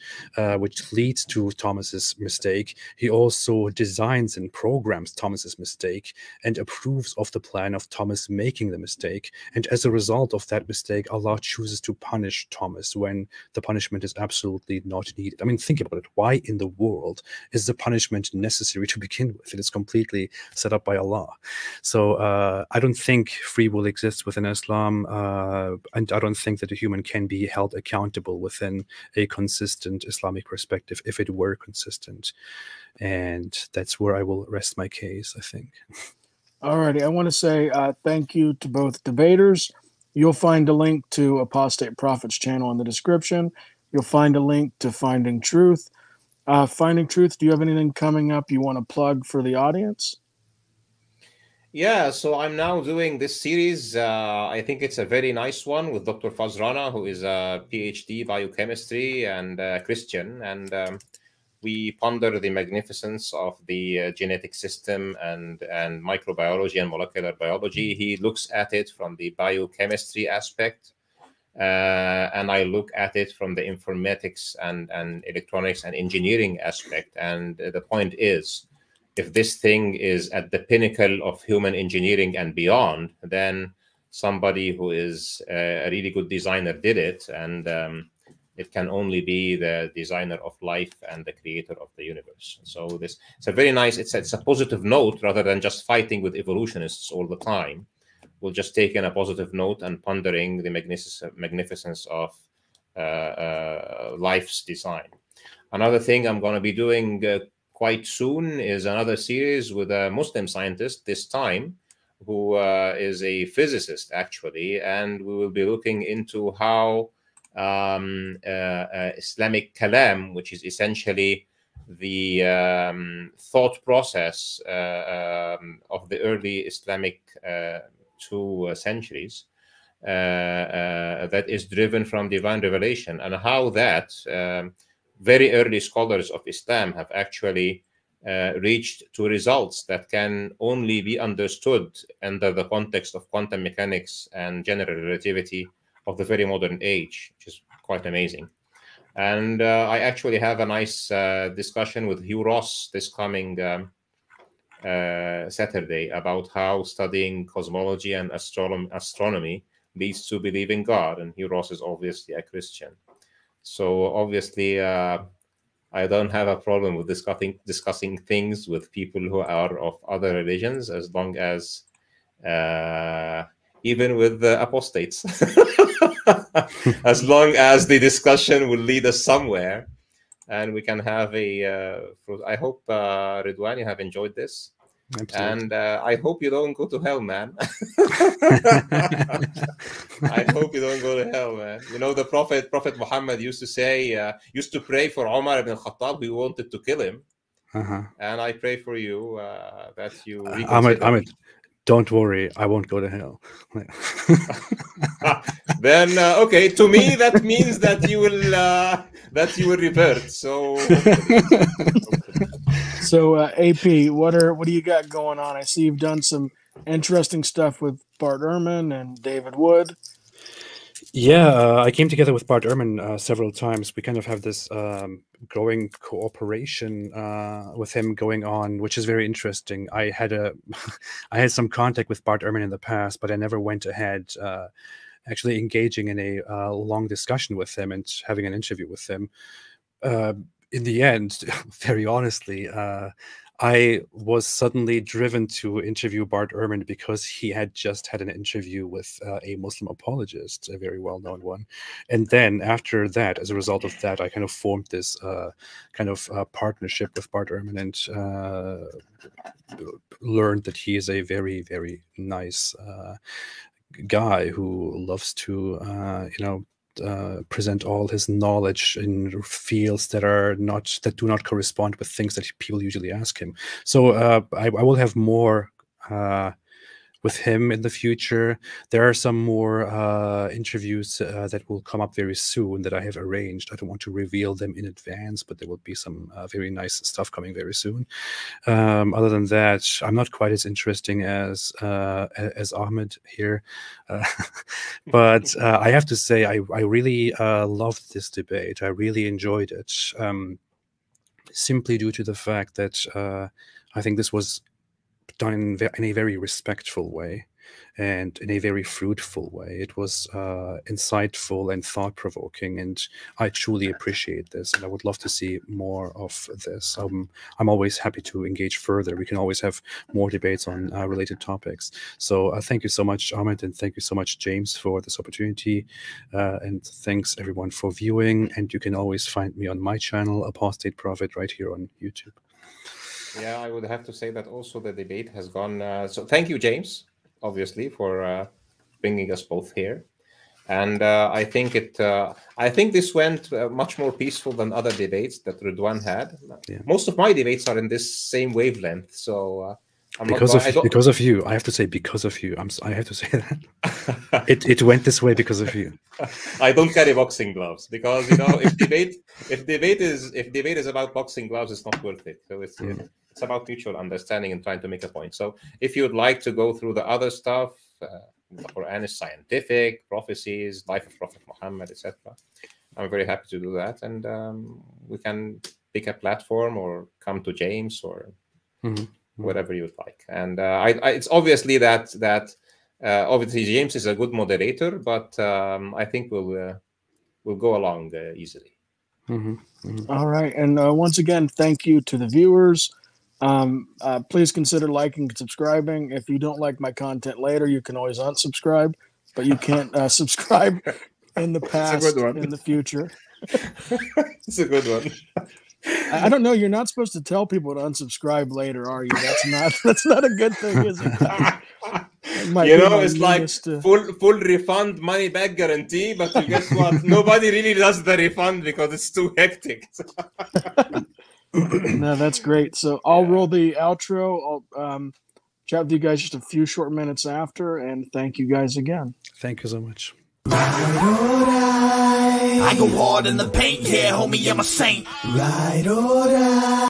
which leads to Thomas's mistake, he also designs and programs Thomas's mistake and approves of the plan of Thomas making the mistake. And as a result of that mistake, Allah chooses to punish Thomas when the punishment is absolutely not needed. I mean, think about it. Why in the world is the punishment necessary to begin with? It is completely set up by Allah. So I don't think free will exists within Islam. And I don't think that a human can be held accountable within a consistent Islamic perspective if it were consistent. And that's where I will rest my case, I think. All righty. I want to say thank you to both debaters. You'll find a link to Apostate Prophet's channel in the description. You'll find a link to Finding Truth. Finding Truth, do you have anything coming up you want to plug for the audience? Yeah, so I'm now doing this series. I think it's a very nice one with Dr. Fazrana, who is a PhD biochemistry and Christian. And we ponder the magnificence of the genetic system and microbiology and molecular biology. He looks at it from the biochemistry aspect, and I look at it from the informatics and electronics and engineering aspect. And the point is, if this thing is at the pinnacle of human engineering and beyond, then somebody who is a really good designer did it, and it can only be the designer of life and the creator of the universe. So this, it's a very nice, it's a positive note rather than just fighting with evolutionists all the time. We'll just take in a positive note and pondering the magnificence of life's design. Another thing I'm going to be doing quite soon is another series with a Muslim scientist, this time, who is a physicist, actually, and we will be looking into how Islamic kalam, which is essentially the thought process of the early Islamic 2 centuries, that is driven from divine revelation, and how that very early scholars of Islam have actually reached to results that can only be understood under the context of quantum mechanics and general relativity of the very modern age, which is quite amazing. And I actually have a nice discussion with Hugh Ross this coming Saturday about how studying cosmology and astronomy leads to believing God. And Hugh Ross is obviously a Christian. So obviously, I don't have a problem with discussing things with people who are of other religions, as long as even with the apostates, as long as the discussion will lead us somewhere, and we can have a. I hope Ridwan, you have enjoyed this. Absolutely. And I hope you don't go to hell, man. I hope you don't go to hell, man. You know, the Prophet Muhammad used to say, used to pray for Umar ibn Khattab, who wanted to kill him. And I pray for you that you reconsider. Ahmed, don't worry, I won't go to hell. Then, okay, to me that means that you will revert. So. So, AP, what do you got going on? I see you've done some interesting stuff with Bart Ehrman and David Wood. Yeah, I came together with Bart Ehrman several times. We kind of have this growing cooperation with him going on, which is very interesting. I had some contact with Bart Ehrman in the past, but I never went ahead actually engaging in a long discussion with him and having an interview with him. In the end, very honestly, I was suddenly driven to interview Bart Ehrman because he had just had an interview with a Muslim apologist, a very well-known one. And then after that, as a result of that, I kind of formed this kind of partnership with Bart Ehrman and learned that he is a very, very nice guy who loves to, present all his knowledge in fields that do not correspond with things that people usually ask him. So I will have more with him in the future. There are some more interviews that will come up very soon that I have arranged. I don't want to reveal them in advance, but there will be some very nice stuff coming very soon. Other than that, I'm not quite as interesting as Ahmed here, but I have to say I really loved this debate. I really enjoyed it, simply due to the fact that I think this was done in a very respectful way and in a very fruitful way. It was insightful and thought-provoking, and I truly appreciate this, and I would love to see more of this. I'm always happy to engage further. We can always have more debates on related topics. So thank you so much, Ahmed, and thank you so much, James, for this opportunity, and thanks everyone for viewing. And you can always find me on my channel, Apostate Prophet, right here on YouTube. Yeah, I would have to say that also the debate has gone. So thank you, James, obviously, for bringing us both here. And I think this went much more peaceful than other debates that Ridwan had. Yeah. Most of my debates are in this same wavelength. So Because of you. I have to say because of you. I have to say that. it went this way because of you. I don't carry boxing gloves because if debate is about boxing gloves, it's not worth it. So it's about mutual understanding and trying to make a point. So if you'd like to go through the other stuff, the Quran is scientific, prophecies, life of Prophet Muhammad, etc. I'm very happy to do that, and we can pick a platform or come to James or whatever you would like. And it's obviously that obviously James is a good moderator, but I think we'll go along easily. All right, and once again, thank you to the viewers. Please consider liking and subscribing. If you don't like my content later, you can always unsubscribe, but you can't subscribe in the past, in the future. It's a good one. I don't know. You're not supposed to tell people to unsubscribe later, are you? That's not a good thing, is it? It's like full refund, money back guarantee. But guess what? Nobody really does the refund because it's too hectic. No, that's great. So I'll roll the outro. I'll chat with you guys just a few short minutes after, and thank you guys again. Thank you so much. I go hard in the paint, yeah, homie, I'm a saint. Ride or die.